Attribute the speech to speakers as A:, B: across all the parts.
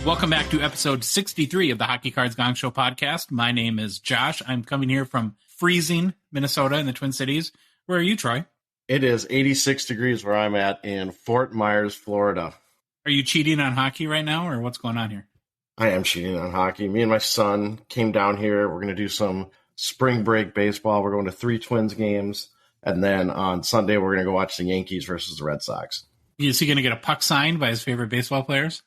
A: Welcome back to episode 63 of the Hockey Cards Gongshow podcast. My name is Josh. I'm coming here from freezing Minnesota in the Twin Cities. Where are you, Troy?
B: It is 86 degrees where I'm at in Fort Myers, Florida.
A: Are you cheating on hockey right now, or what's going on here?
B: I am cheating on hockey. Me and my son came down here. We're going to do some spring break baseball. We're going to 3 Twins games. And then on Sunday, we're going to go watch the Yankees versus the Red Sox.
A: Is he going to get a puck signed by his favorite baseball players?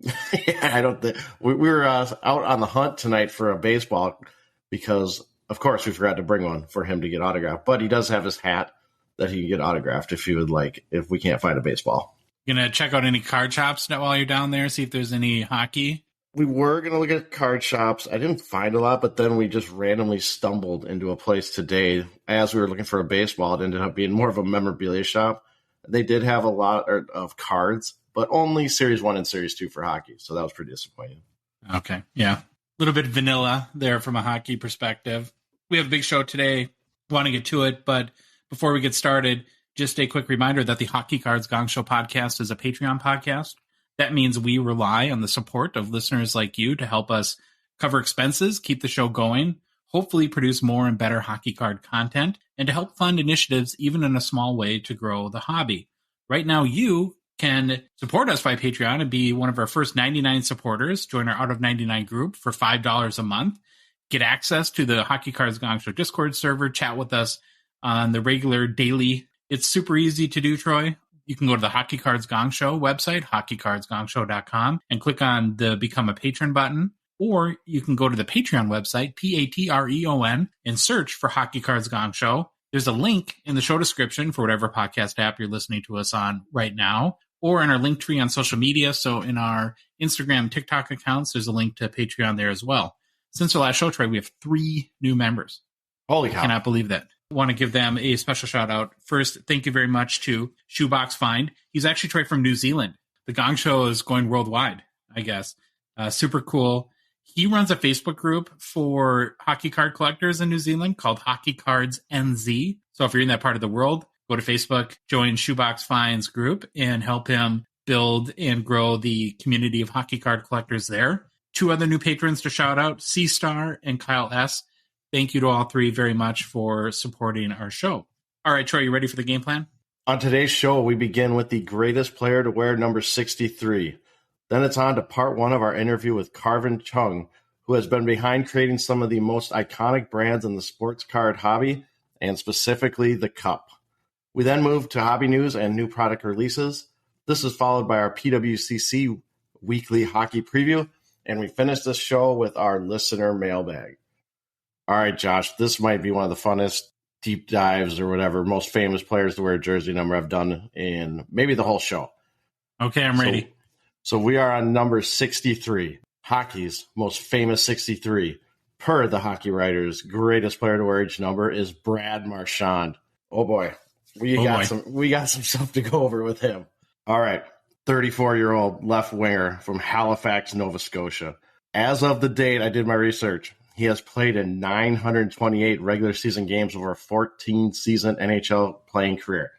B: Yeah, I don't think we were out on the hunt tonight for a baseball because, of course, we forgot to bring one for him to get autographed. But he does have his hat that he can get autographed if you would like, if we can't find a baseball.
A: You going to check out any card shops while you're down there, see if there's any hockey?
B: We were going to look at card shops. I didn't find a lot, but then we just randomly stumbled into a place today. As we were looking for a baseball, it ended up being more of a memorabilia shop. They did have a lot of cards, but only Series 1 and Series 2 for hockey. So that was pretty disappointing.
A: Okay, yeah. A little bit vanilla there from a hockey perspective. We have a big show today. Want to get to it, but before we get started, just a quick reminder that the Hockey Cards Gongshow podcast is a Patreon podcast. That means we rely on the support of listeners like you to help us cover expenses, keep the show going, hopefully produce more and better hockey card content, and to help fund initiatives, even in a small way, to grow the hobby. Right now, you can support us by Patreon and be one of our first 99 supporters. Join our Out of 99 group for $5 a month. Get access to the Hockey Cards Gongshow Discord server. Chat with us on the regular daily. It's super easy to do, Troy. You can go to the Hockey Cards Gongshow website, hockeycardsgongshow.com, and click on the Become a Patron button. Or you can go to the Patreon website, Patreon, and search for Hockey Cards Gongshow. There's a link in the show description for whatever podcast app you're listening to us on right now, or in our link tree on social media. So in our Instagram, TikTok accounts, there's a link to Patreon there as well. Since the last show, Troy, we have 3 new members.
B: Holy cow.
A: I cannot believe that. I want to give them a special shout out. First, thank you very much to Shoebox Find. He's actually Troy from New Zealand. The Gong Show is going worldwide, I guess. Super cool. He runs a Facebook group for hockey card collectors in New Zealand called Hockey Cards NZ. So if you're in that part of the world, go to Facebook, join Shoebox Find's group, and help him build and grow the community of hockey card collectors there. 2 other new patrons to shout out, C-Star and Kyle S. Thank you to all 3 very much for supporting our show. All right, Troy, you ready for the game plan?
B: On today's show, we begin with the greatest player to wear number 63. Then it's on to part 1 of our interview with Karvin Cheung, who has been behind creating some of the most iconic brands in the sports card hobby, and specifically the Cup. We then move to hobby news and new product releases. This is followed by our PWCC Weekly Hockey Preview, and we finish this show with our Listener Mailbag. All right, Josh, this might be one of the funnest deep dives or whatever most famous players to wear a jersey number I've done in maybe the whole show.
A: Okay, I'm ready.
B: So we are on number 63, hockey's most famous 63. Per the Hockey Writers, greatest player to wear each number is Brad Marchand. Oh boy, we got some stuff to go over with him. All right, 34-year-old left winger from Halifax, Nova Scotia. As of the date I did my research, he has played in 928 regular season games over a 14-season NHL playing career.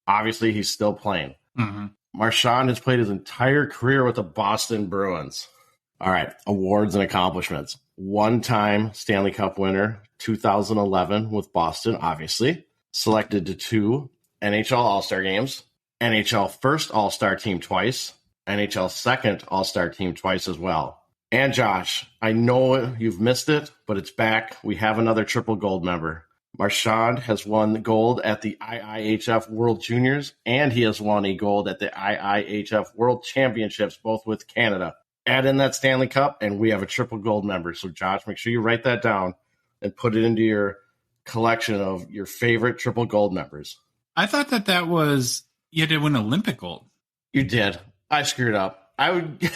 B: Obviously, he's still playing.
A: Mm-hmm.
B: Marchand has played his entire career with the Boston Bruins. All right, awards and accomplishments. 1-time Stanley Cup winner, 2011 with Boston, obviously. Selected to 2 NHL All-Star games. NHL first All-Star team twice. NHL second All-Star team twice as well. And Josh, I know you've missed it, but it's back. We have another triple gold member. Marchand has won gold at the IIHF World Juniors, and he has won a gold at the IIHF World Championships, both with Canada. Add in that Stanley Cup, and we have a triple gold member. So, Josh, make sure you write that down and put it into your collection of your favorite triple gold members.
A: I thought that was you had to win Olympic gold.
B: You did. I screwed up. I would.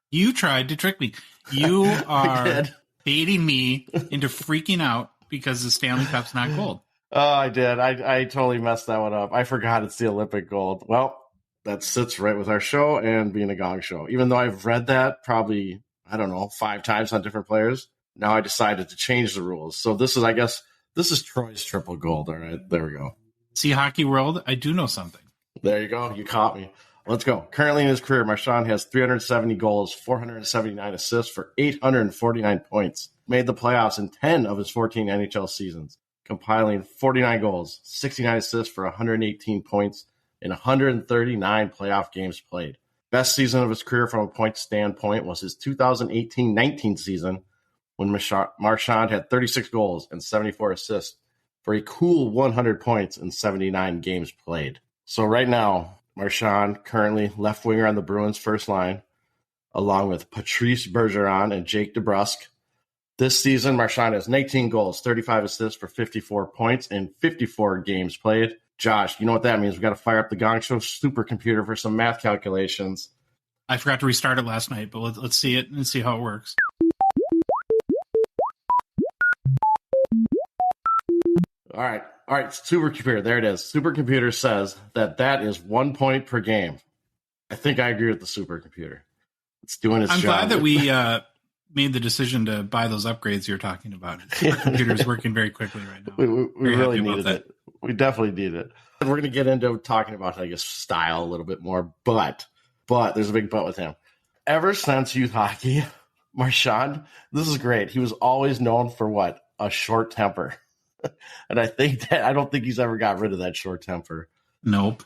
A: You tried to trick me. You are baiting me into freaking out because the Stanley Cup's not gold.
B: Oh, I did. I totally messed that one up. I forgot it's the Olympic gold. Well, that sits right with our show and being a Gong Show. Even though I've read that probably, 5 times on different players, now I decided to change the rules. So this is Troy's triple gold. All right, there we go.
A: See, Hockey World, I do know something.
B: There you go. You caught me. Let's go. Currently in his career, Marchand has 370 goals, 479 assists for 849 points. Made the playoffs in 10 of his 14 NHL seasons, compiling 49 goals, 69 assists for 118 points in 139 playoff games played. Best season of his career from a point standpoint was his 2018-19 season when Marchand had 36 goals and 74 assists for a cool 100 points in 79 games played. So right now, Marchand currently left winger on the Bruins first line, along with Patrice Bergeron and Jake DeBrusk. This season, Marchand has 19 goals, 35 assists for 54 points in 54 games played. Josh, you know what that means. We've got to fire up the Gongshow supercomputer for some math calculations.
A: I forgot to restart it last night, but let's see it and see how it works.
B: All right, supercomputer. There it is. Supercomputer says that is 1 point per game. I think I agree with the supercomputer. It's doing its job.
A: I'm glad that we made the decision to buy those upgrades you're talking about. Supercomputer is working very quickly right now.
B: We really needed it. We definitely need it. And we're going to get into talking about, I guess, style a little bit more. But there's a big but with him. Ever since youth hockey, Marchand, this is great. He was always known for what? A short temper. And I don't think he's ever got rid of that short temper.
A: Nope.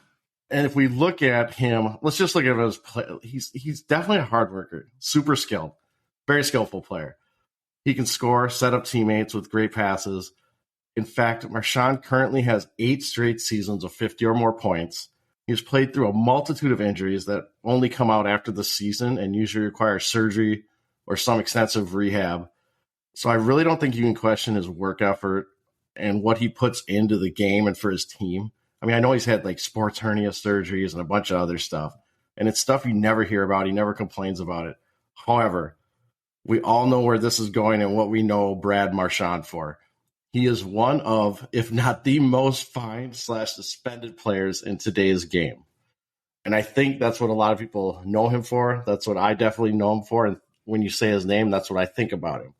B: And if we look at him, let's just look at his play. He's definitely a hard worker, super skilled, very skillful player. He can score, set up teammates with great passes. In fact, Marchand currently has 8 straight seasons of 50 or more points. He's played through a multitude of injuries that only come out after the season and usually require surgery or some extensive rehab. So I really don't think you can question his work effort and what he puts into the game and for his team. I mean, I know he's had like sports hernia surgeries and a bunch of other stuff, and it's stuff you never hear about. He never complains about it. However, we all know where this is going and what we know Brad Marchand for. He is one of, if not the most fined/suspended players in today's game. And I think that's what a lot of people know him for. That's what I definitely know him for. And when you say his name, that's what I think about him.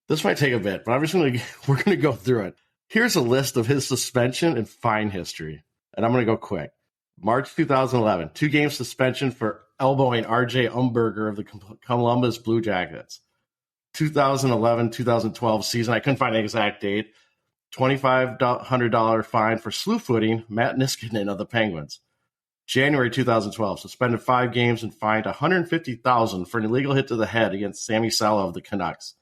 B: This might take a bit, but we're going to go through it. Here's a list of his suspension and fine history. And I'm going to go quick. March 2011, 2-game suspension for elbowing R.J. Umberger of the Columbus Blue Jackets. 2011-2012 season, I couldn't find an exact date. $2,500 fine for slew footing Matt Niskanen of the Penguins. January 2012, suspended 5 games and fined $150,000 for an illegal hit to the head against Sami Salo of the Canucks.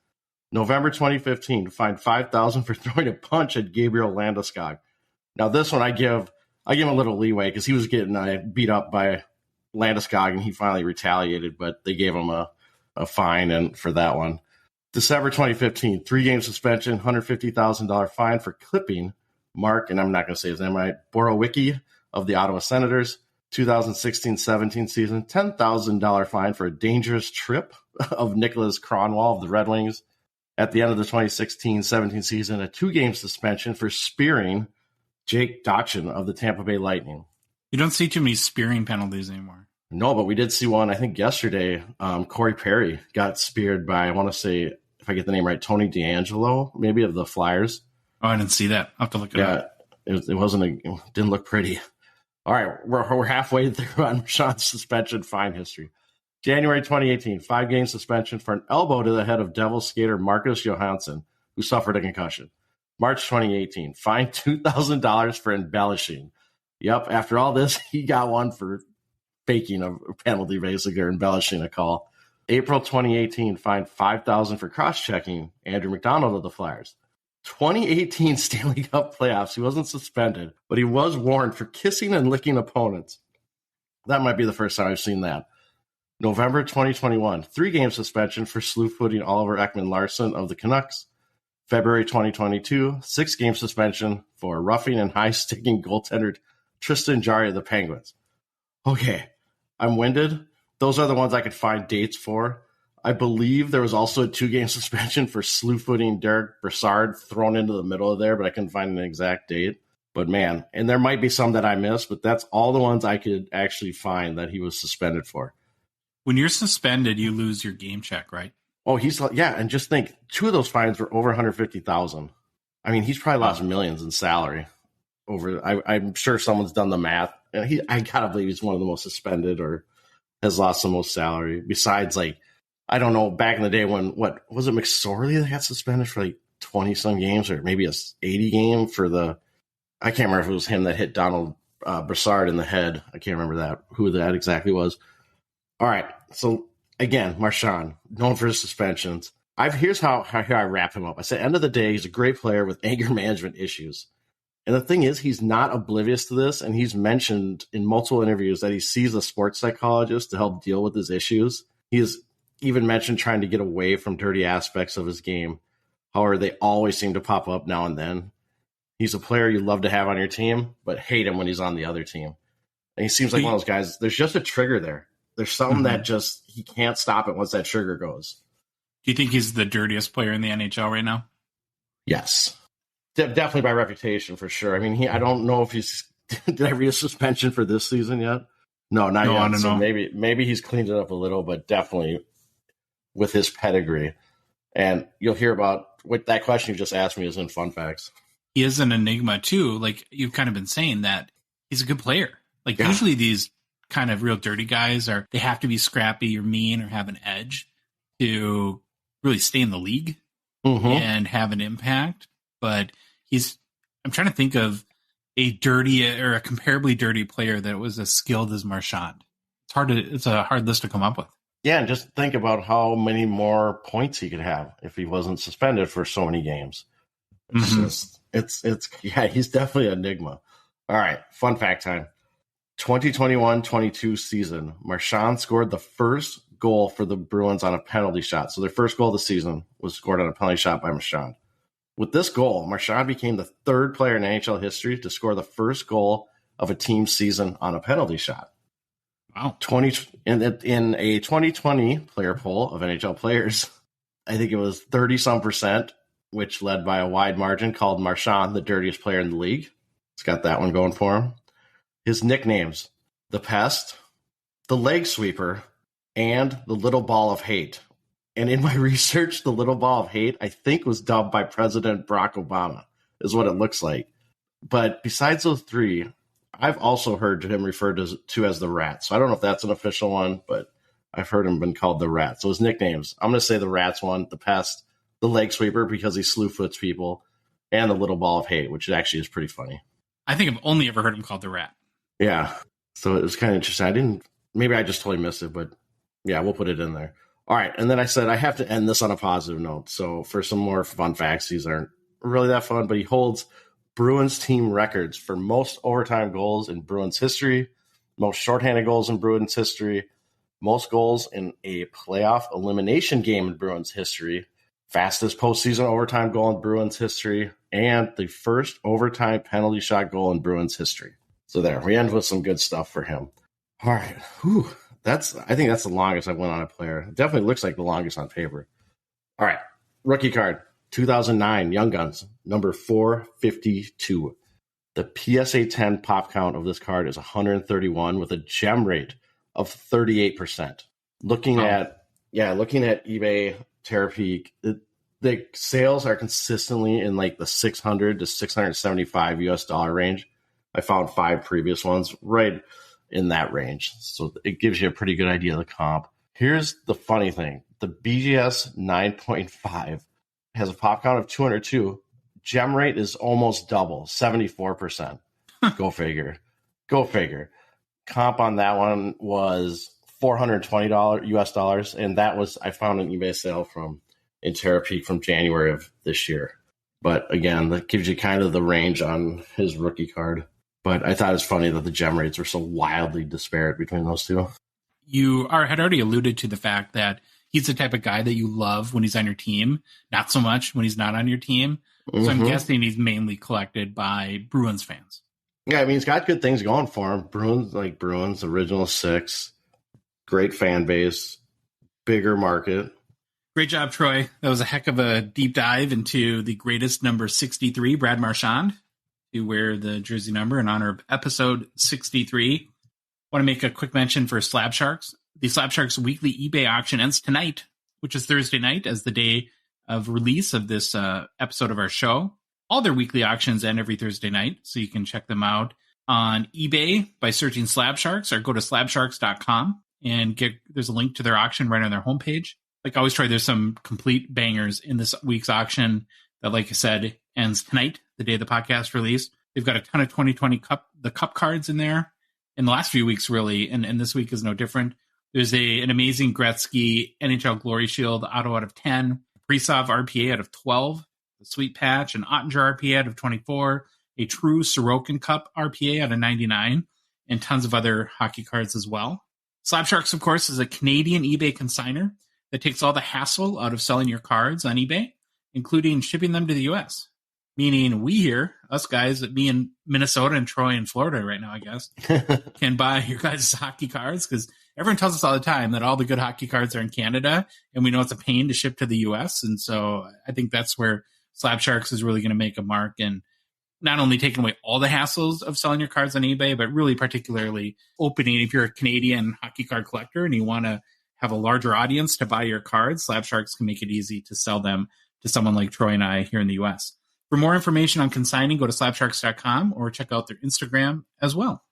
B: November 2015, fined $5,000 for throwing a punch at Gabriel Landeskog. Now this one I give him a little leeway because he was getting beat up by Landeskog and he finally retaliated, but they gave him a fine and for that one. December 2015, 3-game suspension, $150,000 fine for clipping Mark, and I'm not going to say his name right, Borowicki of the Ottawa Senators. 2016-17 season, $10,000 fine for a dangerous trip of Nicholas Kronwall of the Red Wings. At the end of the 2016-17 season, a 2-game suspension for spearing Jake Dotchin of the Tampa Bay Lightning.
A: You don't see too many spearing penalties anymore.
B: No, but we did see one, I think, yesterday. Corey Perry got speared by, I want to say, if I get the name right, Tony DeAngelo, maybe of the Flyers.
A: Oh, I didn't see that. I'll have to look it up.
B: It didn't look pretty. All right, we're halfway through on Marchand's suspension fine history. January 2018, 5-game suspension for an elbow to the head of Devils skater Marcus Johansson, who suffered a concussion. March 2018, fined $2,000 for embellishing. Yep, after all this, he got one for faking a penalty, basically, or embellishing a call. April 2018, fined $5,000 for cross-checking Andrew McDonald of the Flyers. 2018 Stanley Cup playoffs, he wasn't suspended, but he was warned for kissing and licking opponents. That might be the first time I've seen that. November 2021, 3-game suspension for slew-footing Oliver Ekman-Larsson of the Canucks. February 2022, 6-game suspension for roughing and high-sticking goaltender Tristan Jarry of the Penguins. Okay, I'm winded. Those are the ones I could find dates for. I believe there was also a 2-game suspension for slew-footing Derek Brassard thrown into the middle of there, but I couldn't find an exact date. But man, and there might be some that I missed, but that's all the ones I could actually find that he was suspended for.
A: When you're suspended, you lose your game check, right?
B: Oh, and just think, 2 of those fines were over $150,000. I mean, he's probably lost millions in salary I'm sure someone's done the math. And I gotta believe he's one of the most suspended or has lost the most salary. Besides, like, I don't know, back in the day when, what was it, McSorley that got suspended for like 20 some games, or maybe a 80 game for I can't remember if it was him that hit Donald Brassard in the head. I can't remember who that exactly was. All right. So again, Marchand, known for his suspensions. Here's how I wrap him up. I said, end of the day, he's a great player with anger management issues. And the thing is, he's not oblivious to this, and he's mentioned in multiple interviews that he sees a sports psychologist to help deal with his issues. He has even mentioned trying to get away from dirty aspects of his game. However, they always seem to pop up now and then. He's a player you love to have on your team, but hate him when he's on the other team. And he seems like one of those guys, there's just a trigger there. There's something that just, he can't stop it once that trigger goes.
A: Do you think he's the dirtiest player in the NHL right now?
B: Yes. Definitely by reputation, for sure. I mean, I don't know if he's, did I read a suspension for this season yet? No, not yet.
A: I don't know.
B: Maybe he's cleaned it up a little, but definitely with his pedigree. And you'll hear about what that question you just asked me is in Fun Facts.
A: He is an enigma too. Like, you've kind of been saying that he's a good player. Like, usually these kind of real dirty guys they have to be scrappy or mean or have an edge to really stay in the league and have an impact. But I'm trying to think of a dirty or a comparably dirty player that was as skilled as Marchand. It's a hard list to come up with.
B: Yeah, and just think about how many more points he could have if he wasn't suspended for so many games. It's he's definitely an enigma. All right, fun fact time. 2021-22 season, Marchand scored the first goal for the Bruins on a penalty shot. So their first goal of the season was scored on a penalty shot by Marchand. With this goal, Marchand became the third player in NHL history to score the first goal of a team season on a penalty shot.
A: Wow.
B: In a 2020 player poll of NHL players, I think it was 30-some%, which led by a wide margin, called Marchand the dirtiest player in the league. It's got that one going for him. His nicknames: the Pest, the Leg Sweeper, and the Little Ball of Hate. And in my research, the Little Ball of Hate, I think, was dubbed by President Barack Obama, is what it looks like. But besides those three, I've also heard him referred to as the Rat. So I don't know if that's an official one, but I've heard him been called the Rat. So his nicknames, I'm going to say the Rat's one, the Pest, the Leg Sweeper because he slew foots people, and the Little Ball of Hate, which actually is pretty funny.
A: I think I've only ever heard him called the Rat.
B: Yeah. So it was kind of interesting. Maybe I just totally missed it, but yeah, we'll put it in there. All right. And then I said I have to end this on a positive note. So for some more fun facts, these aren't really that fun, but he holds Bruins team records for most overtime goals in Bruins history, most shorthanded goals in Bruins history, most goals in a playoff elimination game in Bruins history, fastest postseason overtime goal in Bruins history, and the first overtime penalty shot goal in Bruins history. So there, we end with some good stuff for him. All right. I think that's the longest I've went on a player. It definitely looks like the longest on paper. All right. Rookie card, 2009, Young Guns, number 452. The PSA 10 pop count of this card is 131 with a gem rate of 38%. Looking at eBay, Terapeak, the sales are consistently in like the $600 to $675 US range. I found 5 previous ones right in that range. So it gives you a pretty good idea of the comp. Here's the funny thing. The BGS 9.5 has a pop count of 202. Gem rate is almost double, 74%. Go figure. Comp on that one was $420 US dollars. And that was, I found an eBay sale in Terapeak from January of this year. But again, that gives you kind of the range on his rookie card. But I thought it was funny that the gem rates were so wildly disparate between those two.
A: You had already alluded to the fact that he's the type of guy that you love when he's on your team, not so much when he's not on your team. So I'm guessing he's mainly collected by Bruins fans.
B: Yeah, I mean, he's got good things going for him. Bruins, Original Six, great fan base, bigger market.
A: Great job, Troy. That was a heck of a deep dive into the greatest number 63, Brad Marchand, to wear the jersey number in honor of episode 63. Want to make a quick mention for Slab Sharks. The Slab Sharks weekly eBay auction ends tonight, which is Thursday night as the day of release of this episode of our show. All their weekly auctions end every Thursday night, so you can check them out on eBay by searching Slab Sharks, or go to slabsharks.com and there's a link to their auction right on their homepage. Like I always try, there's some complete bangers in this week's auction that, like I said, ends tonight, the day the podcast released. They've got a ton of 2020 the cup cards in there in the last few weeks, really, and this week is no different. There's an amazing Gretzky NHL Glory Shield auto out of 10, Kaprizov RPA out of 12, the Sweet Patch, an Ottinger RPA out of 24, a true Sorokin Cup RPA out of 99, and tons of other hockey cards as well. Slab Sharks, of course, is a Canadian eBay consignor that takes all the hassle out of selling your cards on eBay, including shipping them to the U.S., meaning we here, us guys, me in Minnesota and Troy in Florida right now, I guess, can buy your guys' hockey cards, because everyone tells us all the time that all the good hockey cards are in Canada, and we know it's a pain to ship to the U.S., and so I think that's where Slab Sharks is really going to make a mark, and not only taking away all the hassles of selling your cards on eBay, but really particularly opening, if you're a Canadian hockey card collector and you want to have a larger audience to buy your cards, Slab Sharks can make it easy to sell them to someone like Troy and I here in the U.S. For more information on consigning, go to slabsharks.com or check out their Instagram as well.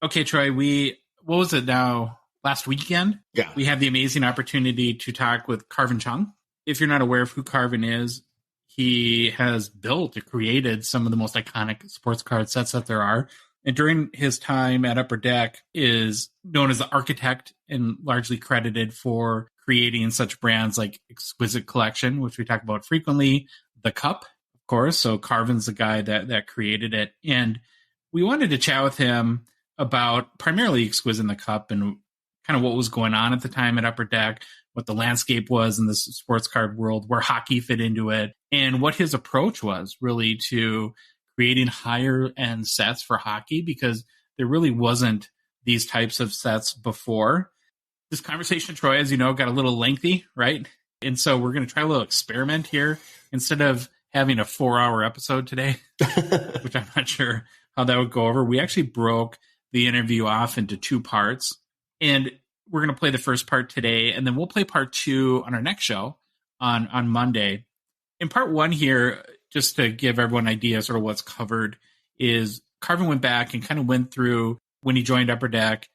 A: Okay, Troy, what was it now? Last weekend?
B: Yeah.
A: We had the amazing opportunity to talk with Karvin Cheung. If you're not aware of who Karvin is, he has built or created some of the most iconic sports card sets that there are. And during his time at Upper Deck is known as the architect and largely credited for creating such brands like Exquisite Collection, which we talk about frequently, the Cup, of course. So Karvin's the guy that created it. And we wanted to chat with him about primarily Exquisite and the Cup and kind of what was going on at the time at Upper Deck, what the landscape was in the sports card world, where hockey fit into it, and what his approach was really to creating higher end sets for hockey, because there really wasn't these types of sets before. This conversation, Troy, as you know, got a little lengthy, right? And so we're going to try a little experiment here. Instead of having a 4-hour episode today, which I'm not sure how that would go over, we actually broke the interview off into 2 parts. And we're going to play the first part today, and then we'll play part 2 on our next show on Monday. In part 1 here, just to give everyone an idea sort of what's covered, is Karvin went back and kind of went through when he joined Upper Deck,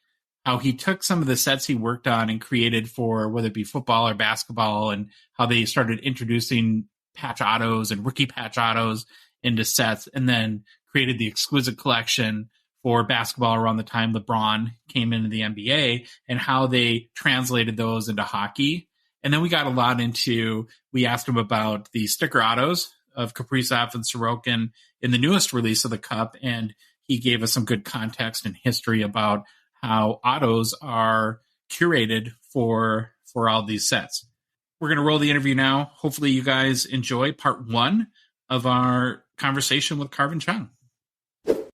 A: how he took some of the sets he worked on and created for whether it be football or basketball, and how they started introducing patch autos and rookie patch autos into sets, and then created the Exquisite Collection for basketball around the time LeBron came into the NBA, and how they translated those into hockey. And then we got a lot into, we asked him about the sticker autos of Kaprizov and Sorokin in the newest release of the Cup, and he gave us some good context and history about how autos are curated for all these sets. We're going to roll the interview now. Hopefully you guys enjoy part 1 of our conversation with Karvin Cheung.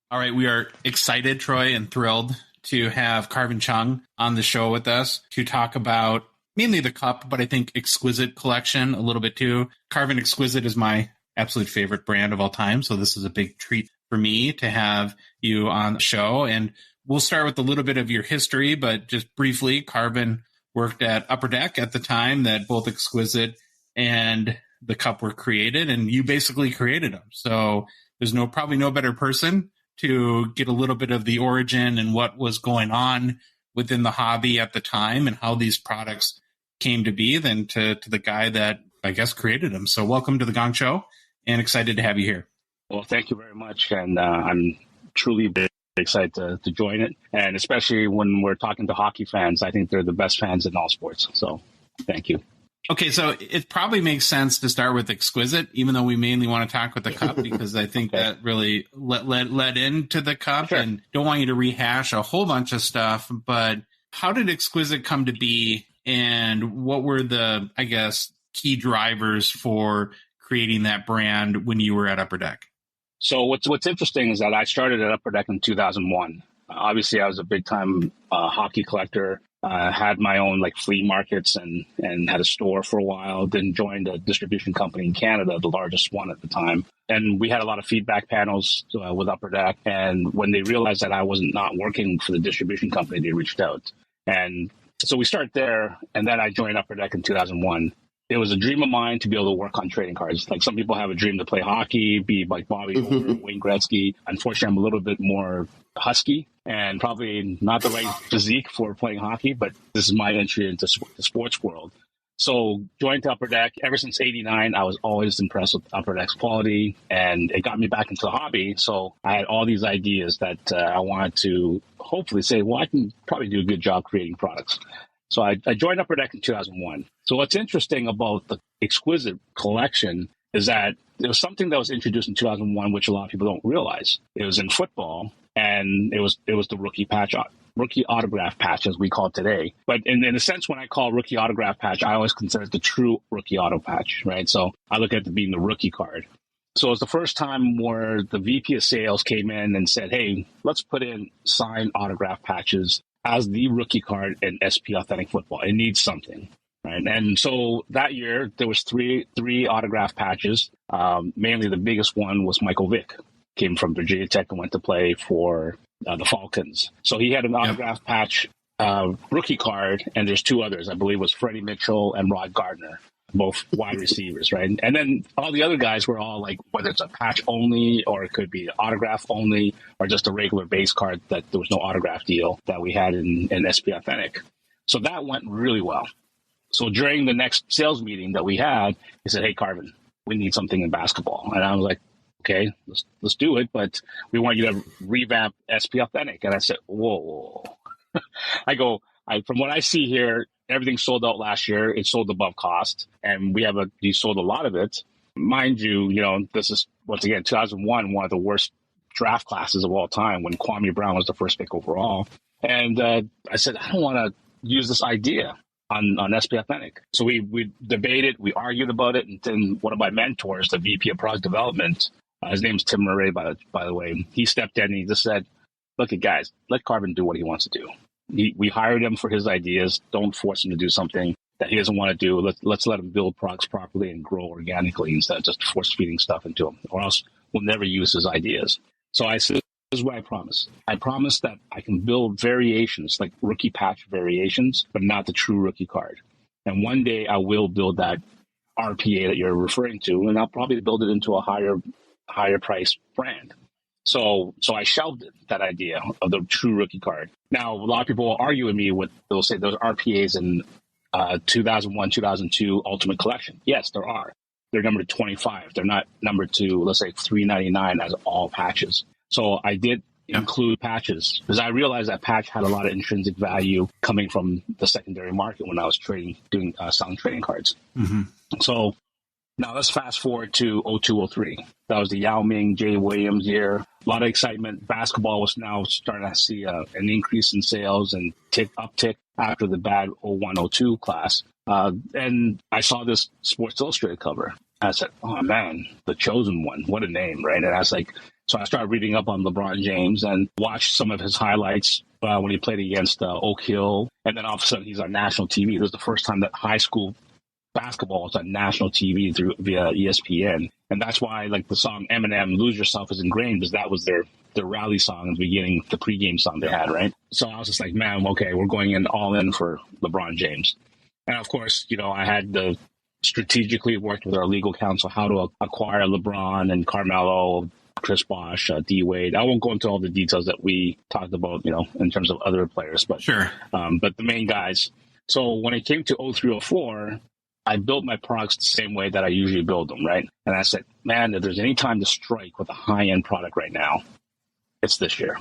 A: All right, we are excited, Troy, and thrilled to have Karvin Cheung on the show with us to talk about mainly the Cup, but I think Exquisite Collection a little bit too. Karvin, Exquisite is my absolute favorite brand of all time, so this is a big treat for me to have you on the show. And we'll start with a little bit of your history, but just briefly, Karvin worked at Upper Deck at the time that both Exquisite and the Cup were created, and you basically created them. So there's probably no better person to get a little bit of the origin and what was going on within the hobby at the time and how these products came to be than to the guy that, I guess, created them. So welcome to the Gong Show, and excited to have you here.
C: Well, thank you very much. And I'm truly excited to join it. And especially when we're talking to hockey fans, I think they're the best fans in all sports. So thank you.
A: Okay, so it probably makes sense to start with Exquisite, even though we mainly want to talk with the Cup, because I think that really led into the Cup. Sure. And don't want you to rehash a whole bunch of stuff, but how did Exquisite come to be, and what were the, I guess, key drivers for creating that brand when you were at Upper Deck?
C: So what's interesting is that I started at Upper Deck in 2001. Obviously, I was a big-time hockey collector. Had my own flea markets and had a store for a while, then joined a distribution company in Canada, the largest one at the time. And we had a lot of feedback panels with Upper Deck. And when they realized that I wasn't not working for the distribution company, they reached out. And so we started there. And then I joined Upper Deck in 2001. it was a dream of mine to be able to work on trading cards. Like some people have a dream to play hockey, be like Bobby Orr, Wayne Gretzky. Unfortunately, I'm a little bit more husky and probably not the right physique for playing hockey, but this is my entry into the sports world. So joined Upper Deck. Ever since '89, I was always impressed with Upper Deck's quality, and it got me back into the hobby. So I had all these ideas that I wanted to hopefully say, well, I can probably do a good job creating products. So I joined Upper Deck in 2001. So what's interesting about the Exquisite Collection is that there was something that was introduced in 2001, which a lot of people don't realize. It was in football, and it was the rookie autograph patch, as we call it today. But in a sense, when I call rookie autograph patch, I always consider it the true rookie auto patch, right? So I look at it being the rookie card. So it was the first time where the VP of sales came in and said, hey, let's put in signed autograph patches as the rookie card in SP Authentic Football. It needs something, right? And so that year, there was three autograph patches. Mainly the biggest one was Michael Vick. Came from Virginia Tech and went to play for the Falcons. So he had an autograph patch rookie card, and there's two others. I believe it was Freddie Mitchell and Rod Gardner, both wide receivers, right? And then all the other guys were all like, whether it's a patch only, or it could be autograph only, or just a regular base card that there was no autograph deal that we had in SP Authentic. So that went really well. So during the next sales meeting that we had, he said, hey, Karvin, we need something in basketball. And I was like, okay, let's do it, but we want you to revamp SP Authentic. And I said, whoa. From what I see here, everything sold out last year. It sold above cost, and you sold a lot of it. Mind you, this is, once again, 2001, one of the worst draft classes of all time when Kwame Brown was the first pick overall. And I said, I don't want to use this idea on SP Authentic. So we debated, we argued about it, and then one of my mentors, the VP of Product Development, his name's Tim Murray, by the way, he stepped in and he just said, look at guys, let Karvin do what he wants to do. We hired him for his ideas. Don't force him to do something that he doesn't want to do. Let's let him build products properly and grow organically instead of just force feeding stuff into him, or else we'll never use his ideas. So I said, this is what I promise. I promise that I can build variations, like rookie patch variations, but not the true rookie card. And one day I will build that RPA that you're referring to, and I'll probably build it into a higher price brand. So I shelved that idea of the true rookie card. Now, a lot of people will argue with me they'll say those RPAs in 2001, 2002 Ultimate Collection. Yes, there are. They're numbered 25. They're not numbered to, let's say, $3.99 as all patches. So I did include patches because I realized that patch had a lot of intrinsic value coming from the secondary market when I was doing selling trading cards. Mm-hmm. So now let's fast forward to 02-03. That was the Yao Ming, Jay Williams year. A lot of excitement. Basketball was now starting to see an increase in sales and uptick after the bad 01-02 class. And I saw this Sports Illustrated cover. I said, oh, man, the chosen one. What a name, right? And I was like, so I started reading up on LeBron James and watched some of his highlights when he played against Oak Hill. And then all of a sudden, he's on national TV. This was the first time that high school basketball was on national TV via ESPN. And that's why, like, the song Eminem, Lose Yourself, is ingrained, because that was their rally song in the beginning, the pregame song they had, right? So I was just like, man, okay, we're going all in for LeBron James. And of course, I had to strategically work with our legal counsel how to acquire LeBron and Carmelo, Chris Bosh, D Wade. I won't go into all the details that we talked about, in terms of other players, but
A: sure.
C: But the main guys. So when it came to 03-04, I built my products the same way that I usually build them, right? And I said, man, if there's any time to strike with a high-end product right now, it's this year.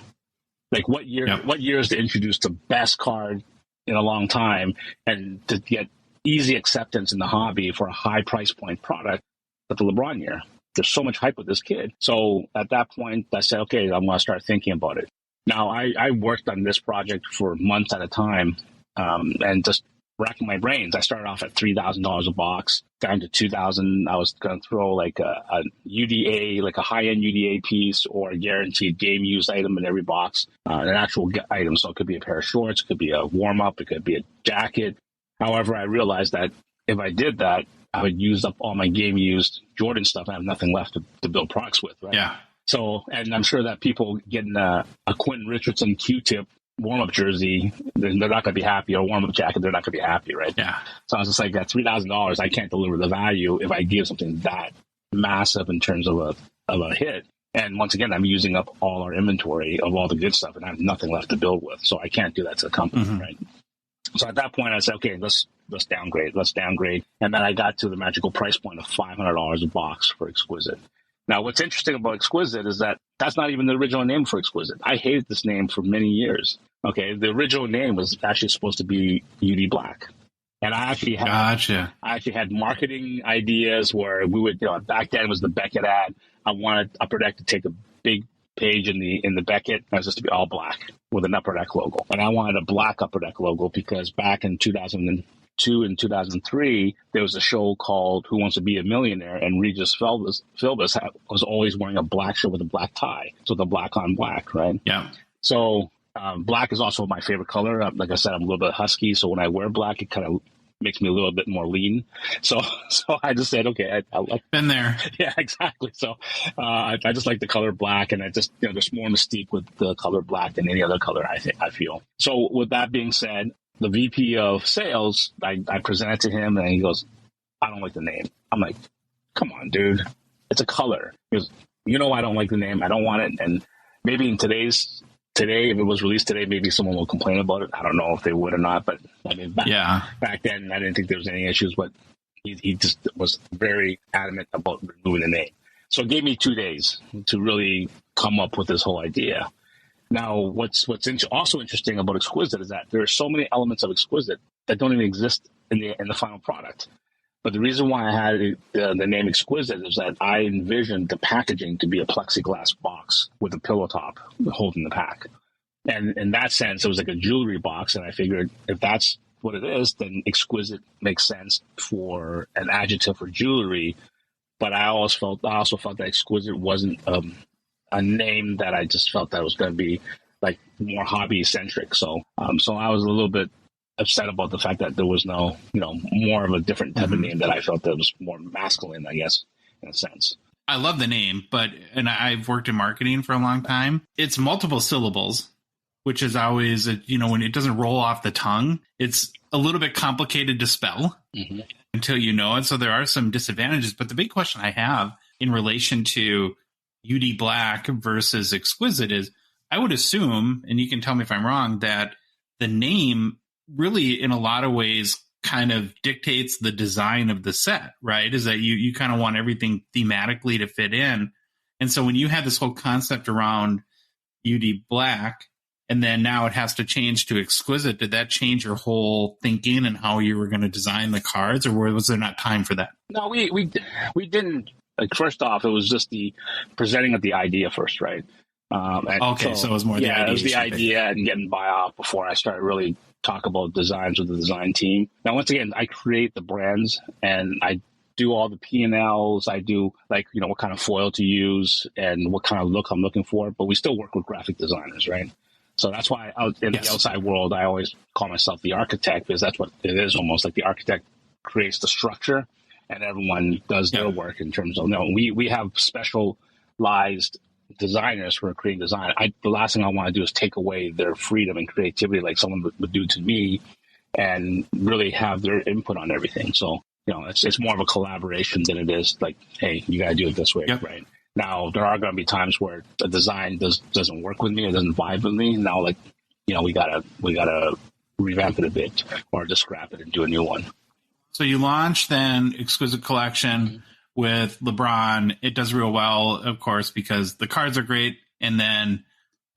C: Like, what year? Yep. What year is to introduce the best card in a long time and to get easy acceptance in the hobby for a high price point product? But the LeBron year. There's so much hype with this kid. So at that point, I said, okay, I'm going to start thinking about it. Now, I worked on this project for months at a time, and just racking my brains. I started off at $3,000 a box, down to $2,000. I was going to throw like a UDA, like a high-end UDA piece, or a guaranteed game-used item in every box, an actual item. So it could be a pair of shorts, it could be a warm-up, it could be a jacket. However, I realized that if I did that, I would use up all my game-used Jordan stuff and I have nothing left to build products with, right?
A: Yeah.
C: So, and I'm sure that people getting a Quentin Richardson Q-tip warm-up jersey, they're not going to be happy, or warm-up jacket, they're not going to be happy, right?
A: Yeah.
C: So I was just like, at $3,000, I can't deliver the value if I give something that massive in terms of a hit. And once again, I'm using up all our inventory of all the good stuff, and I have nothing left to build with. So I can't do that to the company, right? So at that point, I said, okay, let's downgrade. And then I got to the magical price point of $500 a box for Exquisite. Now, what's interesting about Exquisite is that that's not even the original name for Exquisite. I hated this name for many years. Okay, the original name was actually supposed to be UD Black. And I actually had marketing ideas where we would, back then it was the Beckett ad. I wanted Upper Deck to take a big page in the Beckett, and it was just to be all black with an Upper Deck logo. And I wanted a black Upper Deck logo because back in 2002 and 2003, there was a show called Who Wants to Be a Millionaire, and Regis Philbus was always wearing a black shirt with a black tie. So the black on black, right?
A: Yeah.
C: So black is also my favorite color. Like I said, I'm a little bit husky, so when I wear black, it kind of makes me a little bit more lean. So I just said, okay, I like.
A: Been there.
C: Yeah, exactly. So I just like the color black, and I just, there's more mystique with the color black than any other color, I feel. So with that being said, the VP of sales, I presented to him, and he goes, I don't like the name. I'm like, come on, dude. It's a color. He goes, I don't like the name. I don't want it. And maybe today, if it was released today, maybe someone will complain about it. I don't know if they would or not, but I mean, back then, I didn't think there was any issues, but he just was very adamant about removing the name. So it gave me 2 days to really come up with this whole idea. Now, what's also interesting about Exquisite is that there are so many elements of Exquisite that don't even exist in the final product. But the reason why I had the name Exquisite is that I envisioned the packaging to be a plexiglass box with a pillow top holding the pack. And in that sense, it was like a jewelry box. And I figured if that's what it is, then Exquisite makes sense for an adjective for jewelry. But I also felt that Exquisite wasn't a name that I just felt that was going to be like more hobby centric. So I was a little bit upset about the fact that there was no, more of a different type of name that I felt that was more masculine, I guess, in a sense.
A: I love the name, and I've worked in marketing for a long time. It's multiple syllables, which is always, when it doesn't roll off the tongue, it's a little bit complicated to spell until you know it. So there are some disadvantages. But the big question I have in relation to UD Black versus Exquisite is, I would assume, and you can tell me if I'm wrong, that the name really in a lot of ways kind of dictates the design of the set, right? Is that you kind of want everything thematically to fit in. And so when you had this whole concept around UD Black, and then now it has to change to Exquisite, did that change your whole thinking and how you were going to design the cards, or was there not time for that?
C: No, we didn't. Like, first off, it was just the presenting of the idea first, right?
A: So it was more the idea.
C: Yeah, it was the idea and getting buy-off before I started really talk about designs with the design team. Now, once again, I create the brands and I do all the P&Ls. I do what kind of foil to use and what kind of look I'm looking for, but we still work with graphic designers, right? So that's why out in the outside world, I always call myself the architect, because that's what it is, almost like the architect creates the structure and everyone does their work in terms of, we have specialized designers who are creating design. The last thing I want to do is take away their freedom and creativity like someone would do to me, and really have their input on everything. So, it's more of a collaboration than it is like, hey, you got to do it this way, right? Now, there are going to be times where the design doesn't work with me, or doesn't vibe with me. Now, we gotta revamp it a bit, or just scrap it and do a new one.
A: So you launch then Exquisite Collection with LeBron. It does real well, of course, because the cards are great, and then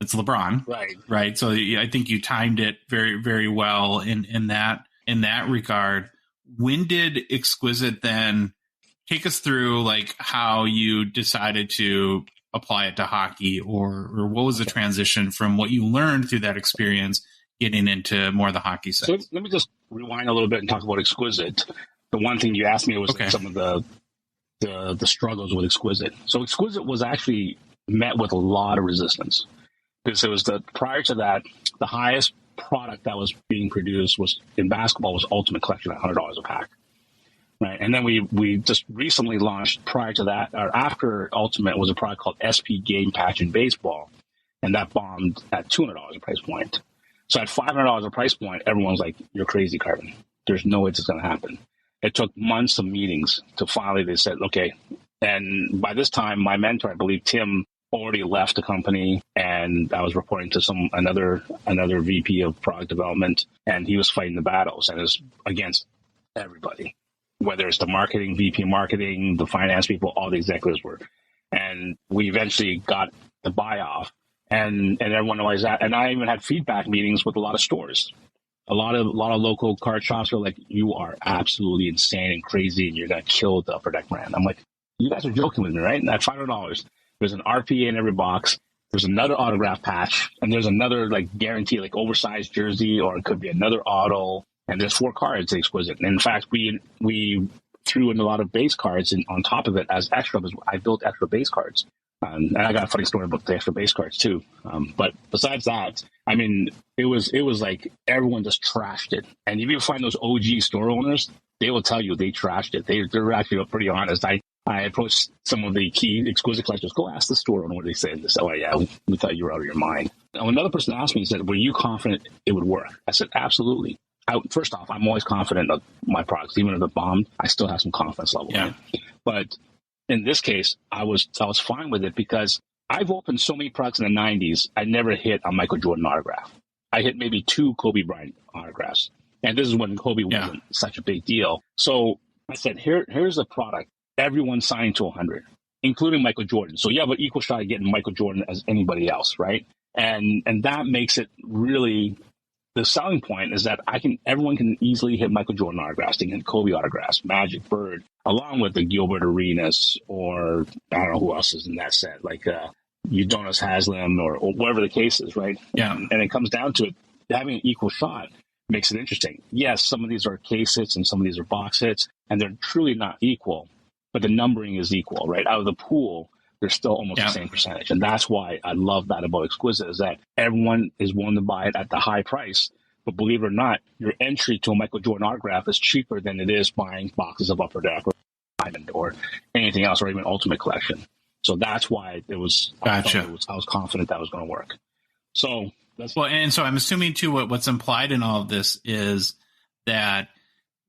A: it's LeBron, right? So I think you timed it very, very well in that regard. When did Exquisite then take us through, like, how you decided to apply it to hockey, or what was the transition from what you learned through that experience getting into more of the hockey side?
C: So let me just rewind a little bit and talk about Exquisite. The one thing you asked me was some of the struggles with Exquisite. So Exquisite was actually met with a lot of resistance, because it was prior to that, the highest product that was being produced was in basketball was Ultimate Collection at $100 a pack. Right. And then we just recently launched, prior to that, or after Ultimate, was a product called SP Game Patch in baseball. And that bombed at $200 a price point. So at $500 a price point, everyone's like, "You're crazy, Karvin. There's no way this is going to happen." It took months of meetings to finally they said, "Okay." And by this time, my mentor, I believe Tim, already left the company, and I was reporting to another VP of product development, and he was fighting the battles, and it was against everybody, whether it's the marketing, VP marketing, the finance people, all the executives were. And we eventually got the buy off, and everyone knows that. And I even had feedback meetings with a lot of stores. A lot of local card shops were like, "You are absolutely insane and crazy, and you're going to kill the Upper Deck brand." I'm like, "You guys are joking with me, right?" And at $500, there's an RPA in every box. There's another autograph patch, and there's another like guarantee, like oversized jersey, or it could be another auto. And there's 4 cards, Exquisite. And in fact, we threw in a lot of base cards on top of it as extra. I built extra base cards. And I got a funny story about the extra base cards too. But besides that, I mean, it was like everyone just trashed it. And if you find those OG store owners, they will tell you they trashed it. They're actually pretty honest. I approached some of the key Exquisite collectors. Go ask the store owner what they said. They said, "Oh yeah, we thought you were out of your mind." And another person asked me, he said, "Were you confident it would work?" I said, "Absolutely." First off, I'm always confident of my products. Even if it bombed, I still have some confidence level.
A: Yeah.
C: In it. But in this case, I was fine with it because I've opened so many products in the 90s. I never hit a Michael Jordan autograph. I hit maybe 2 Kobe Bryant autographs. And this is when Kobe wasn't such a big deal. So I said, here's a product everyone's signing to 100, including Michael Jordan. So you have an equal shot at getting Michael Jordan as anybody else, right? And that makes it really... The selling point is that everyone can easily hit Michael Jordan autographs. They can hit Kobe autographs, Magic, Bird, along with the Gilbert Arenas, or I don't know who else is in that set, like Udonis Haslem or whatever the case is, right?
A: Yeah.
C: And it comes down to it, having an equal shot makes it interesting. Yes, some of these are case hits and some of these are box hits, and they're truly not equal, but the numbering is equal, right? Out of the pool, they're still almost the same percentage. And that's why I love that about Exquisite, is that everyone is willing to buy it at the high price. But believe it or not, your entry to a Michael Jordan autograph is cheaper than it is buying boxes of Upper Deck or Diamond or anything else, or even Ultimate Collection. So that's why it was.
A: Gotcha.
C: I was confident that was going to work. So that's
A: and so I'm assuming too what's implied in all of this is that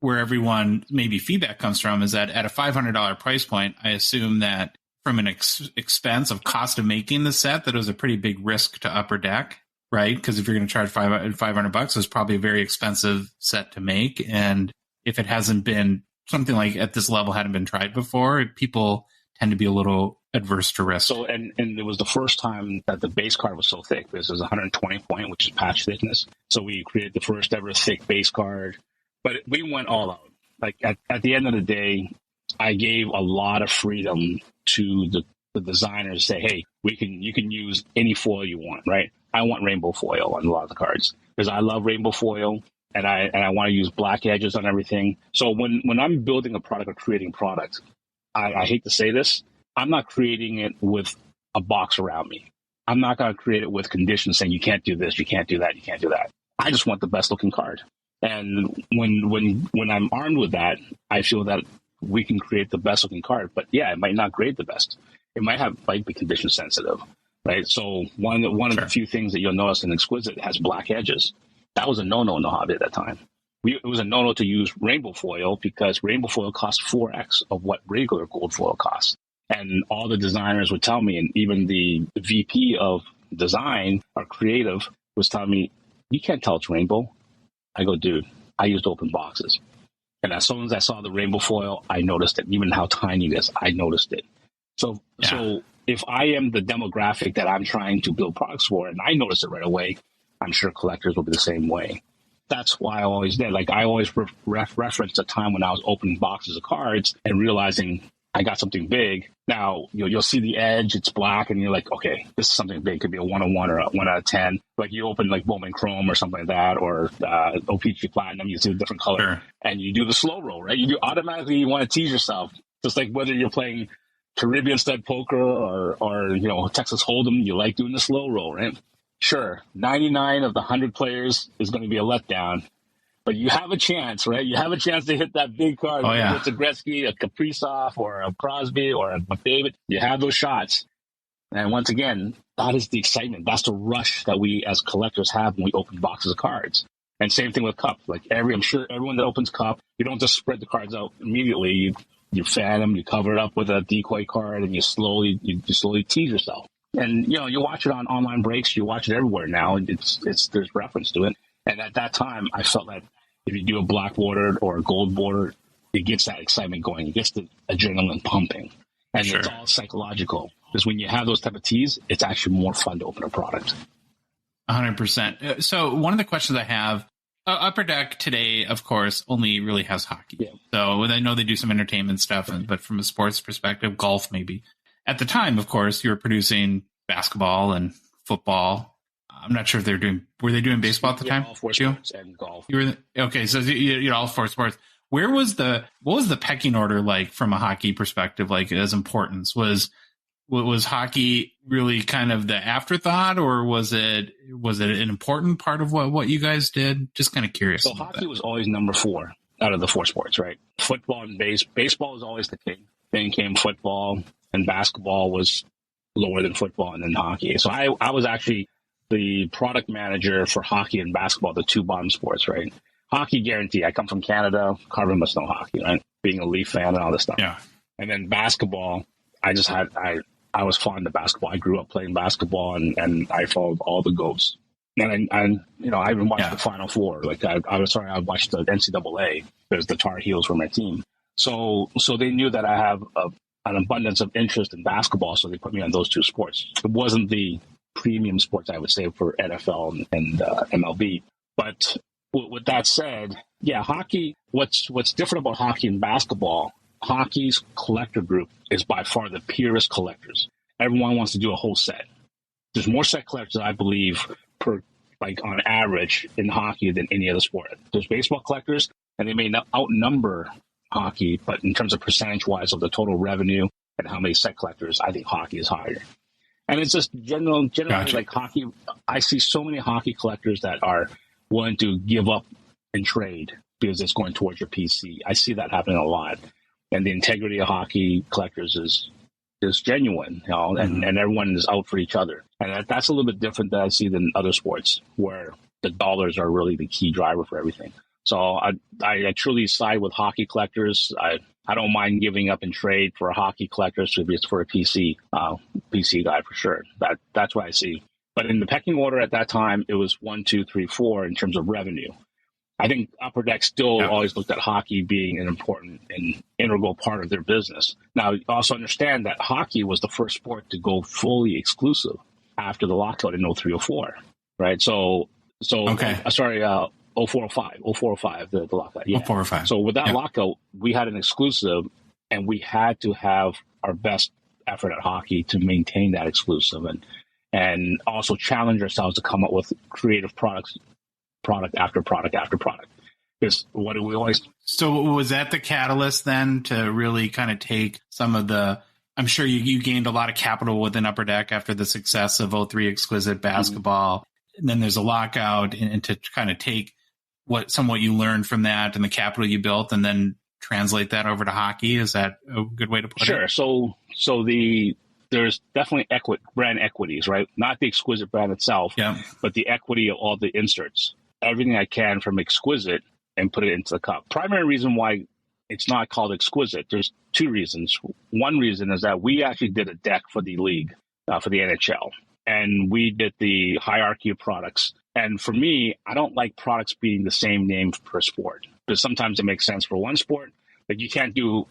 A: where everyone maybe feedback comes from is that at a $500 price point, I assume that from an expense of cost of making the set, that it was a pretty big risk to Upper Deck, right? Because if you're going to charge $500, it's probably a very expensive set to make. And if it hasn't been something like at this level, hadn't been tried before, people tend to be a little adverse to risk.
C: So, and it was the first time that the base card was so thick, because it was 120 point, which is patch thickness. So we created the first ever thick base card, but we went all out. Like at the end of the day, I gave a lot of freedom to the designers to say, "Hey, you can use any foil you want," right? I want rainbow foil on a lot of the cards because I love rainbow foil, and I want to use black edges on everything. So when I'm building a product or creating product, I hate to say this, I'm not creating it with a box around me. I'm not going to create it with conditions saying you can't do this, you can't do that, you can't do that. I just want the best looking card. And when I'm armed with that, I feel that we can create the best looking card. But yeah, it might not grade the best. It might be condition sensitive, right? So one of the few things that you'll notice in Exquisite has black edges. That was a no-no in the hobby at that time. It was a no-no to use rainbow foil because rainbow foil costs 4x of what regular gold foil costs. And all the designers would tell me, and even the VP of design or creative was telling me, "You can't tell it's rainbow." I go, "Dude, I used open boxes." And as soon as I saw the rainbow foil, I noticed it. Even how tiny it is, I noticed it. So if I am the demographic that I'm trying to build products for, and I notice it right away, I'm sure collectors will be the same way. That's why I always did. Like I always reference a time when I was opening boxes of cards and realizing I got something big. Now you'll see the edge; it's black, and you're like, "Okay, this is something big. It could be a 101 or a 1 out of 10." Like you open like Bowman Chrome or something like that, or OPG Platinum. You see a different color, and you do the slow roll, right? You automatically want to tease yourself, just like whether you're playing Caribbean stud poker or Texas Hold'em. You like doing the slow roll, right? Sure, 99 of the 100 players is going to be a letdown. But you have a chance, right? You have a chance to hit that big card.
A: Oh, yeah.
C: It's a Gretzky, a Kaprizov, or a Crosby, or a McDavid. You have those shots. And once again, that is the excitement. That's the rush that we as collectors have when we open boxes of cards. And same thing with Cup. Like I'm sure everyone that opens Cup, you don't just spread the cards out immediately. You fan them, you cover it up with a decoy card, and you slowly tease yourself. And you watch it on online breaks, you watch it everywhere now. There's reference to it. And at that time, I felt that if you do a black bordered or a gold bordered, it gets that excitement going. It gets the adrenaline pumping, and It's all psychological. Because when you have those type of teas, it's actually more fun to open a product.
A: 100%. So one of the questions I have, Upper Deck today, of course, only really has hockey. Yeah. So I know they do some entertainment stuff, but from a sports perspective, golf maybe. At the time, of course, you were producing basketball and football. I'm not sure if were they doing baseball at the time?
C: All four sports and golf.
A: Okay, so you're all four sports. What was the pecking order like from a hockey perspective, like as importance? Was hockey really kind of the afterthought, or was it an important part of what you guys did? Just kind of curious.
C: So hockey was always number 4 out of the 4 sports, right? Football and baseball was always the king. Then came football, and basketball was lower than football, and then hockey. So I was actually the product manager for hockey and basketball, the 2 bottom sports, right? Hockey, guarantee. I come from Canada. Karvin must know hockey, right? Being a Leaf fan and all this stuff.
A: Yeah.
C: And then basketball, I was fond of basketball. I grew up playing basketball, and I followed all the GOATs. And I even watched the Final Four. Like I watched the NCAA because the Tar Heels were my team. So they knew that I have an abundance of interest in basketball, so they put me on those 2 sports. It wasn't the premium sports, I would say, for NFL and MLB. But with that said, yeah, hockey. What's different about hockey and basketball? Hockey's collector group is by far the purest collectors. Everyone wants to do a whole set. There's more set collectors, I believe, on average in hockey than any other sport. There's baseball collectors, and they may outnumber hockey, but in terms of percentage-wise of the total revenue and how many set collectors, I think hockey is higher. And it's just generally
A: Gotcha.
C: Like hockey. I see so many hockey collectors that are willing to give up and trade because it's going towards your PC. I see that happening a lot. And the integrity of hockey collectors is genuine, and everyone is out for each other. And that's a little bit different than I see than other sports where the dollars are really the key driver for everything. So I truly side with hockey collectors. I don't mind giving up in trade for a hockey collector if it's for a PC guy for sure. That's what I see. But in the pecking order at that time, it was 1, 2, 3, 4 in terms of revenue. I think Upper Deck still always looked at hockey being an important and integral part of their business. Now, you also understand that hockey was the first sport to go fully exclusive after the lockout in 0304, right? So 0405, the lockout. Yeah.
A: 0405.
C: So with that lockout, we had an exclusive, and we had to have our best effort at hockey to maintain that exclusive and also challenge ourselves to come up with creative products. Product after product after product. Because what do we always...
A: So was that the catalyst then to really kind of take some of the... I'm sure you gained a lot of capital within Upper Deck after the success of 03 Exquisite basketball. Mm-hmm. And then there's a lockout, and to kind of take what you learned from that and the capital you built and then translate that over to hockey. Is that a good way to put it?
C: Sure. So there's definitely brand equities, right? Not the Exquisite brand itself, but the equity of all the inserts. Everything I can from Exquisite and put it into the cup. Primary reason why it's not called Exquisite, there's 2 reasons. One reason is that we actually did a deck for the league, for the NHL, and we did the hierarchy of products. And for me, I don't like products being the same name per sport, because sometimes it makes sense for one sport. Like you can't do,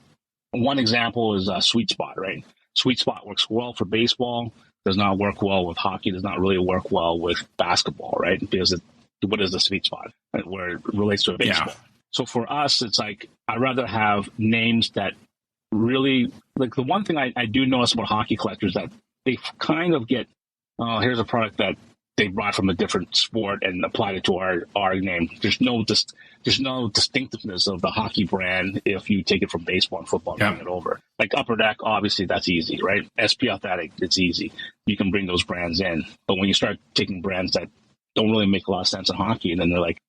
C: one example is Sweet Spot, right? Sweet Spot works well for baseball, does not work well with hockey, does not really work well with basketball, right? Because what is the sweet spot where it relates to a baseball? Yeah. So for us, it's like I'd rather have names that really, like the one thing I do notice about hockey collectors that they kind of get, here's a product that they brought from a different sport and applied it to our name. There's no distinctiveness of the hockey brand if you take it from baseball and football and bring it over. Like Upper Deck, obviously that's easy, right? SP Athletic, it's easy. You can bring those brands in. But when you start taking brands that don't really make a lot of sense in hockey, and then they're like,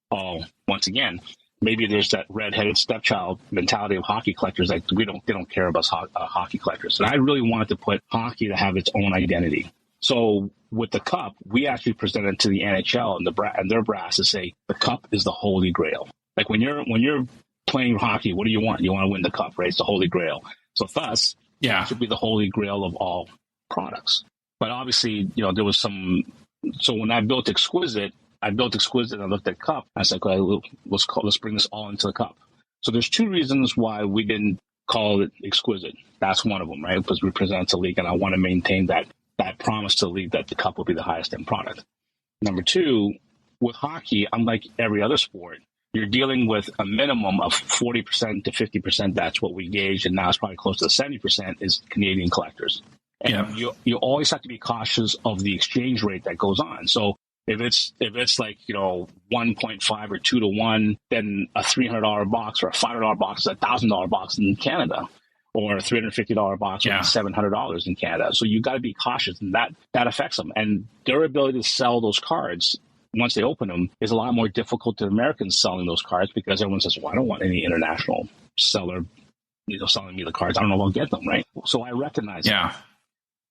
C: once again, maybe there's that redheaded stepchild mentality of hockey collectors. Like they don't care about hockey collectors. And I really wanted to put hockey to have its own identity. So with the cup, we actually presented to the NHL and their brass to say the cup is the holy grail. Like when you're playing hockey, what do you want? You want to win the cup, right? It's the holy grail. So thus, it should be the holy grail of all products. But obviously, there was some. So when I built Exquisite and I looked at cup. I said, okay, let's bring this all into the cup. So there's two reasons why we didn't call it Exquisite. That's one of them, right? Because we present to the league, and I want to maintain that promise to the league that the cup will be the highest end product. Number two, with hockey, unlike every other sport, you're dealing with a minimum of 40% to 50%. That's what we gauge, and now it's probably close to 70% is Canadian collectors. And you always have to be cautious of the exchange rate that goes on. So if it's like 1.5 or 2 to 1, then a $300 box or a $500 box is a $1,000 box in Canada, or a $350 box or $700 in Canada. So you got to be cautious, and that affects them. And their ability to sell those cards once they open them is a lot more difficult to Americans selling those cards, because everyone says, well, I don't want any international seller selling me the cards. I don't know if I'll get them, right? So I recognize that.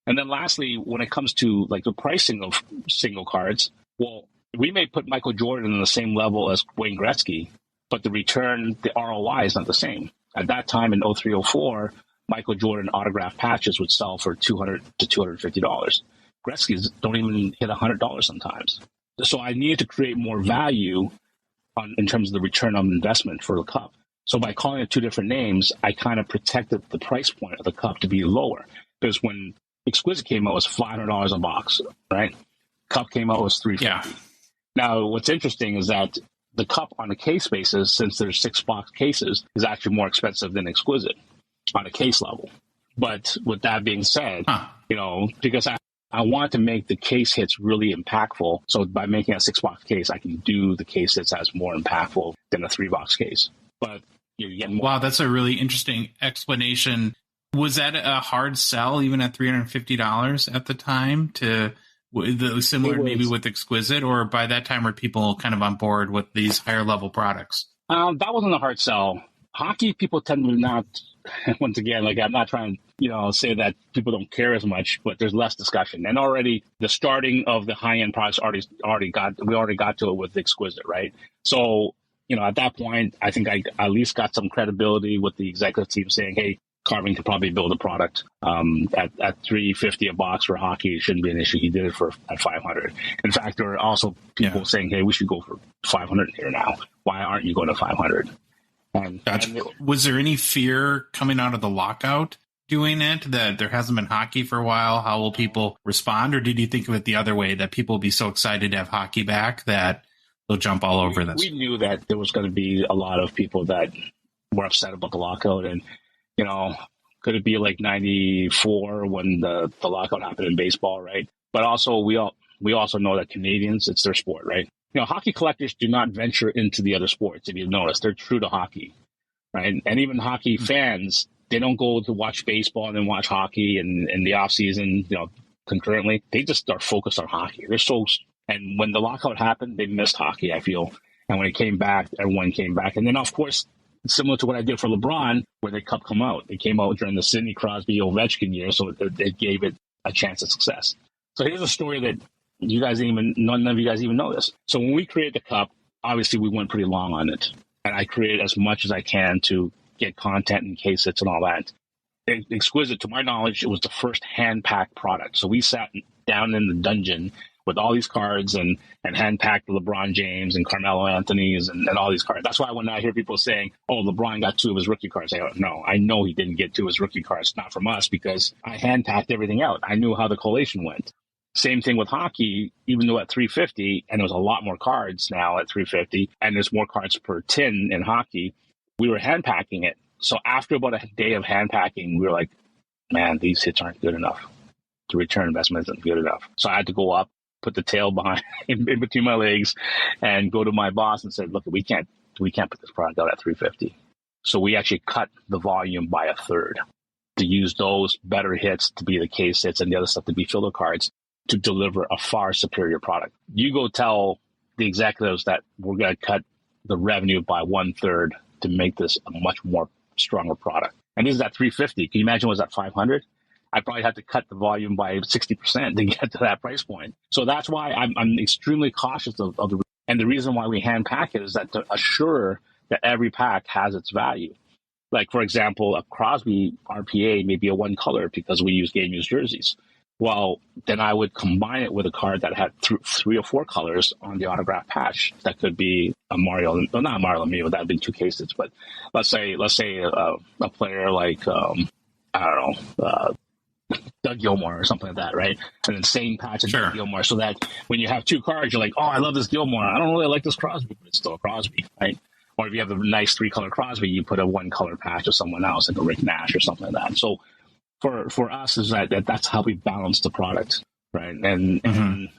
C: And then lastly, when it comes to like the pricing of single cards, well, we may put Michael Jordan on the same level as Wayne Gretzky, but the return, the ROI is not the same. At that time in 03-04, Michael Jordan autographed patches would sell for $200 to $250. Gretzky's don't even hit $100 sometimes. So I needed to create more value in terms of the return on investment for the cup. So by calling it two different names, I kind of protected the price point of the cup to be lower. Because when Exquisite came out, it was $500 a box, right? Cup came out, it was $350. Now, what's interesting is that the cup on a case basis, since there's 6-box cases, is actually more expensive than Exquisite on a case level. But with that being said, because I want to make the case hits really impactful. So by making a 6-box case, I can do the case hits as more impactful than a 3-box case. But you're getting more.
A: Wow, that's a really interesting explanation. Was that a hard sell even at $350 at the time to similar maybe with Exquisite, or by that time were people kind of on board with these higher level products?
C: That wasn't a hard sell. Hockey people tend to not, once again, like I'm not trying to, say that people don't care as much, but there's less discussion. And already the starting of the high-end products we already got to it with Exquisite, right? So, at that point, I think I at least got some credibility with the executive team saying, hey, Karvin could probably build a product at $350 a box for hockey. It shouldn't be an issue. He did it at $500. In fact, there are also people saying, "Hey, we should go for $500 here now. Why aren't you going to $500?"
A: Gotcha. Was there any fear coming out of the lockout doing it, that there hasn't been hockey for a while? How will people respond? Or did you think of it the other way, that people will be so excited to have hockey back that they'll jump all over this?
C: We knew that there was going to be a lot of people that were upset about the lockout, and could it be like 94 when the lockout happened in baseball, right? But also we also know that Canadians, it's their sport, right? Hockey collectors do not venture into the other sports. If you notice, they're true to hockey, right? And even hockey fans, they don't go to watch baseball and then watch hockey in the off season, concurrently. They just are focused on hockey. And when the lockout happened, they missed hockey, I feel. And when it came back, everyone came back. And then, of course, similar to what I did for LeBron, where the cup come out. It came out during the Sidney Crosby Ovechkin year, so it gave it a chance of success. So here's a story that none of you guys even know this. So when we created the cup, obviously we went pretty long on it, and I created as much as I can to get content and case hits and all that. Exquisite, to my knowledge, it was the first hand-packed product. So we sat down in the dungeon with all these cards and hand-packed LeBron James and Carmelo Anthony's and all these cards. That's why when I hear people saying, oh, LeBron got 2 of his rookie cards, I go, no, I know he didn't get 2 of his rookie cards, not from us, because I hand-packed everything out. I knew how the collation went. Same thing with hockey, even though at $350, and there's a lot more cards now at $350, and there's more cards per tin in hockey, we were hand-packing it. So after about a day of hand-packing, we were like, man, these hits aren't good enough. The return investment isn't good enough. So I had to go up, put the tail behind in between my legs, and go to my boss and said, look, we can't put this product out at $350. So we actually cut the volume by a third to use those better hits to be the case hits and the other stuff to be filler cards to deliver a far superior product. You go tell the executives that we're going to cut the revenue by 1/3 to make this a much more stronger product. And this is at 350. Can you imagine was at 500? I probably had to cut the volume by 60% to get to that price point. So that's why I'm extremely cautious of the, and the reason why we hand pack it is that to assure that every pack has its value. Like, for example, a Crosby RPA may be a one color because we use game used jerseys. Well, then I would combine it with a card that had 3 or 4 colors on the autograph patch. That could be a Mario, well, not Mario Lemieux, that would be 2 cases. But let's say a player like, I don't know, Doug Gilmour or something like that, right? And then same patch of Doug Gilmour, so that when you have 2 cards, you're like, oh, I love this Gilmour. I don't really like this Crosby, but it's still a Crosby, right? Or if you have a nice 3-color Crosby, you put a 1-color patch of someone else, like a Rick Nash or something like that. So for us, is that's how we balance the product, right? And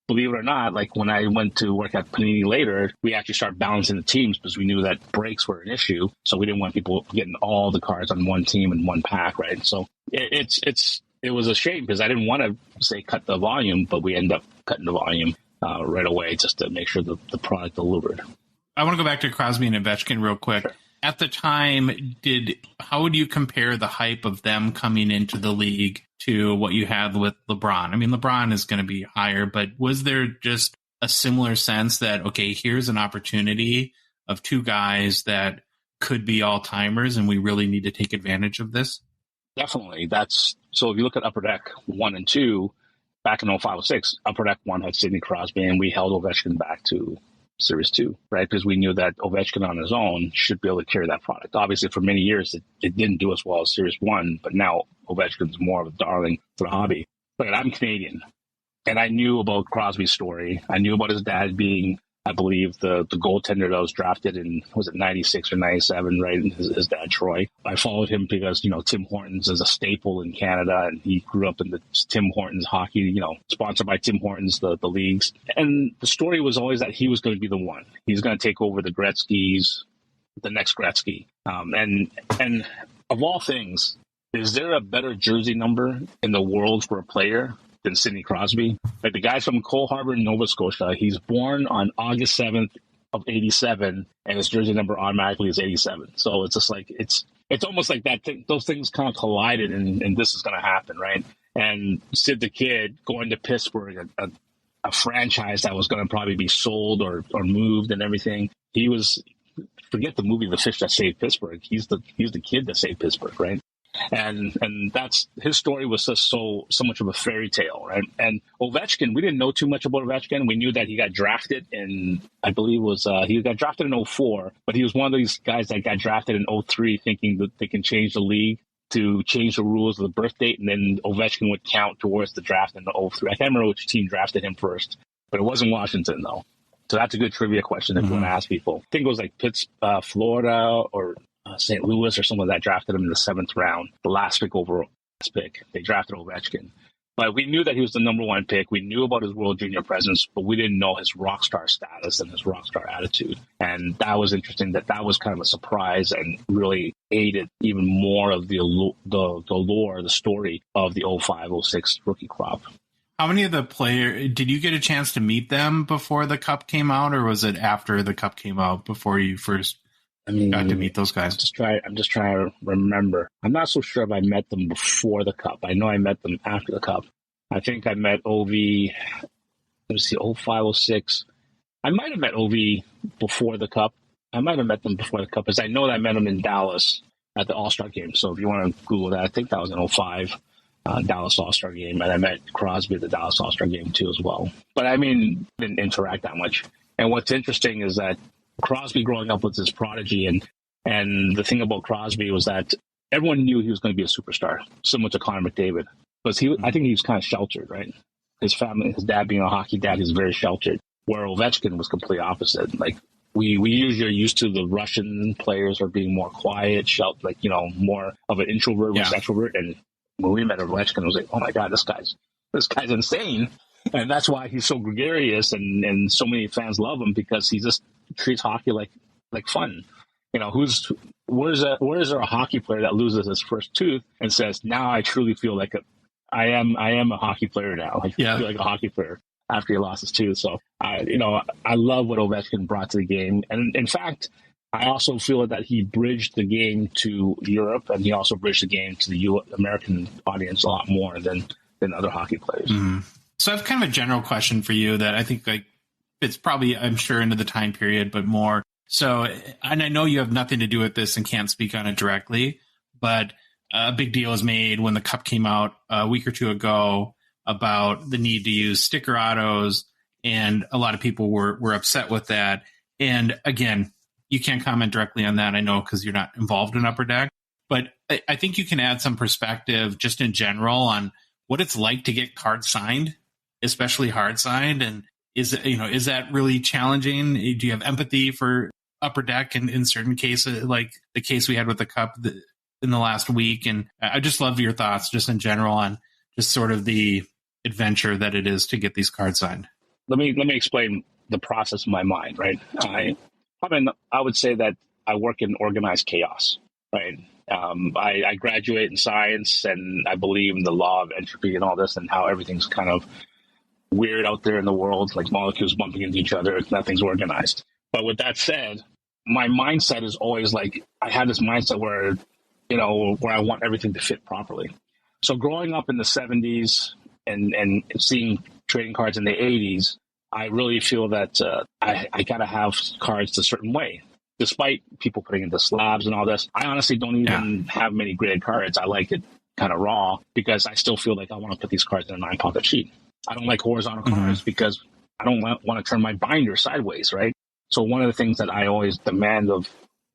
C: believe it or not, like when I went to work at Panini later, we actually started balancing the teams because we knew that breaks were an issue. So we didn't want people getting all the cards on one team in one pack, right? So it was a shame because I didn't want to say cut the volume, but we end up cutting the volume right away just to make sure the product delivered.
A: I want to go back to Crosby and Ovechkin real quick. Sure. At the time, how would you compare the hype of them coming into the league to what you had with LeBron? I mean, LeBron is going to be higher, but was there just a similar sense that, okay, here's an opportunity of 2 guys that could be all-timers and we really need to take advantage of this?
C: Definitely. So if you look at Upper Deck 1 and 2, back in 05-06, Upper Deck 1 had Sidney Crosby, and we held Ovechkin back to Series 2, right? Because we knew that Ovechkin on his own should be able to carry that product. Obviously, for many years, it didn't do as well as Series 1, but now Ovechkin's more of a darling for the hobby. But I'm Canadian, and I knew about Crosby's story. I knew about his dad being, I believe, the goaltender that was drafted in, was it 96 or 97, right? His dad, Troy. I followed him because, Tim Hortons is a staple in Canada, and he grew up in the Tim Hortons hockey, sponsored by Tim Hortons, the leagues. And the story was always that he was going to be the one. He's going to take over the Gretzky's, the next Gretzky. And of all things, is there a better jersey number in the world for a player than Sidney Crosby? Like, the guy's from Cole Harbour, Nova Scotia. He's born on August 7th of 87, and his jersey number automatically is 87. So it's just like, it's almost like that those things kind of collided, and this is going to happen, right? And Sid the Kid going to Pittsburgh, a franchise that was going to probably be sold or moved and everything. He was, forget the movie The Fish That Saved Pittsburgh. He's the kid that saved Pittsburgh, right? And that's, his story was just so much of a fairy tale, right? And Ovechkin, we didn't know too much about Ovechkin. We knew that he got drafted in, I believe he got drafted in 04, but he was one of these guys that got drafted in 03 thinking that they can change the league to change the rules of the birth date, and then Ovechkin would count towards the draft in the 03. I can't remember which team drafted him first, but it wasn't Washington, though. So that's a good trivia question if you want to ask people. I think it was like Florida or St. Louis or someone that drafted him in the 7th round, the last pick overall. They drafted Ovechkin. But we knew that he was the number 1 pick. We knew about his World Junior presence, but we didn't know his rock star status and his rock star attitude. And that was interesting. That was kind of a surprise and really aided even more of the lore, the story of the 05-06 rookie crop.
A: How many of the players, did you get a chance to meet them before the Cup came out, or was it after the Cup came out before you first got to meet those guys?
C: I'm just trying to remember. I'm not so sure if I met them before the Cup. I know I met them after the Cup. I think I met OV, let me see, 05-06. I might have met OV before the Cup. I might have met them before the Cup, because I know that I met them in Dallas at the All-Star game. So if you want to Google that, I think that was in 05, Dallas All-Star game. And I met Crosby at the Dallas All-Star game too as well. But I mean, didn't interact that much. And what's interesting is that Crosby growing up with his prodigy, and the thing about Crosby was that everyone knew he was going to be a superstar, similar to Connor McDavid. Because I think he was kind of sheltered, right? His family, his dad being a hockey dad, he's very sheltered. Where Ovechkin was completely opposite. Like, we usually are used to the Russian players are being more quiet, sheltered, more of an introvert versus extrovert. And when we met Ovechkin, it was like, oh my God, this guy's insane. And that's why he's so gregarious, and so many fans love him, because he just treats hockey like fun. Where's there a hockey player that loses his first tooth and says, now I truly feel like I am a hockey player now. I feel like a hockey player. after he lost his tooth. So, I love what Ovechkin brought to the game. And in fact, I also feel that he bridged the game to Europe, and he also bridged the game to the American audience a lot more than other hockey players.
A: Mm-hmm. So I have kind of a general question for you that I think it's probably, I'm sure, into the time period, but more. So, and I know you have nothing to do with this and can't speak on it directly, but a big deal was made when the Cup came out a week or two ago about the need to use sticker autos, and a lot of people were upset with that. And again, you can't comment directly on that, I know, because you're not involved in Upper Deck, but I think you can add some perspective just in general on what it's like to get cards signed, especially hard signed. And is that really challenging? Do you have empathy for Upper Deck in certain cases, like the case we had with the Cup in the last week? And I just love your thoughts just in general on just sort of the adventure that it is to get these cards signed.
C: Let me explain the process in my mind, right? I would say that I work in organized chaos, right? I graduate in science, and I believe in the law of entropy and all this, and how everything's kind of weird out there in the world, like molecules bumping into each other. Nothing's organized. But with that said, my mindset is always like, I have this mindset where I want everything to fit properly. So growing up in the 70s and seeing trading cards in the 80s, I really feel that I got to have cards a certain way. Despite people putting into slabs and all this, I honestly don't even have many graded cards. I like it kind of raw because I still feel like I want to put these cards in a 9-pocket sheet. I don't like horizontal cards because I don't want to turn my binder sideways, right? So one of the things that I always demand of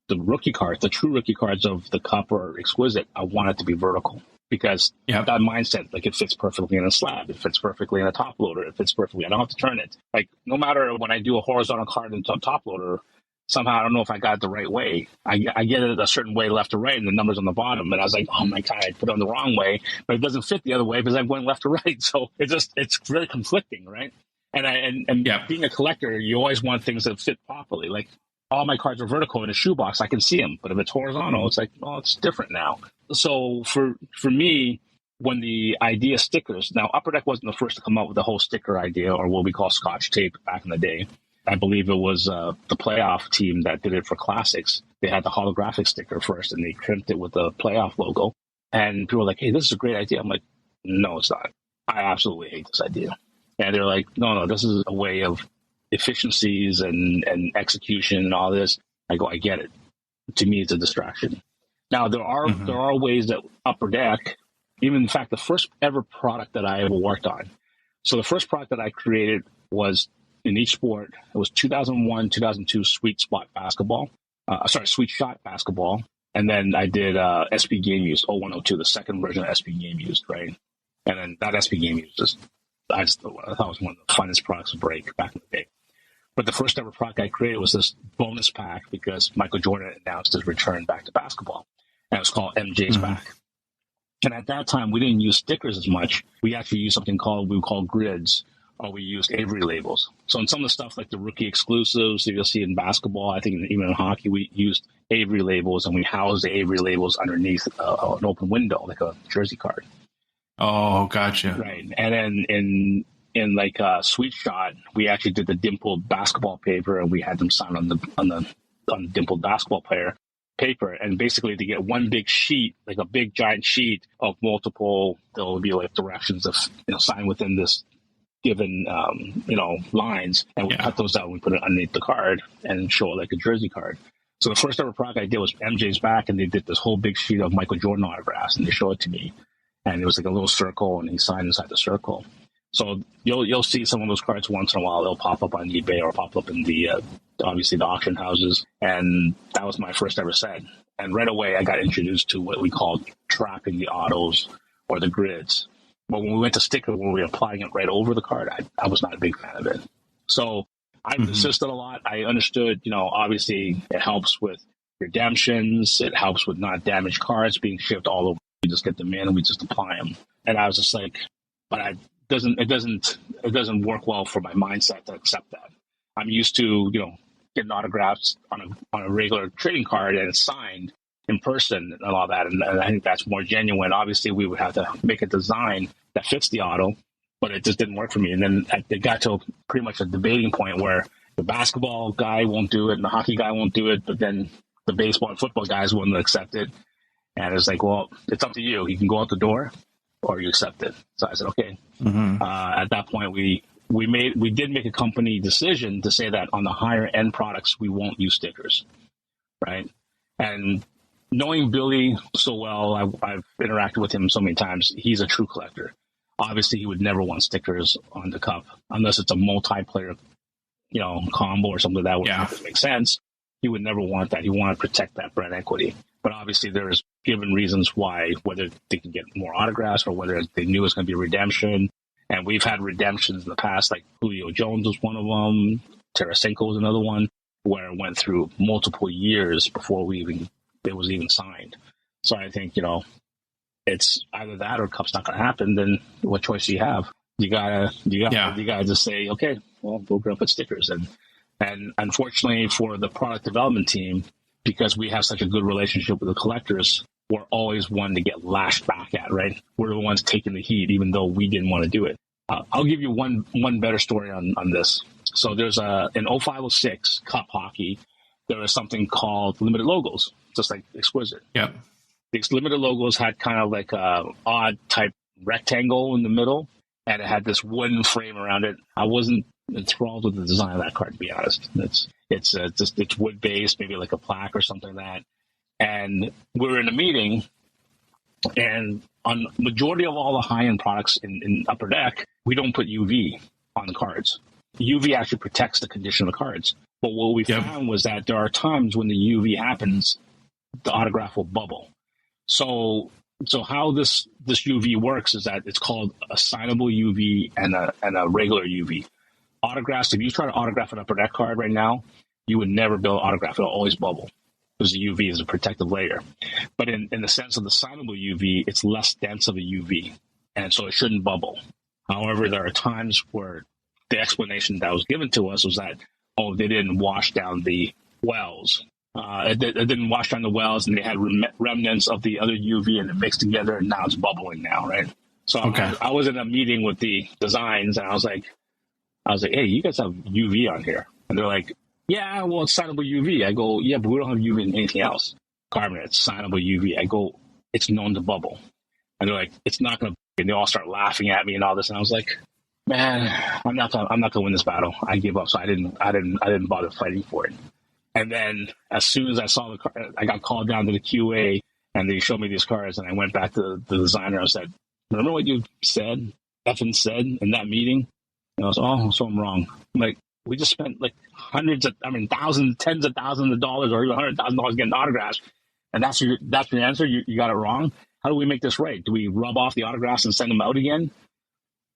C: the rookie cards, the true rookie cards of the Cup or Exquisite, I want it to be vertical. Because that mindset, like, it fits perfectly in a slab, it fits perfectly in a top loader, it fits perfectly. I don't have to turn it. Like, no matter when I do a horizontal card into a top loader, somehow I don't know if I got it the right way. I get it a certain way left to right, and the number's on the bottom. And I was like, oh my God, I put it on the wrong way, but it doesn't fit the other way because I'm going left to right. So it's really conflicting, right? And being a collector, you always want things that fit properly. Like, all my cards are vertical in a shoebox, I can see them. But if it's horizontal, it's like, oh, it's different now. So for me, when the idea stickers, now Upper Deck wasn't the first to come up with the whole sticker idea, or what we call Scotch tape back in the day. I believe it was the playoff team that did it for Classics. They had the holographic sticker first, and they crimped it with the playoff logo. And people were like, hey, this is a great idea. I'm like, no, it's not. I absolutely hate this idea. And they're like, no, this is a way of efficiencies and execution and all this. I go, I get it. To me, it's a distraction. Now, there are ways that Upper Deck, even in fact, the first ever product that I ever worked on. So the first product that I created was in each sport. It was 2001, 2002 Sweet Shot basketball. And then I did SP Game Used 0102, the second version of SP Game Used, right? And then that SP Game Used I thought it was one of the funnest products to break back in the day. But the first ever product I created was this bonus pack because Michael Jordan announced his return back to basketball. And it was called MJ's Back. And at that time, we didn't use stickers as much. We actually used something we called grids, or we used Avery labels. So in some of the stuff like the rookie exclusives that you'll see in basketball, I think even in hockey, we used Avery labels, and we housed the Avery labels underneath an open window, like a jersey card.
A: Oh, gotcha.
C: Right. And then in like Sweet Shot, we actually did the dimpled basketball paper, and we had them sign on the dimpled basketball player paper. And basically, to get one big sheet, like a big giant sheet of multiple, there will be like directions of sign within this given lines, and we cut those out and we put it underneath the card and show it like a jersey card. So the first ever product I did was MJ's Back, and they did this whole big sheet of Michael Jordan autographs, and they showed it to me. And it was like a little circle, and he signed inside the circle. So you'll see some of those cards once in a while. They'll pop up on eBay or pop up in the obviously the auction houses. And that was my first ever set. And right away, I got introduced to what we called trapping the autos or the grids. But when we went to sticker, when we were applying it right over the card, I was not a big fan of it. So I resisted a lot. I understood, obviously it helps with redemptions. It helps with not damaged cards being shipped all over. We just get them in and we just apply them. And I was just like, but it doesn't work well for my mindset to accept that. I'm used to, getting autographs on a regular trading card and it's signed in person and all that. And I think that's more genuine. Obviously, we would have to make a design that fits the auto. but it just didn't work for me. And then it got to pretty much a debating point where the basketball guy won't do it and the hockey guy won't do it, but then the baseball and football guys wouldn't accept it. And it's like, well, it's up to you. You can go out the door or you accept it. So I said, okay. At that point, we did make a company decision to say that on the higher end products, we won't use stickers, right? And knowing Billy so well, I've interacted with him so many times. He's a true collector. Obviously, he would never want stickers on the cup unless it's a multiplayer, combo or something that would make sense. He would never want that. He wanted to protect that brand equity. But obviously, there's given reasons why, whether they can get more autographs or whether they knew it was going to be a redemption. And we've had redemptions in the past, like Julio Jones was one of them. Tarasenko was another one, where it went through multiple years before it was even signed. So I think, it's either that or Cup's not going to happen. Then what choice do you have? You gotta just say, okay, well, we're going to put stickers in. And unfortunately for the product development team, because we have such a good relationship with the collectors, we're always one to get lashed back at, right? We're the ones taking the heat, even though we didn't want to do it. I'll give you one better story on this. So there's in 05-06 Cup hockey, there was something called limited logos, just like Exquisite.
A: Yep.
C: These limited logos had kind of like a odd type rectangle in the middle, and it had this wooden frame around it. I wasn't enthralled with the design of that card, to be honest. It's wood based, maybe like a plaque or something like that. And we were in a meeting, and on majority of all the high end products in Upper Deck, we don't put UV on the cards. UV actually protects the condition of the cards. But what we found was that there are times when the UV happens, the autograph will bubble. So how this UV works is that it's called a signable UV and a regular UV. Autographs, if you try to autograph an Upper Deck card right now, you would never be able to autograph. It'll always bubble because the UV is a protective layer. But in the sense of the signable UV, it's less dense of a UV, and so it shouldn't bubble. However, there are times where the explanation that was given to us was that, they didn't wash down the wells. It didn't wash down the wells, and they had remnants of the other UV, and it mixed together, and now it's bubbling now, right? So I was in a meeting with the designs, and I was like, hey, you guys have UV on here. And they're like, yeah, well, it's signable UV. I go, yeah, but we don't have UV in anything else. Karvin, it's signable UV. I go, it's known to bubble. And they're like, it's not going to. And they all start laughing at me and all this. And I was like, man, I'm not going to win this battle. I gave up. So I didn't bother fighting for it. And then as soon as I saw the card, I got called down to the QA, and they showed me these cards, and I went back to the designer. I said, remember what you said in that meeting? And I was, so I'm wrong. I'm like, we just spent like thousands, tens of thousands of dollars, or even $100,000 getting autographs, and that's your answer. You got it wrong. How do we make this right? Do we rub off the autographs and send them out again?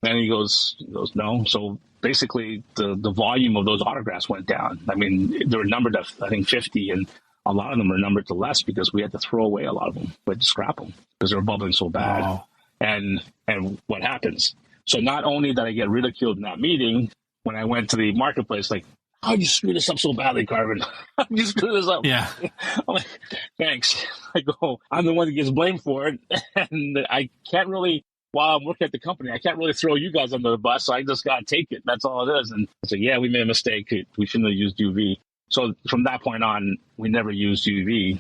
C: And he goes, no. So basically, the volume of those autographs went down. I mean, they were numbered at, I think, 50, and a lot of them are numbered to less because we had to throw away a lot of them. We had to scrap them because they were bubbling so bad. Wow. And what happens? So not only did I get ridiculed in that meeting, when I went to the marketplace, like, how'd you screw this up so badly, Karvin? How'd you screw this up?
A: Yeah.
C: I'm like, thanks. I go, I'm the one that gets blamed for it. And I can't really, while I'm working at the company, I can't really throw you guys under the bus. So I just got to take it. That's all it is. And I said, yeah, we made a mistake. We shouldn't have used UV. So from that point on, we never used UV.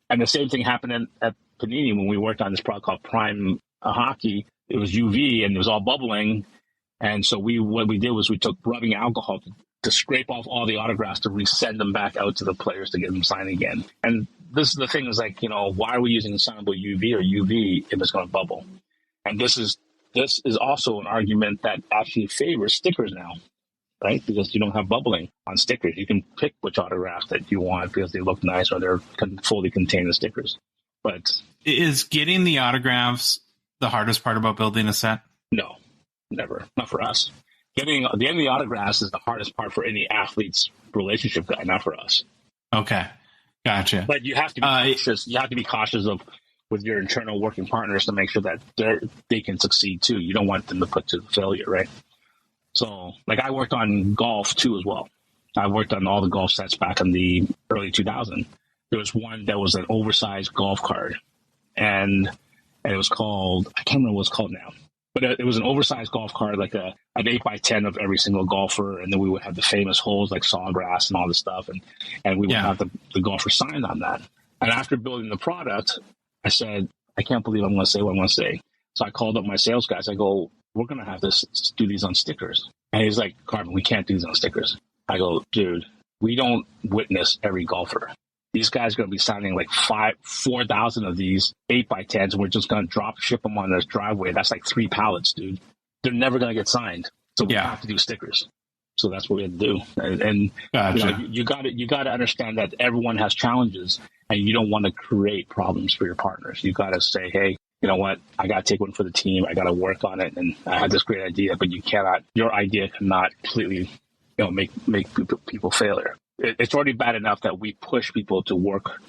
C: And the same thing happened at Panini when we worked on this product called Prime Hockey. It was UV and it was all bubbling. And so what we did was we took rubbing alcohol to scrape off all the autographs to resend them back out to the players to get them signed again. And this is the thing is like, why are we using signable UV or UV if it's going to bubble? And this is also an argument that actually favors stickers now, right? Because you don't have bubbling on stickers. You can pick which autographs that you want because they look nice or they're fully contain the stickers. But
A: is getting the autographs the hardest part about building a set?
C: No, never. Not for us. Getting the autographs is the hardest part for any athlete's relationship guy, not for us.
A: Okay, gotcha.
C: But you have to be cautious. You have to be cautious with your internal working partners to make sure that they can succeed too. You don't want them to put to failure, right? So, like I worked on golf too as well. I worked on all the golf sets back in the early 2000s. There was one that was an oversized golf card, and it was called, I can't remember what it's called now. But it was an oversized golf card, like an 8x10 of every single golfer. And then we would have the famous holes like Sawgrass and all this stuff. And we would have the golfer signed on that. And after building the product, I said, I can't believe I'm going to say what I'm going to say. So I called up my sales guys. I go, we're going to have to do these on stickers. And he's like, Karvin, we can't do these on stickers. I go, dude, we don't witness every golfer. These guys are going to be signing like 4,000 of these 8x10s, and we're just going to drop ship them on this driveway. That's like 3 pallets, dude. They're never going to get signed. So we have to do stickers. So that's what we had to do. And
A: gotcha.
C: you got to understand that everyone has challenges, and you don't want to create problems for your partners. You got to say, hey, you know what? I got to take one for the team. I got to work on it. And I had this great idea, but your idea cannot completely, make people failure. It's already bad enough that we push people to work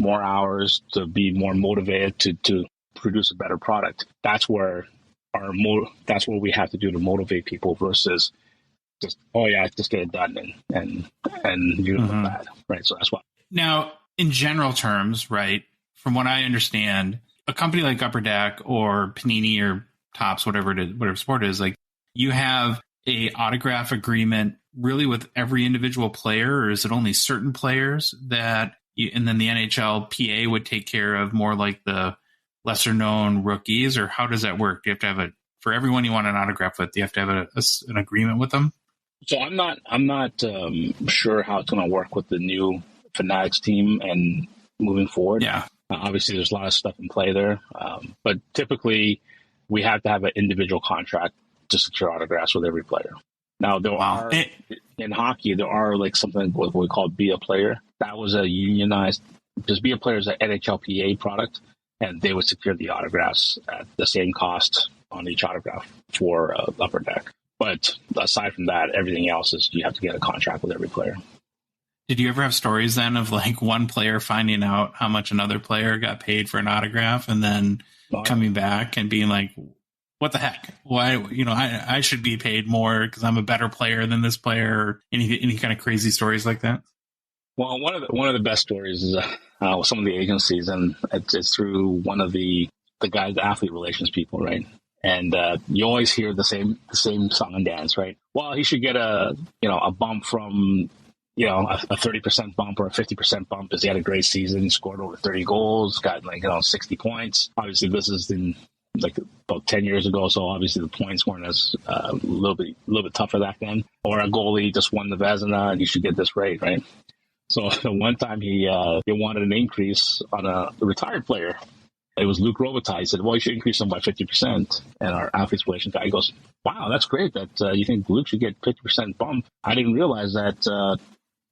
C: more hours, to be more motivated, to produce a better product. That's where that's what we have to do to motivate people versus just, just get it done and you're gonna look bad, right? So that's why.
A: Now, in general terms, right, from what I understand, a company like Upper Deck or Panini or Topps, whatever sport it is, like you have a autograph agreement really with every individual player, or is it only certain players and then the NHLPA would take care of more like the lesser known rookies, or how does that work? Do you have to have for everyone you want an autograph with, do you have to have an agreement with them?
C: So I'm not sure how it's going to work with the new Fanatics team and moving forward.
A: Yeah.
C: Obviously there's a lot of stuff in play there. But typically we have to have an individual contract to secure autographs with every player. Now, in hockey, there are like something what we call Be a Player. That was a unionized, because Be a Player is an NHLPA product, and they would secure the autographs at the same cost on each autograph for Upper Deck. But aside from that, everything else is you have to get a contract with every player.
A: Did you ever have stories then of like one player finding out how much another player got paid for an autograph and then coming back and being like, what the heck? Why, I should be paid more because I'm a better player than this player, or any kind of crazy stories like that?
C: Well, one of the best stories is some of the agencies, and it's through one of the guys, the athlete relations people, right? And you always hear the same song and dance, right? Well, he should get a bump from a 30% bump or a 50% bump because he had a great season, scored over 30 goals, got 60 points. Obviously, this is in about 10 years ago, so obviously the points weren't as a little bit tougher back then. Or a goalie just won the Vezina and you should get this rate, right? So one time he wanted an increase on a retired player. It was Luke Robitaille. He said, well, you should increase them by 50%. And our athletes relations guy goes, wow, that's great that you think Luke should get 50% bump. I didn't realize that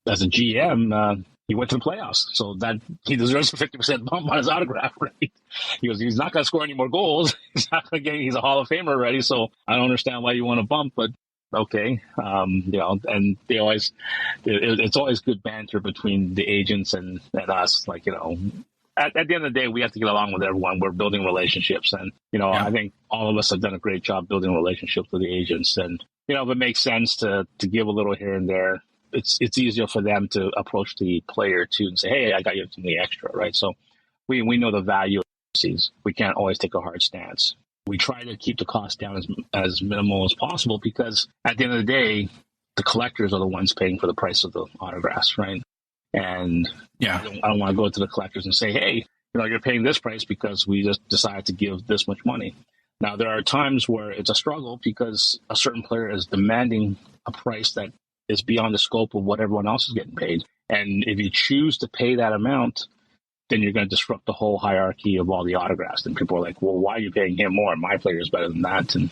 C: as a GM, he went to the playoffs, so that he deserves a 50% bump on his autograph, right? He goes, he's not going to score any more goals. He's not going to get. He's a Hall of Famer already, so I don't understand why you want to bump, but okay. And they always, it's always good banter between the agents and us. At the end of the day, we have to get along with everyone. We're building relationships, and I think all of us have done a great job building relationships with the agents. And if it makes sense to give a little here and there, it's easier for them to approach the player too and say, hey, I got you something extra, right? So we know the value of these. We can't always take a hard stance. We try to keep the cost down as minimal as possible because at the end of the day, the collectors are the ones paying for the price of the autographs, right? And I don't want to go to the collectors and say, hey, you're paying this price because we just decided to give this much money. Now, there are times where it's a struggle because a certain player is demanding a price that is beyond the scope of what everyone else is getting paid. And if you choose to pay that amount, then you're going to disrupt the whole hierarchy of all the autographs. And people are like, well, why are you paying him more? My player is better than that. And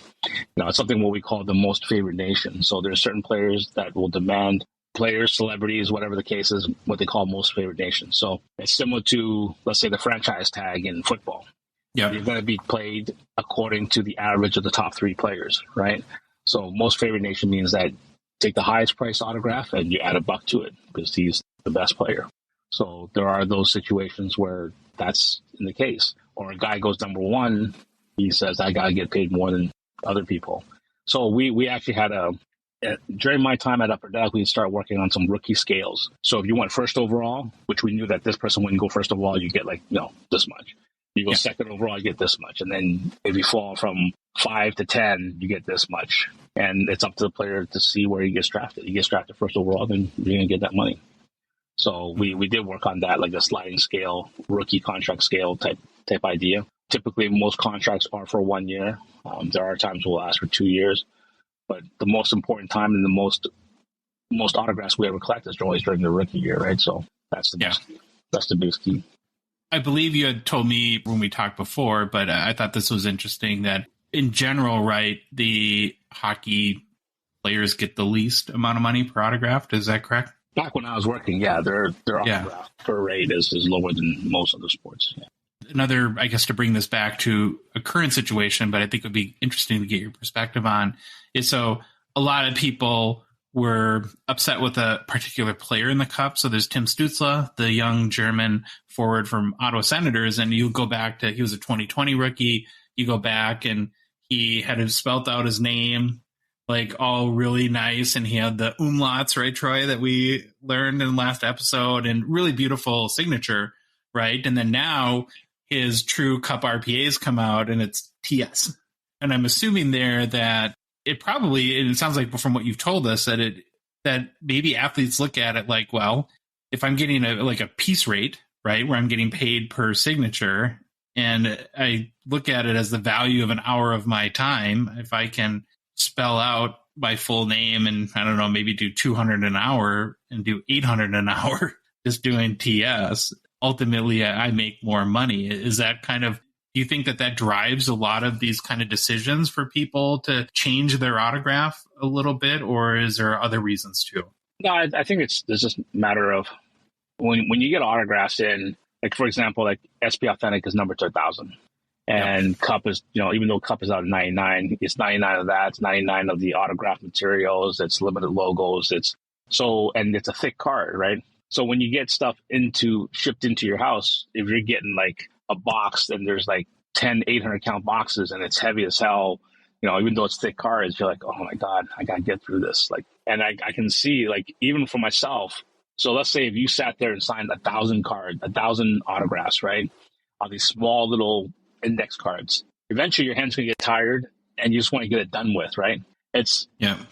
C: it's something what we call the most favored nation. So there's certain players that will demand players, celebrities, whatever the case is, what they call most favored nation. So it's similar to, let's say, the franchise tag in football. Yeah, you're going to be played according to the average of the top 3 players, right? So most favored nation means that take the highest price autograph and you add $1 to it because he's the best player. So there are those situations where that's in the case. Or a guy goes number 1, he says, I got to get paid more than other people. So we actually had during my time at Upper Deck, we started working on some rookie scales. So if you went first overall, which we knew that this person wouldn't go first overall, you get this much. You go second overall, you get this much. And then if you fall from 5 to 10, you get this much. And it's up to the player to see where he gets drafted. He gets drafted first overall, then you're going to get that money. So we did work on that, like a sliding scale, rookie contract scale type idea. Typically, most contracts are for 1 year. There are times we'll ask for 2 years. But the most important time and the most autographs we ever collect is always during the rookie year, right? So that's the biggest key.
A: I believe you had told me when we talked before, but I thought this was interesting that in general, right, the hockey players get the least amount of money per autograph. Is that correct?
C: Back when I was working, their autograph per rate is lower than most other sports. Yeah.
A: Another, I guess, to bring this back to a current situation, but I think it would be interesting to get your perspective on, is so a lot of people were upset with a particular player in the Cup. So there's Tim Stützle, the young German forward from Ottawa Senators, and you go back to, he was a 2020 rookie. You go back and he had spelt out his name like all really nice, and he had the umlauts, right, Troy, that we learned in the last episode, and really beautiful signature, right? And then now his true Cup RPAs come out and it's TS. And I'm assuming there that it probably, and it sounds like from what you've told us, that maybe athletes look at it like, well, if I'm getting a piece rate, right, where I'm getting paid per signature, and I look at it as the value of an hour of my time, if I can spell out my full name and, I don't know, maybe do 200 an hour and do 800 an hour just doing TS, ultimately I make more money. Is that kind of, do you think that drives a lot of these kind of decisions for people to change their autograph a little bit, or is there other reasons too?
C: No, I think it's just a matter of when you get autographs in, like, for example, like SP Authentic is numbered to 1,000. And Cup is, even though Cup is out of 99, it's 99 of that. It's 99 of the autograph materials. It's limited logos. And it's a thick card, right? So when you get stuff shipped into your house, if you're getting like a box and there's like 10 800 count boxes and it's heavy as hell, even though it's thick cards, you're like, oh my God, I got to get through this. Like, and I can see, like, even for myself. So let's say if you sat there and signed 1,000 autographs, right? On these small little index cards, eventually your hand's gonna get tired and you just want to get it done with, right? I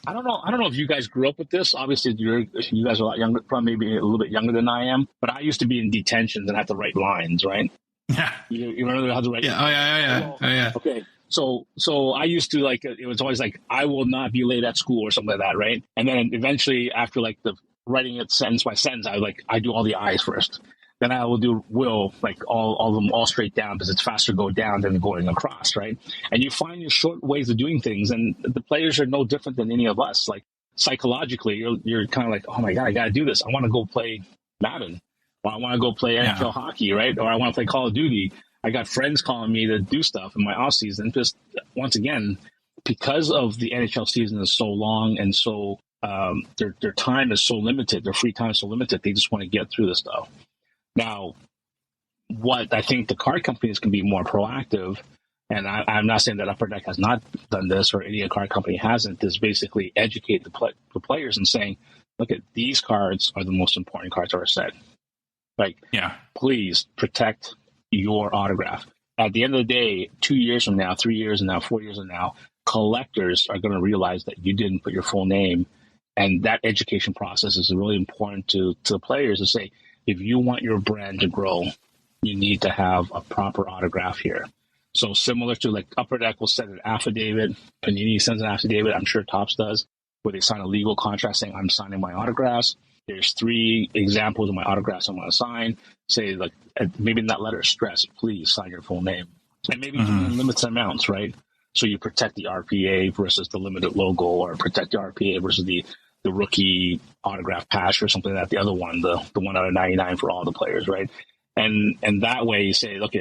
C: don't know if you guys grew up with this. Obviously you guys are a lot younger, probably maybe a little bit younger than I am, but I used to be in detentions and have to write lines, right?
A: Yeah.
C: You remember how to write?
A: Yeah. Oh yeah.
C: Okay. So I used to, like, it was always like, I will not be late at school or something like that, right? And then eventually, after like the writing it sentence by sentence, I do all the I's first. Then I will do will, like all of them all straight down, because it's faster to go down than going across, right? And you find your short ways of doing things, and the players are no different than any of us. Like, psychologically, you're kind of like, oh my God, I got to do this. I want to go play Madden, or I want to go play NHL hockey, right? Or I want to play Call of Duty. I got friends calling me to do stuff in my off season. Just, once again, because of the NHL season is so long and so their time is so limited, their free time is so limited, they just want to get through this stuff. Now, what I think the card companies can be more proactive, and I'm not saying that Upper Deck has not done this or any card company hasn't, is basically educate the players and saying, look, at these cards are the most important cards of our set. Like, please protect your autograph. At the end of the day, 2 years from now, 3 years from now, 4 years from now, collectors are going to realize that you didn't put your full name. And that education process is really important to the players to say, if you want your brand to grow, you need to have a proper autograph here. So similar to, like, Upper Deck will send an affidavit, Panini sends an affidavit, I'm sure Topps does, where they sign a legal contract saying, I'm signing my autographs. There's 3 examples of my autographs I'm going to sign. Say, like, maybe in that letter, stress, please sign your full name. And maybe limits amounts, right? So you protect the RPA versus the limited logo, or protect the RPA versus the rookie autograph patch or something like that. The other one, the 1 out of 99 for all the players, right? And that way you say, look,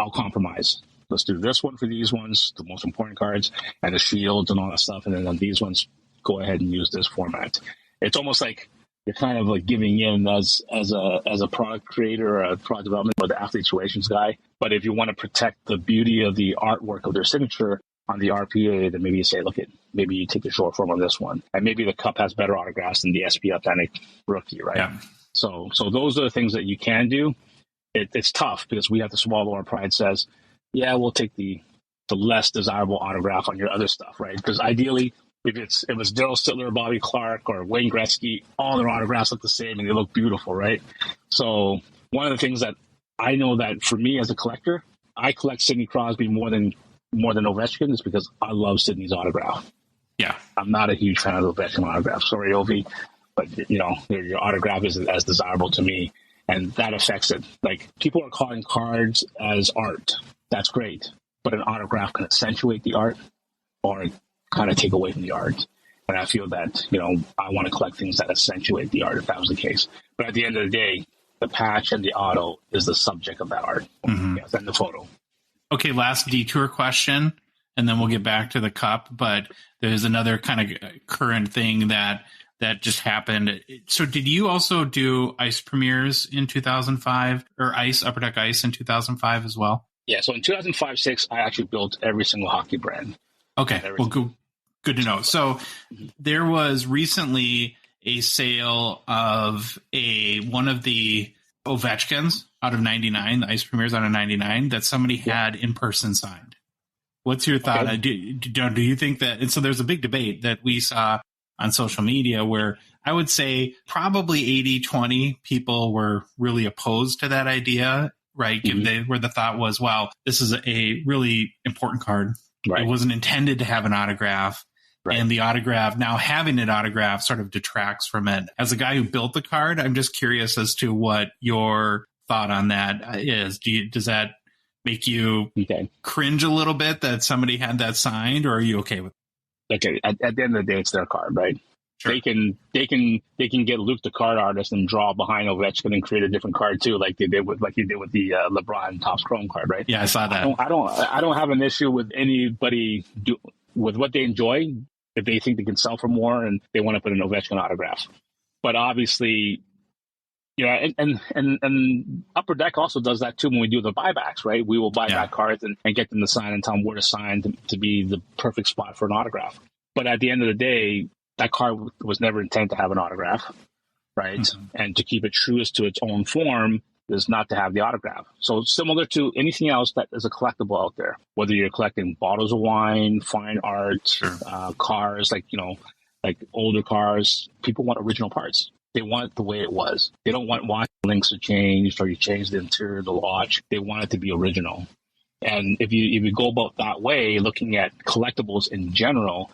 C: I'll compromise. Let's do this one for these ones, the most important cards, and the shields and all that stuff. And then on these ones, go ahead and use this format. It's almost like you're kind of like giving in as a product creator or a product development or the athlete relations guy. But if you want to protect the beauty of the artwork of their signature on the RPA, then maybe you say, look, maybe you take the short form on this one. And maybe the Cup has better autographs than the SP Authentic rookie, right? Yeah. So those are the things that you can do. It's tough because we have to swallow our pride. Says, yeah, we'll take the the less desirable autograph on your other stuff, right? Because ideally, if it's Daryl Sittler, Bobby Clark, or Wayne Gretzky, all their autographs look the same and they look beautiful, right? So one of the things that I know that for me as a collector, I collect Sidney Crosby more than Ovechkin is because I love Sidney's autograph.
A: Yeah.
C: I'm not a huge fan of the Ovechkin autograph. Sorry, Ovi, but your autograph isn't as desirable to me, and that affects it. Like, people are calling cards as art. That's great, but an autograph can accentuate the art or kind of take away from the art. And I feel that, I want to collect things that accentuate the art if that was the case. But at the end of the day, the patch and the auto is the subject of that art. Mm-hmm. Yes, and the photo.
A: Okay, last detour question, and then we'll get back to the cup. But there's another kind of current thing that just happened. So did you also do ice premieres in 2005 or Upper Deck Ice in 2005 as well?
C: Yeah, so in 2005-06, I actually built every single hockey brand.
A: Okay, well, good to know. So there was recently a sale of one of the Ovechkins out of 99, the ice premieres out of 99, that somebody had in person signed. What's your thought? Okay. Do you think that? And so there's a big debate that we saw on social media where I would say probably 80-20 people were really opposed to that idea, right? Mm-hmm. Where the thought was, wow, this is a really important card. Right. It wasn't intended to have an autograph. Right. And the autograph, now having an autograph sort of detracts from it. As a guy who built the card, I'm just curious as to what your thought on that is. Does that make you cringe a little bit that somebody had that signed, or are you okay with it?
C: Okay, at the end of the day, it's their card, right?
A: Sure.
C: They can get Luke the card artist and draw behind Ovechkin and create a different card too, like he did with the LeBron Topps Chrome card, right?
A: Yeah, I saw that.
C: I don't have an issue with anybody with what they enjoy. If they think they can sell for more and they want to put an Ovechkin autograph, but obviously, and Upper Deck also does that too when we do the buybacks, right? We will buy back cards and get them to sign and tell them where to sign to be the perfect spot for an autograph. But at the end of the day, that card was never intended to have an autograph, right? Mm-hmm. And to keep it truest to its own form is not to have the autograph. So similar to anything else that is a collectible out there, whether you're collecting bottles of wine, fine art, cars, like older cars, people want original parts. They want it the way it was. They don't want watch links are changed or you change the interior of the watch. They want it to be original. And if you go about that way, looking at collectibles in general,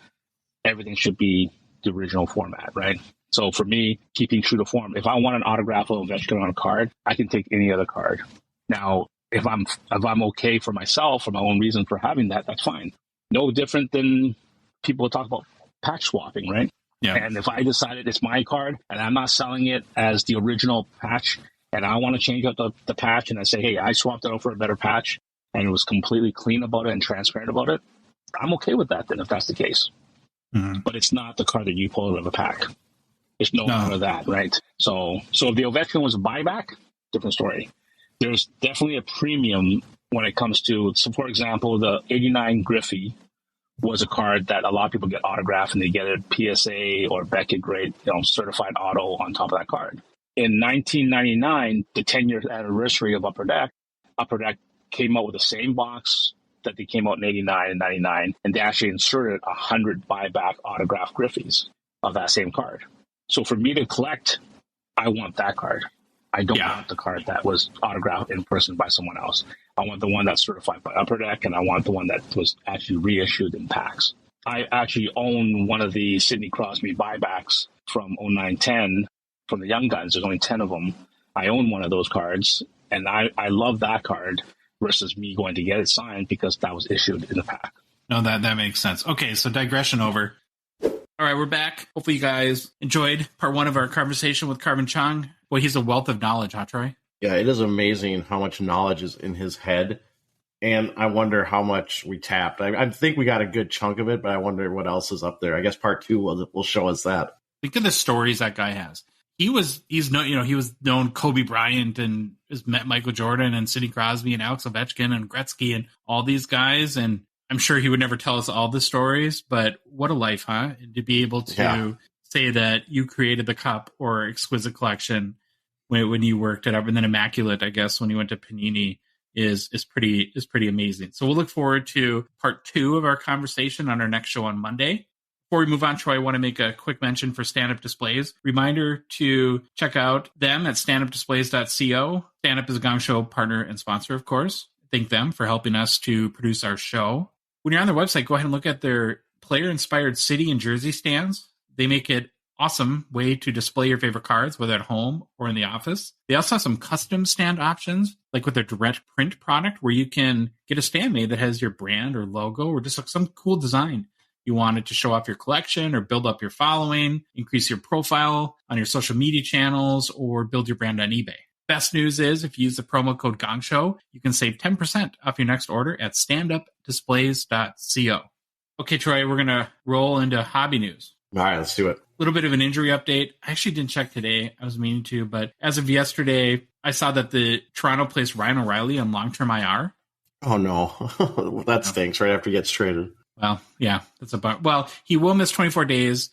C: everything should be the original format, right? So for me, keeping true to form, if I want an autograph of Ovechkin on a card, I can take any other card. Now, if I'm okay for myself, for my own reason for having that, that's fine. No different than people talk about patch swapping, right?
A: Yeah.
C: And if I decided it's my card and I'm not selling it as the original patch and I want to change out the patch and I say, hey, I swapped it out for a better patch and it was completely clean about it and transparent about it, I'm okay with that then if that's the case. Mm-hmm. But it's not the card that you pull out of a pack. There's no more of that, right? So if the Ovechkin was a buyback, different story. There's definitely a premium when it comes to, so for example, the 89 Griffey was a card that a lot of people get autographed and they get a PSA or Beckett grade, certified auto on top of that card. In 1999, the 10-year anniversary of Upper Deck came out with the same box that they came out in 89 and 99, and they actually inserted 100 buyback autographed Griffeys of that same card. So for me to collect, I want that card. I don't want the card that was autographed in person by someone else. I want the one that's certified by Upper Deck, and I want the one that was actually reissued in packs. I actually own one of the Sidney Crosby buybacks from 09-10 from the Young Guns. There's only 10 of them. I own one of those cards, and I love that card versus me going to get it signed because that was issued in the pack.
A: No, that makes sense. Okay, so digression over. All right, we're back. Hopefully you guys enjoyed part one of our conversation with Karvin Cheung. Well, he's a wealth of knowledge, huh, Troy?
B: Yeah, it is amazing how much knowledge is in his head. And I wonder how much we tapped. I think we got a good chunk of it, but I wonder what else is up there. I guess part two will show us that.
A: Think of the stories that guy has. He was known Kobe Bryant and has met Michael Jordan and Sidney Crosby and Alex Ovechkin and Gretzky and all these guys. And I'm sure he would never tell us all the stories, but what a life, huh? To be able to say that you created the cup or Exquisite Collection when you worked it up, and then Immaculate, I guess, when you went to Panini. is pretty amazing. So we'll look forward to part 2 of our conversation on our next show on Monday. Before we move on, Troy, I want to make a quick mention for Stand Up Displays. Reminder to check out them at standupdisplays.co. Stand Up is a Gong Show partner and sponsor, of course. Thank them for helping us to produce our show. When you're on their website, go ahead and look at their player-inspired city and jersey stands. They make it awesome way to display your favorite cards, whether at home or in the office. They also have some custom stand options, like with their direct print product, where you can get a stand made that has your brand or logo or just like some cool design. You want it to show off your collection or build up your following, increase your profile on your social media channels, or build your brand on eBay. Best news is if you use the promo code GONGSHOW, you can save 10% off your next order at standupdisplays.co. Okay, Troy, we're going to roll into hobby news.
B: All right, let's do it.
A: A little bit of an injury update. I actually didn't check today. I was meaning to, but as of yesterday, I saw that the Toronto placed Ryan O'Reilly on long-term IR.
B: Oh, no. That stinks right after he gets traded.
A: Well, yeah, that's about. Well, he will miss 24 days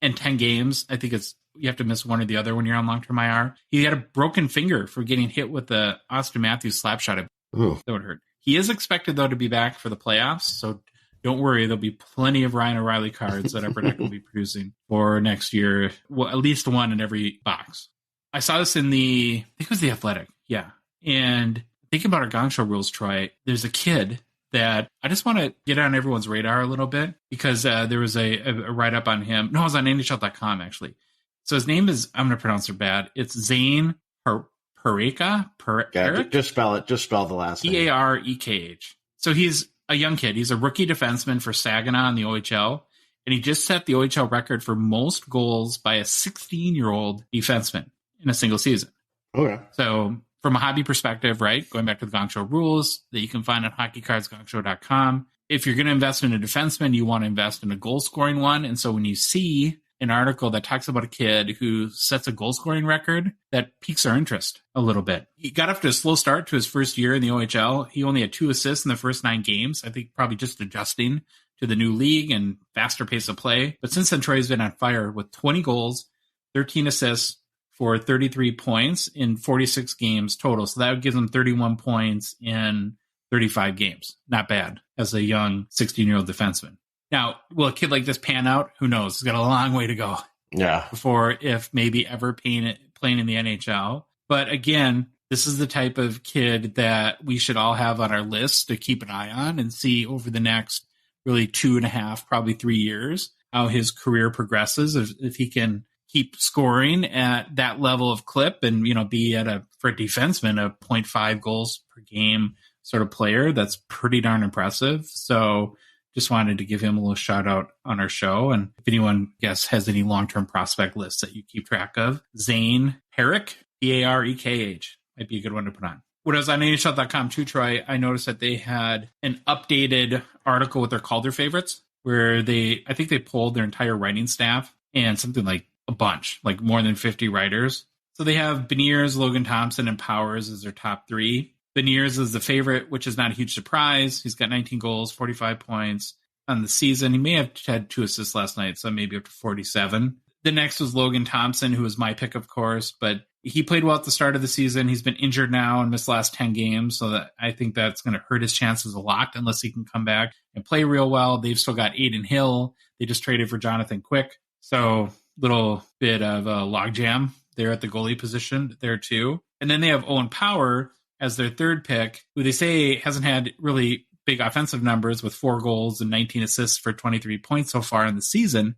A: and 10 games. I think you have to miss one or the other when you're on long-term IR. He had a broken finger for getting hit with the Austin Matthews slap shot. That would hurt. He is expected, though, to be back for the playoffs, so don't worry. There'll be plenty of Ryan O'Reilly cards that Upper Deck will be producing for next year. Well, at least one in every box. I saw this in I think it was The Athletic. Yeah. And thinking about our Gong Show rules, Troy, there's a kid that I just want to get on everyone's radar a little bit because there was a write-up on him. No, it was on NHL.com, actually. So his name is, I'm going to pronounce it bad. It's Zane Pareka.
B: Yeah, just spell it. Just spell the last name.
A: Parekh. So he's a young kid. He's a rookie defenseman for Saginaw in the OHL. And he just set the OHL record for most goals by a 16-year-old defenseman in a single season.
B: Okay.
A: So from a hobby perspective, right, going back to the Gong Show rules that you can find at hockeycardsgongshow.com. If you're going to invest in a defenseman, you want to invest in a goal-scoring one. And so when you see an article that talks about a kid who sets a goal-scoring record, that piques our interest a little bit. He got off to a slow start to his first year in the OHL. He only had 2 assists in the first 9 games. I think probably just adjusting to the new league and faster pace of play. But since then, Troy's been on fire with 20 goals, 13 assists for 33 points in 46 games total. So that would give him 31 points in 35 games. Not bad as a young 16-year-old defenseman. Now, will a kid like this pan out? Who knows? He's got a long way to go.
B: Yeah.
A: Before, if maybe ever playing in the NHL. But again, this is the type of kid that we should all have on our list to keep an eye on and see over the next really 2.5, probably 3 years, how his career progresses. If he can keep scoring at that level of clip and, be for a defenseman, a 0.5 goals per game sort of player, that's pretty darn impressive. So just wanted to give him a little shout out on our show. And if anyone has any long-term prospect lists that you keep track of, Zane Parekh, Parekh, might be a good one to put on. When I was on NHL.com too, Troy, I noticed that they had an updated article with their Calder favorites where I think they polled their entire writing staff and something like a bunch, like more than 50 writers. So they have Beniers, Logan Thompson, and Powers as their top 3. Beniers is the favorite, which is not a huge surprise. He's got 19 goals, 45 points on the season. He may have had 2 assists last night, so maybe up to 47. The next was Logan Thompson, who was my pick, of course, but he played well at the start of the season. He's been injured now and missed the last 10 games, so that I think that's going to hurt his chances a lot unless he can come back and play real well. They've still got Aiden Hill. They just traded for Jonathan Quick, so little bit of a logjam there at the goalie position there too. And then they have Owen Power as their third pick, who they say hasn't had really big offensive numbers with 4 goals and 19 assists for 23 points so far in the season,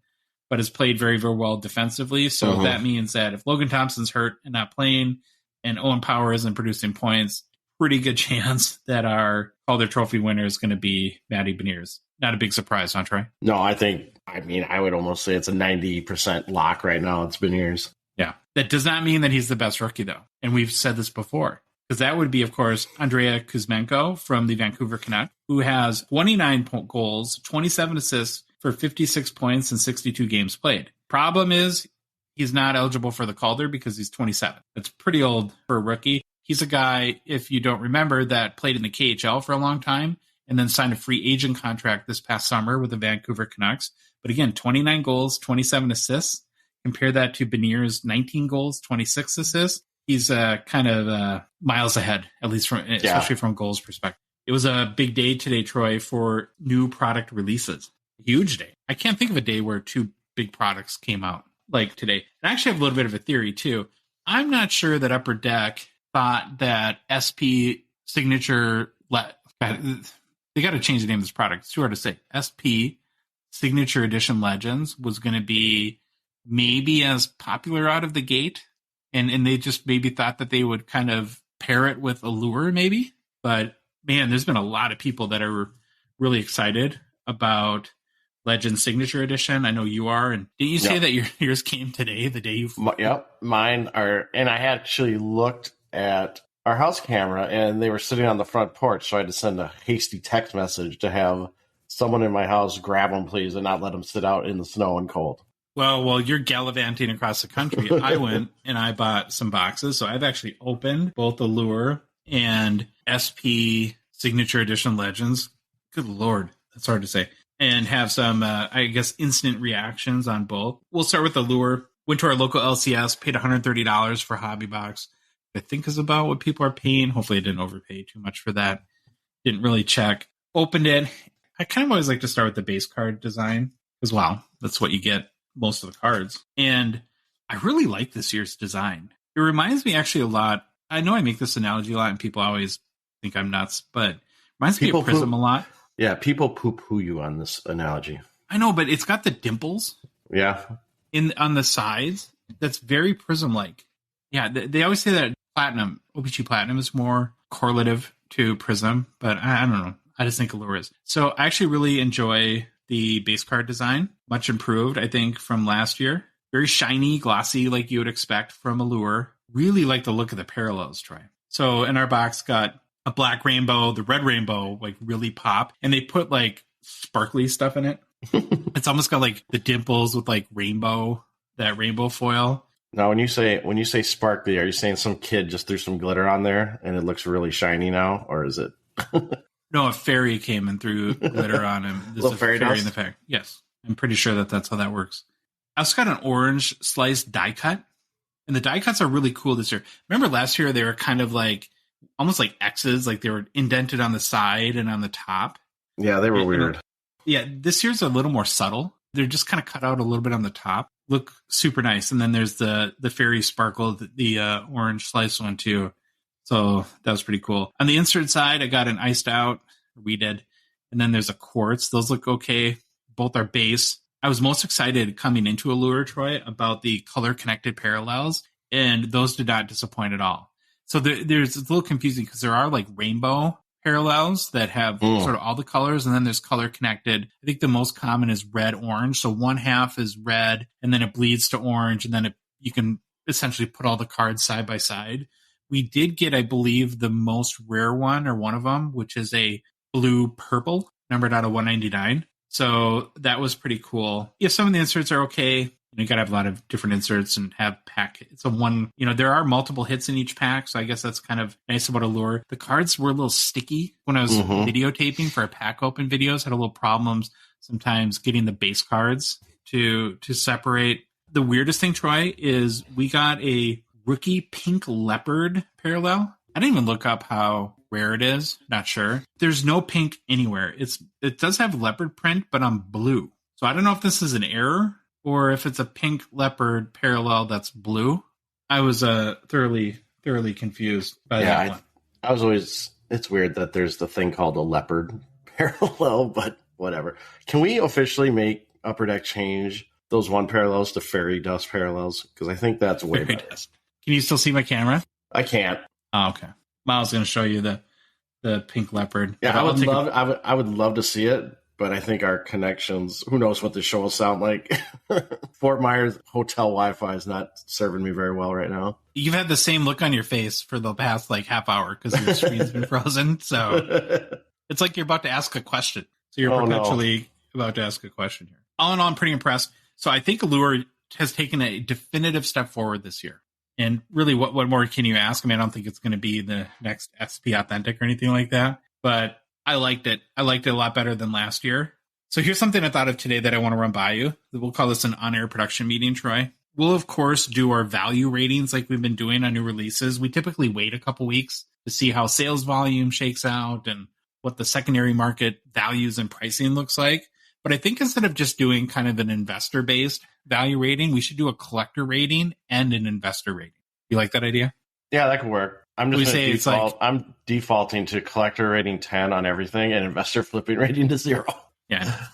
A: but has played very, very well defensively. So that means that if Logan Thompson's hurt and not playing and Owen Power isn't producing points, pretty good chance that our Calder Trophy winner is going to be Matty Beniers. Not a big surprise, huh, Troy?
B: No, I would almost say it's a 90% lock right now. It's Beniers.
A: Yeah. That does not mean that he's the best rookie, though. And we've said this before. Because that would be, of course, Andrea Kuzmenko from the Vancouver Canucks, who has 29 goals, 27 assists for 56 points in 62 games played. Problem is, he's not eligible for the Calder because he's 27. That's pretty old for a rookie. He's a guy, if you don't remember, that played in the KHL for a long time and then signed a free agent contract this past summer with the Vancouver Canucks. But again, 29 goals, 27 assists. Compare that to Beniers' 19 goals, 26 assists. he's kind of miles ahead, at least from especially from goals perspective. It was a big day today, Troy, for new product releases. Huge day. I can't think of a day where 2 big products came out like today. And I actually have a little bit of a theory too. I'm not sure that Upper Deck thought that SP Signature. They got to change the name of this product. It's too hard to say. SP Signature Edition Legends was going to be maybe as popular out of the gate, and they just maybe thought that they would kind of pair it with Allure, maybe. But man, there's been a lot of people that are really excited about Legends Signature Edition. I know you are, and didn't you say that yours came today, the day you?
B: Yep, mine are, and I actually looked at our house camera, and they were sitting on the front porch, so I had to send a hasty text message to have someone in my house grab them, please, and not let them sit out in the snow and cold.
A: Well, while you're gallivanting across the country, I went and I bought some boxes. So I've actually opened both Allure and SP Signature Edition Legends. Good Lord, that's hard to say. And have some, I guess, instant reactions on both. We'll start with Allure. Went to our local LCS, paid $130 for a hobby box. I think is about what people are paying. Hopefully I didn't overpay too much for that. Didn't really check. Opened it. I kind of always like to start with the base card design as well. That's what you get most of the cards. And I really like this year's design. It reminds me actually a lot. I know I make this analogy a lot and people always think I'm nuts, but it reminds me of Prism a lot.
B: Yeah, people poo-poo you on this analogy.
A: I know, but it's got the dimples.
B: Yeah.
A: On the sides. That's very Prism-like. Yeah, they always say that Platinum, OPG Platinum is more correlative to Prism, but I don't know. I just think Allure is. So I actually really enjoy the base card design. Much improved, I think, from last year. Very shiny, glossy, like you would expect from Allure. Really like the look of the parallels, Troy. So in our box got a black rainbow, the red rainbow, like really pop. And they put like sparkly stuff in it. It's almost got like the dimples with like that rainbow foil.
B: Now, when you say sparkly, are you saying some kid just threw some glitter on there and it looks really shiny now, or is it?
A: No, a fairy came and threw glitter on him. This is a fairy in the pack. Yes, I'm pretty sure that's how that works. I also got an orange sliced die cut, and the die cuts are really cool this year. Remember last year they were kind of like almost like X's, like they were indented on the side and on the top.
B: Yeah, they were weird.
A: Yeah, this year's a little more subtle. They're just kind of cut out a little bit on the top. Look super nice. And then there's the fairy sparkle, the orange slice one too. So that was pretty cool. On the insert side, I got an iced out. We did. And then there's a quartz. Those look okay. Both are base. I was most excited coming into Allure, Troy, about the color connected parallels. And those did not disappoint at all. So there's it's a little confusing because there are like rainbow parallels that have sort of all the colors, and then there's color connected. I think the most common is red orange. So one half is red and then it bleeds to orange, and then you can essentially put all the cards side by side. We did get, I believe, the most rare one, or one of them, which is a blue purple numbered out of 199. So that was pretty cool. Yeah, some of the inserts are okay. You got to have a lot of different inserts and have pack. It's a one, there are multiple hits in each pack. So I guess that's kind of nice about Allure. The cards were a little sticky when I was videotaping for our pack open videos. Had a little problems sometimes getting the base cards to separate. The weirdest thing, Troy, is we got a rookie pink leopard parallel. I didn't even look up how rare it is. Not sure. There's no pink anywhere. It does have leopard print, but on blue. So I don't know if this is an error or if it's a pink leopard parallel that's blue. I was thoroughly confused by that one.
B: I was always, it's weird that there's the thing called a leopard parallel, but whatever. Can we officially make Upper Deck change those one parallels to fairy dust parallels? Because I think that's way better.
A: Dust. Can you still see my camera?
B: I can't.
A: Oh, okay. Miles going to show you the pink leopard.
B: Yeah, I would love to see it. But I think our connections, who knows what the show will sound like. Fort Myers hotel Wi-Fi is not serving me very well right now.
A: You've had the same look on your face for the past half hour because your screen's been frozen. So it's like you're about to ask a question. So you're perpetually about to ask a question here. All in all, I'm pretty impressed. So I think Allure has taken a definitive step forward this year. And really, what more can you ask? I mean, I don't think it's going to be the next SP Authentic or anything like that. But I liked it. I liked it a lot better than last year. So here's something I thought of today that I want to run by you. We'll call this an on-air production meeting, Troy. We'll, of course, do our value ratings like we've been doing on new releases. We typically wait a couple weeks to see how sales volume shakes out and what the secondary market values and pricing looks like. But I think instead of just doing kind of an investor-based value rating, we should do a collector rating and an investor rating. You like that idea?
B: Yeah, that could work. I'm just going to default.
A: Like,
B: I'm defaulting to collector rating 10 on everything and investor flipping rating to 0.
A: Yeah.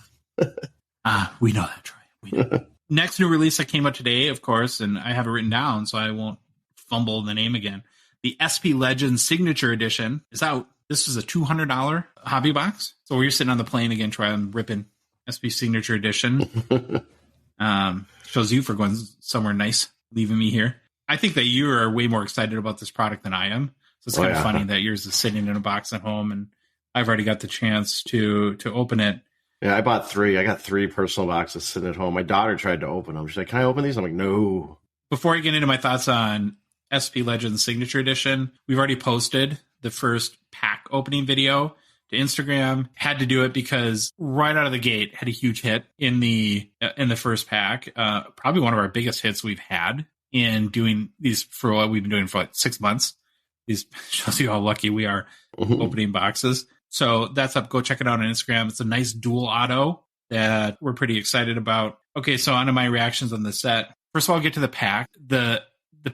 A: We know that, Troy. We know. Next new release that came out today, of course, and I have it written down so I won't fumble the name again. The SP Legends Signature Edition is out. This is a $200 hobby box. So we're sitting on the plane again, Troy. I'm ripping SP Signature Edition. Shows you for going somewhere nice, leaving me here. I think that you are way more excited about this product than I am. So it's kind of funny that yours is sitting in a box at home, and I've already got the chance to open it.
B: Yeah, I bought 3. I got 3 personal boxes sitting at home. My daughter tried to open them. She's like, "Can I open these?" I'm like, "No."
A: Before I get into my thoughts on SP Legends Signature Edition, we've already posted the first pack opening video to Instagram. Had to do it because right out of the gate had a huge hit in the first pack. Probably one of our biggest hits we've had in doing these for what we've been doing for like 6 months. These shows you how lucky we are opening boxes. So that's up. Go check it out on Instagram. It's a nice dual auto that we're pretty excited about. Okay, so on to my reactions on the set. First of all, I'll get to the pack. The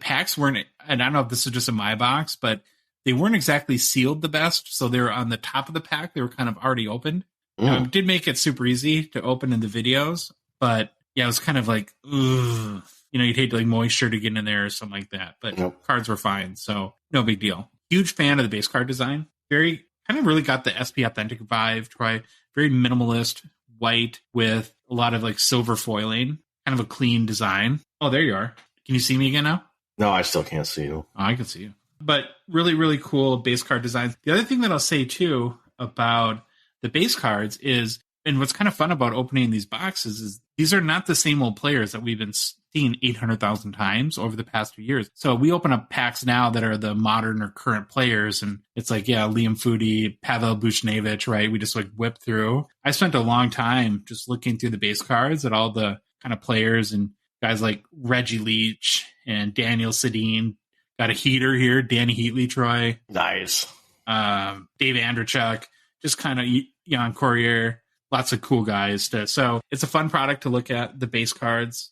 A: packs weren't, and I don't know if this is just in my box, but they weren't exactly sealed the best. So they were on the top of the pack. They were kind of already opened. Did make it super easy to open in the videos, but yeah, it was kind of like, ugh. You'd hate like moisture to get in there or something like that, but cards were fine. So no big deal. Huge fan of the base card design. Very kind of really got the SP Authentic vibe, Troy. Very minimalist, white with a lot of like silver foiling, kind of a clean design. Oh, there you are. Can you see me again now?
B: No, I still can't see you.
A: Oh, I can see you. But really, really cool base card designs. The other thing that I'll say too about the base cards is, and what's kind of fun about opening these boxes is these are not the same old players that we've been seeing 800,000 times over the past few years. So we open up packs now that are the modern or current players, and it's like, yeah, Liam Foudy, Pavel Buchnevich, right? We just like whip through. I spent a long time just looking through the base cards at all the kind of players and guys like Reggie Leach and Daniel Sedin. Got a heater here, Danny Heatley, Troy.
B: Nice.
A: Dave Andrechuk, just kind of Jan Courier. Lots of cool guys. So it's a fun product to look at, the base cards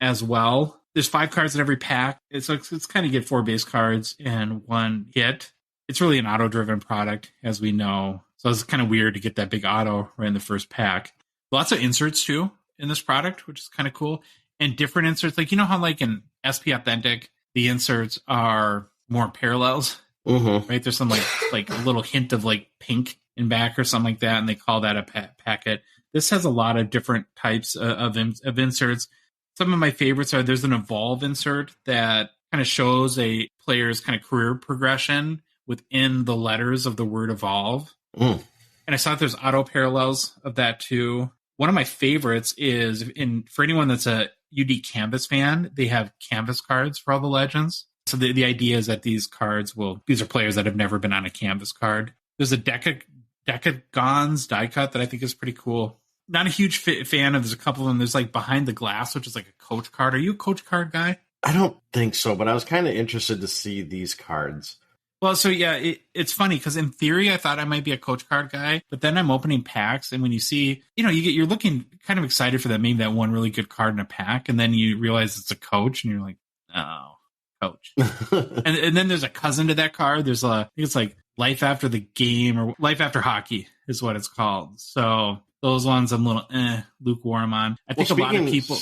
A: as well. There's 5 cards in every pack. It's kind of get 4 base cards and 1 hit. It's really an auto-driven product, as we know. So it's kind of weird to get that big auto right in the first pack. Lots of inserts, too, in this product, which is kind of cool. And different inserts. Like, you know how like in SP Authentic, the inserts are more parallels? Right? There's some like a little hint of like pink in back or something like that, and they call that a packet. This has a lot of different types of inserts. Some of my favorites are, there's an evolve insert that kind of shows a player's kind of career progression within the letters of the word evolve. And I saw that there's auto parallels of that too. One of my favorites is, for anyone that's a UD Canvas fan, they have canvas cards for all the legends. So the idea is that these are players that have never been on a canvas card. There's a Decagons die cut that I think is pretty cool. Not a huge fan of. There's a couple of them. There's like Behind the Glass, which is like a coach card. Are you a coach card guy?
B: I don't think so, but I was kind of interested to see these cards.
A: Well, so yeah, it's funny because in theory I thought I might be a coach card guy, but then I'm opening packs, and when you see, you're looking kind of excited for that, maybe that one really good card in a pack, and then you realize it's a coach, and you're like, oh, coach. and then there's a cousin to that card. There's I think it's like Life After the Game or Life After Hockey is what it's called. So those ones I'm a little lukewarm on. I think a lot of people.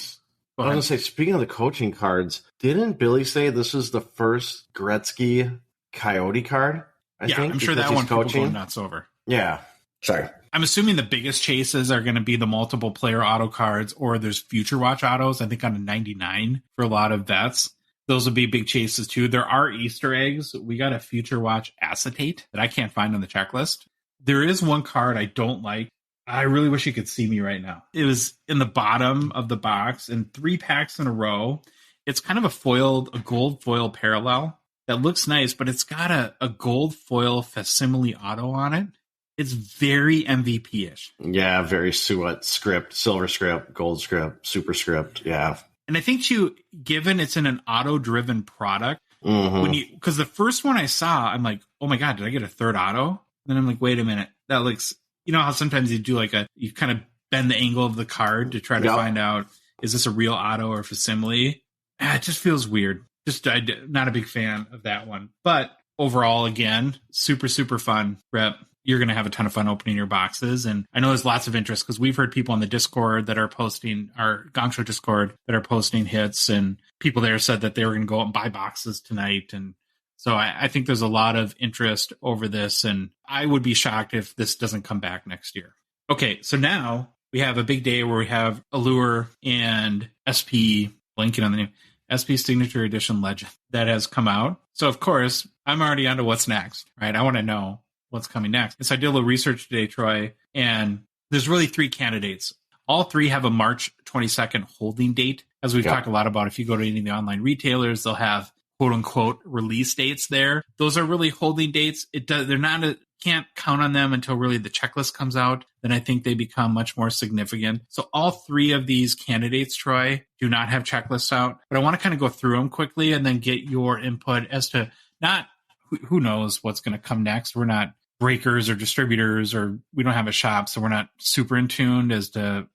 B: I was going to say, speaking of the coaching cards, didn't Billy say this is the first Gretzky Coyote card? I think
A: I'm sure that one people go nuts over.
B: Yeah. Sorry.
A: I'm assuming the biggest chases are going to be the multiple player auto cards, or there's Future Watch autos, I think on a 99 for a lot of vets. Those would be big chases too. There are Easter eggs. We got a Future Watch acetate that I can't find on the checklist. There is one card I don't like. I really wish you could see me right now. It was in the bottom of the box in 3 packs in a row. It's kind of a gold foil parallel that looks nice, but it's got a gold foil facsimile auto on it. It's very MVP-ish.
B: Yeah, very Suet script, silver script, gold script, super script. Yeah.
A: And I think too, given it's in an auto-driven product, because the first one I saw, I'm like, oh my God, did I get a third auto? And then I'm like, wait a minute, that looks, you know how sometimes you do you kind of bend the angle of the card to try to find out, is this a real auto or facsimile? It just feels weird. I'm not a big fan of that one. But overall, again, super, super fun, Rep. You're going to have a ton of fun opening your boxes. And I know there's lots of interest because we've heard people on the Discord that are posting, our Gongshow Discord, that are posting hits, and people there said that they were going to go out and buy boxes tonight. And so I think there's a lot of interest over this, and I would be shocked if this doesn't come back next year. Okay, so now we have a big day where we have Allure and SP, blanking on the name, SP Signature Edition Legend that has come out. So, of course, I'm already on to what's next, right? I want to know what's coming next. And so I did a little research today, Troy, and there's really 3 candidates. All 3 have a March 22nd holding date. As we've talked a lot about, if you go to any of the online retailers, they'll have quote unquote release dates there. Those are really holding dates. Can't count on them until really the checklist comes out. Then I think they become much more significant. So all 3 of these candidates, Troy, do not have checklists out, but I want to kind of go through them quickly and then get your input as to not who knows what's going to come next. We're not breakers or distributors, or we don't have a shop, so we're not super in tuned as to,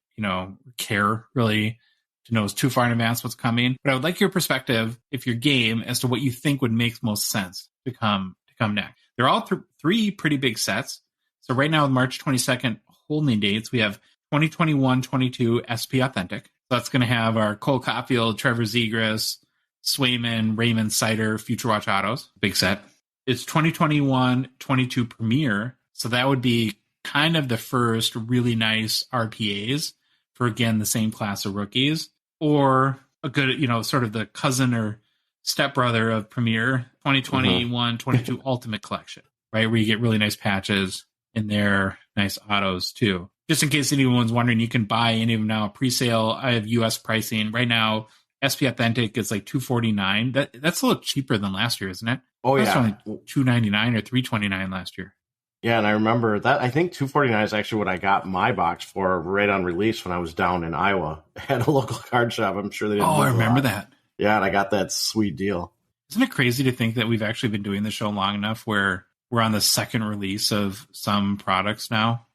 A: care really to know too far in advance what's coming. But I would like your perspective, if you're game, as to what you think would make most sense to come next. They're all 3 pretty big sets. So right now with March 22nd holding dates, we have 2021-22 SP Authentic. So that's going to have our Cole Caulfield, Trevor Zegras, Swayman, Raymond Sider, Future Watch autos. Big set. It's 2021-22 Premier. So that would be kind of the first really nice RPAs for, again, the same class of rookies, or a good, sort of the cousin or stepbrother of Premier, 2021-22 Ultimate Collection, right? Where you get really nice patches in there, nice autos too. Just in case anyone's wondering, you can buy any of them now pre-sale. I have US pricing right now. SP Authentic is like $249. That's a little cheaper than last year, isn't it?
B: Oh yeah,
A: that's only $299 or $329 last year.
B: Yeah, and I remember that. I think $249 is actually what I got my box for right on release when I was down in Iowa at a local card shop. I'm sure they didn't.
A: Oh, I remember that.
B: Yeah, and I got that sweet deal.
A: Isn't it crazy to think that we've actually been doing the show long enough where we're on the second release of some products now?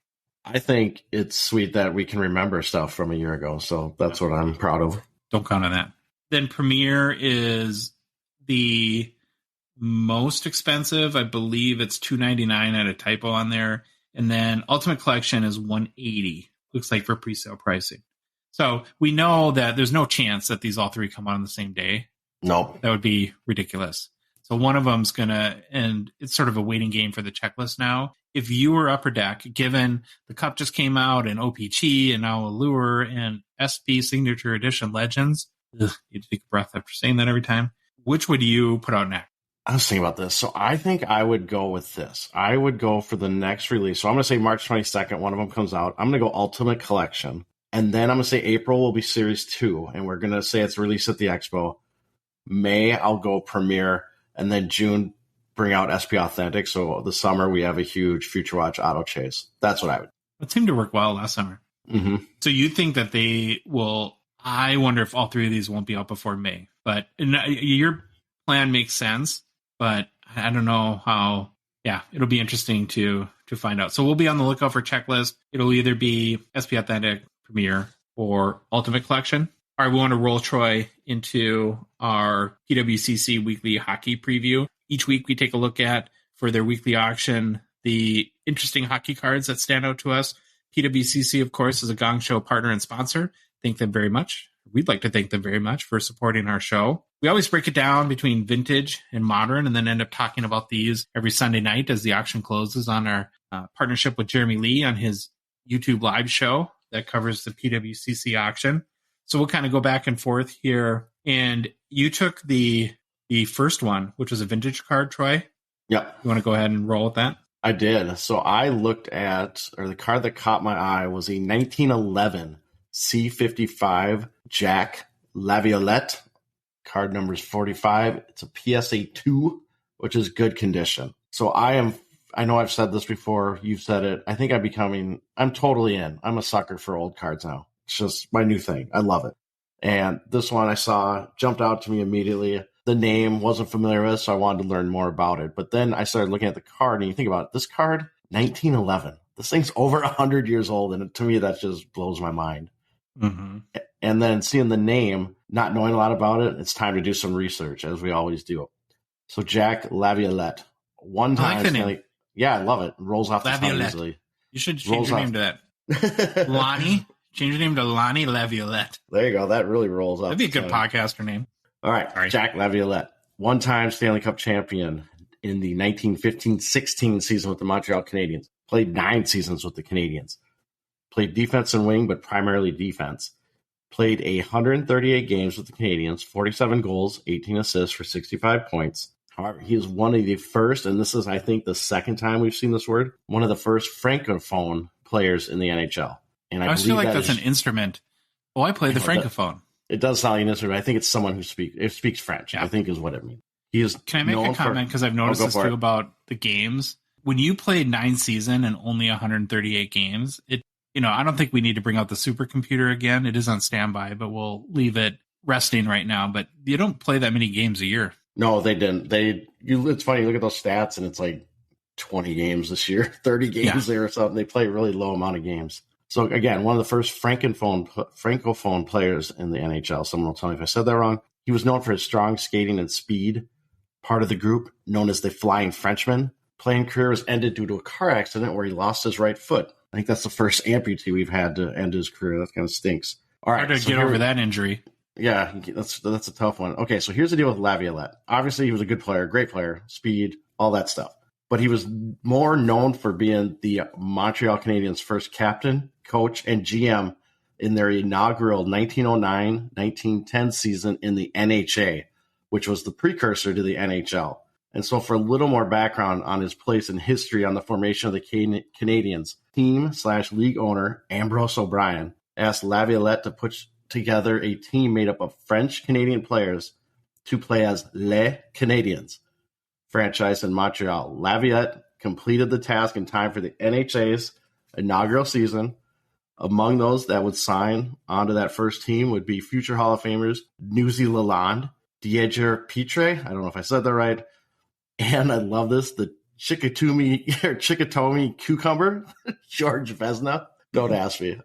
B: I think it's sweet that we can remember stuff from a year ago, so that's what I'm proud of.
A: Don't count on that. Then Premier is the most expensive. I believe it's $299. I had a typo on there. And then Ultimate Collection is $180. Looks like for pre-sale pricing. So we know that there's no chance that these all 3 come out on the same day.
B: Nope.
A: That would be ridiculous. So one of them's and it's sort of a waiting game for the checklist now. If you were Upper Deck, given the Cup just came out and OPG and now Allure and SP Signature Edition Legends, you take a breath after saying that every time. Which would you put out next?
B: I was thinking about this. So I think I would go with this. I would go for the next release. So I'm going to say March 22nd, one of them comes out. I'm going to go Ultimate Collection. And then I'm going to say April will be Series 2. And we're going to say it's released at the Expo. May, I'll go Premier. And then June, bring out SP Authentic. So the summer, we have a huge Future Watch auto chase. That's what I would.
A: It seemed to work well last summer.
B: Mm-hmm.
A: So you think that they will... I wonder if all 3 of these won't be out before May. But your plan makes sense. But I don't know how. Yeah, it'll be interesting to find out. So we'll be on the lookout for checklist. It'll either be SP Authentic, Premier, or Ultimate Collection. All right, we want to roll, Troy, into our PWCC Weekly Hockey Preview. Each week we take a look at, for their weekly auction, the interesting hockey cards that stand out to us. PWCC, of course, is a Gongshow partner and sponsor. Thank them very much. We'd like to thank them very much for supporting our show. We always break it down between vintage and modern, and then end up talking about these every Sunday night as the auction closes on our partnership with Jeremy Lee on his YouTube live show that covers the PWCC auction. So we'll kind of go back and forth here. And you took the first one, which was a vintage card, Troy.
B: Yep.
A: You want to go ahead and roll with that?
B: I did. So I looked at, or the card that caught my eye was a 1911 C55 Jack Laviolette. Card number is 45. It's a PSA 2, which is good condition. So I know I've said this before. You've said it. I think I'm totally in. I'm a sucker for old cards now. It's just my new thing. I love it. And this one I saw jumped out to me immediately. The name wasn't familiar with, so I wanted to learn more about it. But then I started looking at the card, and you think about it, this card, 1911. This thing's over 100 years old, and to me, that just blows my mind.
A: Mm-hmm.
B: And then seeing the name, not knowing a lot about it, it's time to do some research, as we always do. So Jack Laviolette. One time,
A: I like the name.
B: Yeah, I love it. Rolls off the tongue
A: Laviolette.
B: easily.
A: You should change your name to that. Lonnie. Change your name to Lonnie Laviolette.
B: There you go. That really rolls off.
A: That'd be a good podcaster name.
B: All right. Sorry. Jack Laviolette. One-time Stanley Cup champion in the 1915-16 season with the Montreal Canadiens. Played 9 seasons with the Canadiens. Played defense and wing, but primarily defense. Played 138 games with the Canadiens, 47 goals, 18 assists for 65 points. However, he is one of the first, and this is, I think, the second time we've seen this word, one of the first francophone players in the NHL. And I
A: feel like that's an instrument. Oh, I play the francophone.
B: It does sound like an instrument. I think it's someone who speaks French, I think is what it means. He is.
A: Can I make a comment? Because I've noticed this too about the games. When you played 9 seasons and only 138 games, I don't think we need to bring out the supercomputer again. It is on standby, but we'll leave it resting right now. But you don't play that many games a year.
B: No, they didn't. It's funny. You look at those stats, and it's like 20 games this year, 30 games there or something. They play a really low amount of games. So again, one of the first francophone players in the NHL. Someone will tell me if I said that wrong. He was known for his strong skating and speed. Part of the group, known as the Flying Frenchman, playing career was ended due to a car accident where he lost his right foot. I think that's the first amputee we've had to end his career. That kind of stinks. All right,
A: hard to get over that injury.
B: Yeah, that's a tough one. Okay, so here's the deal with Laviolette. Obviously, he was a good player, great player, speed, all that stuff. But he was more known for being the Montreal Canadiens' first captain, coach, and GM in their inaugural 1909-1910 season in the NHA, which was the precursor to the NHL. And so for a little more background on his place in history on the formation of the Canadiens, team/league owner Ambrose O'Brien asked Laviolette to put together a team made up of French-Canadian players to play as Les Canadiens, franchise in Montreal. Laviolette completed the task in time for the NHA's inaugural season. Among those that would sign onto that first team would be future Hall of Famers Newsy Lalonde, Dieter Petre, I don't know if I said that right, and I love this, the Chickatomi Cucumber, George Vezina. Don't ask me.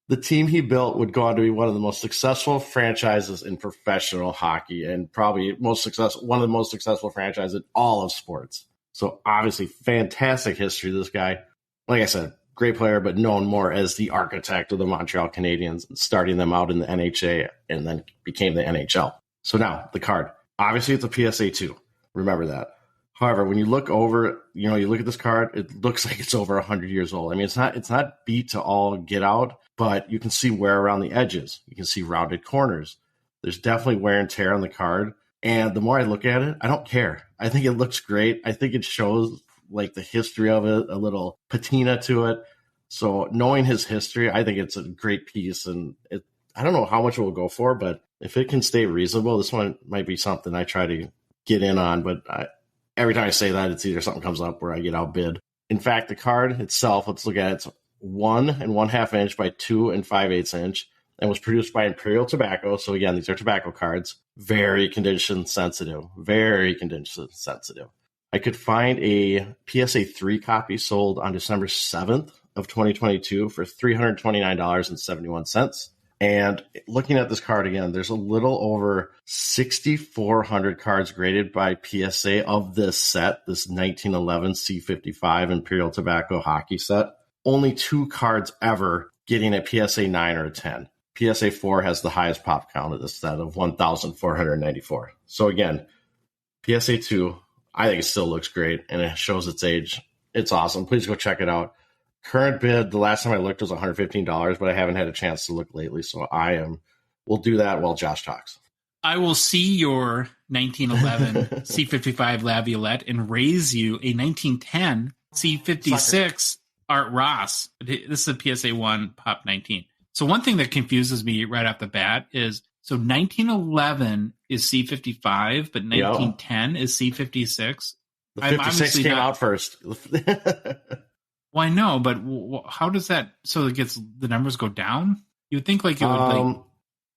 B: The team he built would go on to be one of the most successful franchises in professional hockey and probably one of the most successful franchises in all of sports. So obviously fantastic history, this guy. Like I said, great player, but known more as the architect of the Montreal Canadiens, starting them out in the NHA and then became the NHL. So now the card. Obviously it's a PSA 2. Remember that. However, when you look over, you look at this card, it looks like it's over 100 years old. I mean, it's not beat to all get out, but you can see wear around the edges. You can see rounded corners. There's definitely wear and tear on the card. And the more I look at it, I don't care. I think it looks great. I think it shows like the history of it, a little patina to it. So knowing his history, I think it's a great piece. And I don't know how much it will go for, but if it can stay reasonable, this one might be something I try to get in on. But every time I say that, it's either something comes up where I get outbid. In fact, the card itself, let's look at it. It's 1 1/2 inch by 2 5/8 inch and was produced by Imperial Tobacco. So again, these are tobacco cards. Very condition sensitive. Very condition sensitive. I could find a PSA 3 copy sold on December 7th of 2022 for $329.71. And looking at this card again, there's a little over 6,400 cards graded by PSA of this set, this 1911 C55 Imperial Tobacco hockey set. Only 2 cards ever getting a PSA 9 or a 10. PSA 4 has the highest pop count of this set of 1,494. So again, PSA 2, I think it still looks great and it shows its age. It's awesome. Please go check it out. Current bid, the last time I looked was $115, but I haven't had a chance to look lately, so we'll do that while Josh talks.
A: I will see your 1911 C55 Laviolette and raise you a 1910 C56 Art Ross. This is a PSA 1 Pop 19. So one thing that confuses me right off the bat is, so 1911 is C55, but 1910 is C56.
B: The 56 came out first.
A: Well, I know, but how does that? So it gets the numbers go down. You would think like it would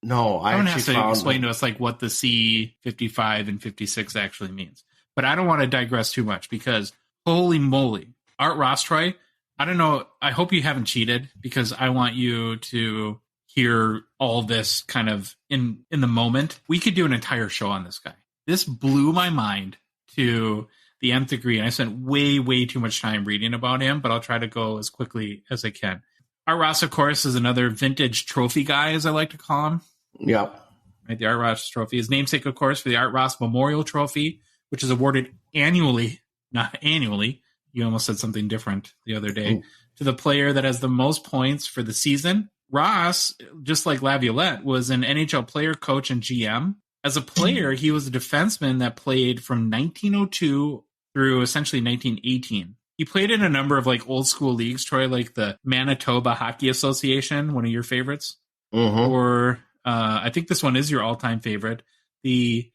B: No, I
A: Someone
B: actually
A: has to
B: found
A: explain to us like what the C55 and 56 actually means. But I don't want to digress too much because holy moly, Art Ross, Troy, I don't know. I hope you haven't cheated because I want you to hear all this kind of in the moment. We could do an entire show on this guy. This blew my mind to the nth degree, and I spent way, way too much time reading about him, but I'll try to go as quickly as I can. Art Ross, of course, is another vintage trophy guy, as I like to call him.
B: Yep.
A: Right, the Art Ross Trophy. His namesake, of course, for the Art Ross Memorial Trophy, which is awarded annually, not annually. You almost said something different the other day. To the player that has the most points for the season. Ross, just like Laviolette, was an NHL player, coach, and GM. As a player, he was a defenseman that played from 1902 through essentially 1918. He played in a number of like old school leagues, Troy, like the Manitoba Hockey Association, one of your favorites, or I think this one is your all-time favorite, the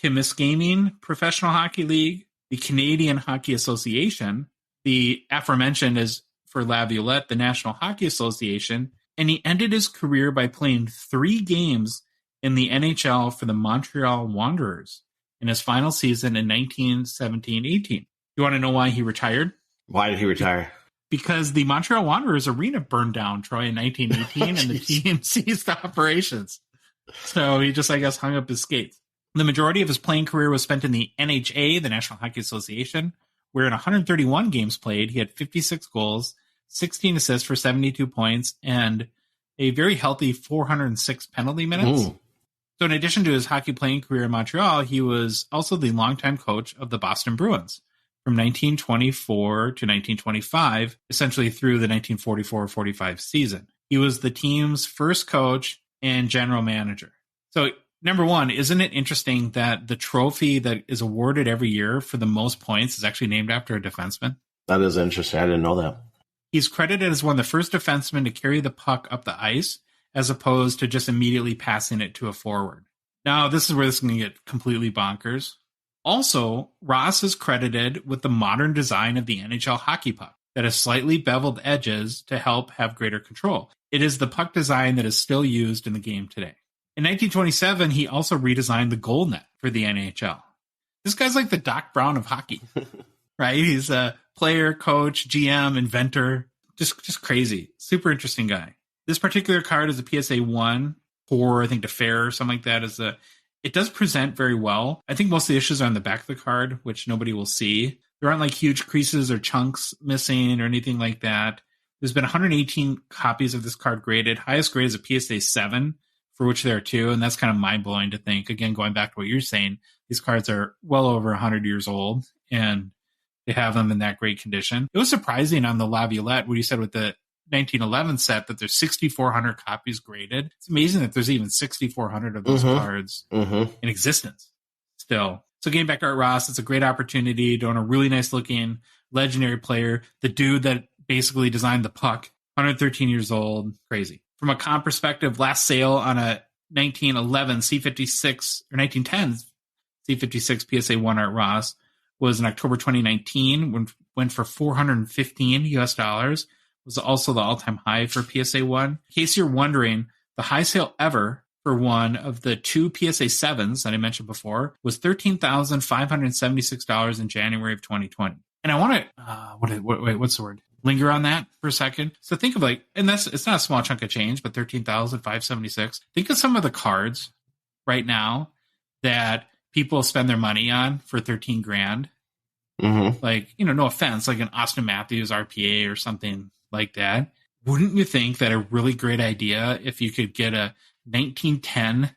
A: Timiskaming Professional Hockey League, the Canadian Hockey Association, the aforementioned is for Laviolette, the National Hockey Association, and he ended his career by playing 3 games in the NHL for the Montreal Wanderers in his final season in 1917-18. You want to know why he retired?
B: Why did he retire?
A: Because the Montreal Wanderers arena burned down, Troy, in 1918, and the team ceased operations. So he just, I guess, hung up his skates. The majority of his playing career was spent in the NHA, the National Hockey Association, where in 131 games played, he had 56 goals, 16 assists for 72 points, and a very healthy 406 penalty minutes.
B: Ooh.
A: So in addition to his hockey playing career in Montreal, he was also the longtime coach of the Boston Bruins from 1924 to 1925, essentially through the 1944-45 season. He was the team's first coach and general manager. So, number one, isn't it interesting that the trophy that is awarded every year for the most points is actually named after a defenseman?
B: That is interesting. I didn't know that.
A: He's credited as one of the first defensemen to carry the puck up the ice, as opposed to just immediately passing it to a forward. Now, this is where this is going to get completely bonkers. Also, Ross is credited with the modern design of the NHL hockey puck that has slightly beveled edges to help have greater control. It is the puck design that is still used in the game today. In 1927, he also redesigned the goal net for the NHL. This guy's like the Doc Brown of hockey, right? He's a player, coach, GM, inventor, just crazy. Super interesting guy. This particular card is a PSA 1 or I think to fair or something like that. It does present very well. I think most of the issues are on the back of the card, which nobody will see. There aren't like huge creases or chunks missing or anything like that. There's been 118 copies of this card graded. Highest grade is a PSA 7, for which there are 2, and that's kind of mind-blowing to think. Again, going back to what you're saying, these cards are well over 100 years old, and they have them in that great condition. It was surprising on the Laviolette, what you said with the 1911 set, that there's 6,400 copies graded. It's amazing that there's even 6,400 of those cards in existence still. So getting back to Art Ross, it's a great opportunity to own a really nice looking legendary player. The dude that basically designed the puck, 113 years old, crazy. From a comp perspective, last sale on a 1911 C56 or 1910 C56 PSA 1 Art Ross was in October 2019, went for $415 US. Was also the all-time high for PSA 1. In case you're wondering, the high sale ever for one of the 2 PSA 7s that I mentioned before was $13,576 in January of 2020. And I want to, what's the word? Linger on that for a second. So think of like, and it's not a small chunk of change, but $13,576. Think of some of the cards right now that people spend their money on for 13 grand. Like, no offense, like an Austin Matthews RPA or something like that. Wouldn't you think that a really great idea if you could get a 1910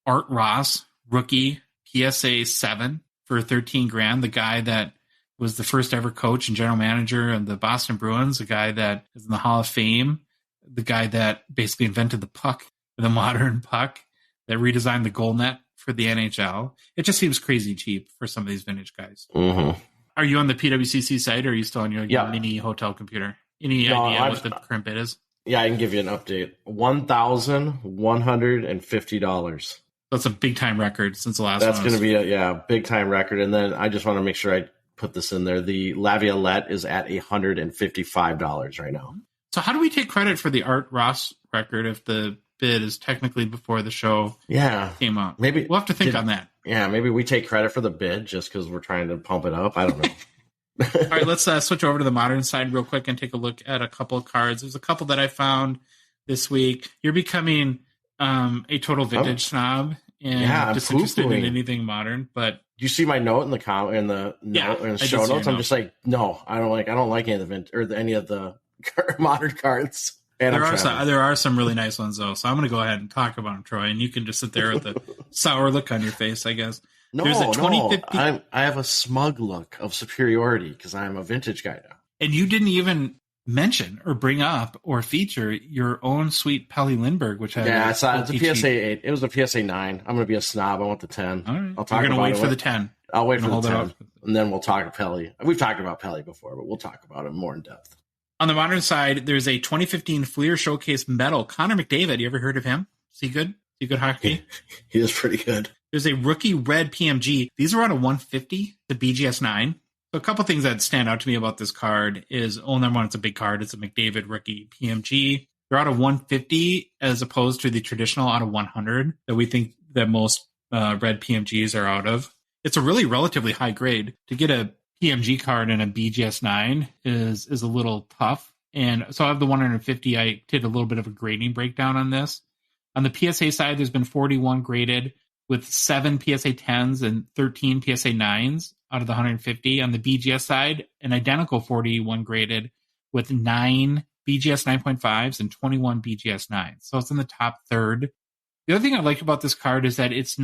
A: Art Ross rookie PSA 7 for 13 grand? The guy that was the first ever coach and general manager of the Boston Bruins, the guy that is in the Hall of Fame, the guy that basically invented the puck, the modern puck, that redesigned the goal net for the NHL. It just seems crazy cheap for some of these vintage guys. Are you on the PWCC site, or are you still on your mini hotel computer? Any idea what the current bid is?
B: Yeah, I can give you an update. $1,150.
A: That's a big time record since the last one.
B: That's going to be a big time record. And then I just want to make sure I put this in there. The Laviolette is at $155 right now.
A: So how do we take credit for the Art Ross record if the bid is technically before the show came out.
B: Maybe
A: we'll have to think on that.
B: Yeah, maybe we take credit for the bid just because we're trying to pump it up. I don't know.
A: All right, let's switch over to the modern side real quick and take a look at a couple of cards. There's a couple that I found this week. You're becoming a total vintage snob and disinterested in anything modern. But
B: do you see my note in the show notes? I'm just like, no, I don't like any of the any of the modern cards. And
A: there are some really nice ones though. So I'm going to go ahead and talk about them, Troy, and you can just sit there with a sour look on your face, I guess.
B: There's a 2050. I have a smug look of superiority because I'm a vintage guy now.
A: And you didn't even mention or bring up or feature your own sweet Pelle Lindbergh, which
B: it's a PSA 8. It was a PSA 9. I'm going to be a snob. I want the 10.
A: All right. You're going to wait for the 10.
B: I'll wait for the 10. And then we'll talk Pelle. We've talked about Pelle before, but we'll talk about him more in depth.
A: On the modern side, there's a 2015 Fleer Showcase medal. Connor McDavid, you ever heard of him? Is he good? Is he good hockey?
B: He is pretty good.
A: There's a rookie red PMG. These are on a 150, the BGS 9. So a couple things that stand out to me about this card is, number one, it's a big card. It's a McDavid rookie PMG. They're out of 150 as opposed to the traditional out of 100 that we think that most red PMGs are out of. It's a really relatively high grade. To get a PMG card in a BGS 9 is a little tough. And so I have the 150. I did a little bit of a grading breakdown on this. On the PSA side, there's been 41 graded with 7 PSA 10s and 13 PSA 9s out of the 150. On the BGS side, an identical 41 graded with 9 BGS 9.5s and 21 BGS 9s. So it's in the top third. The other thing I like about this card is that it's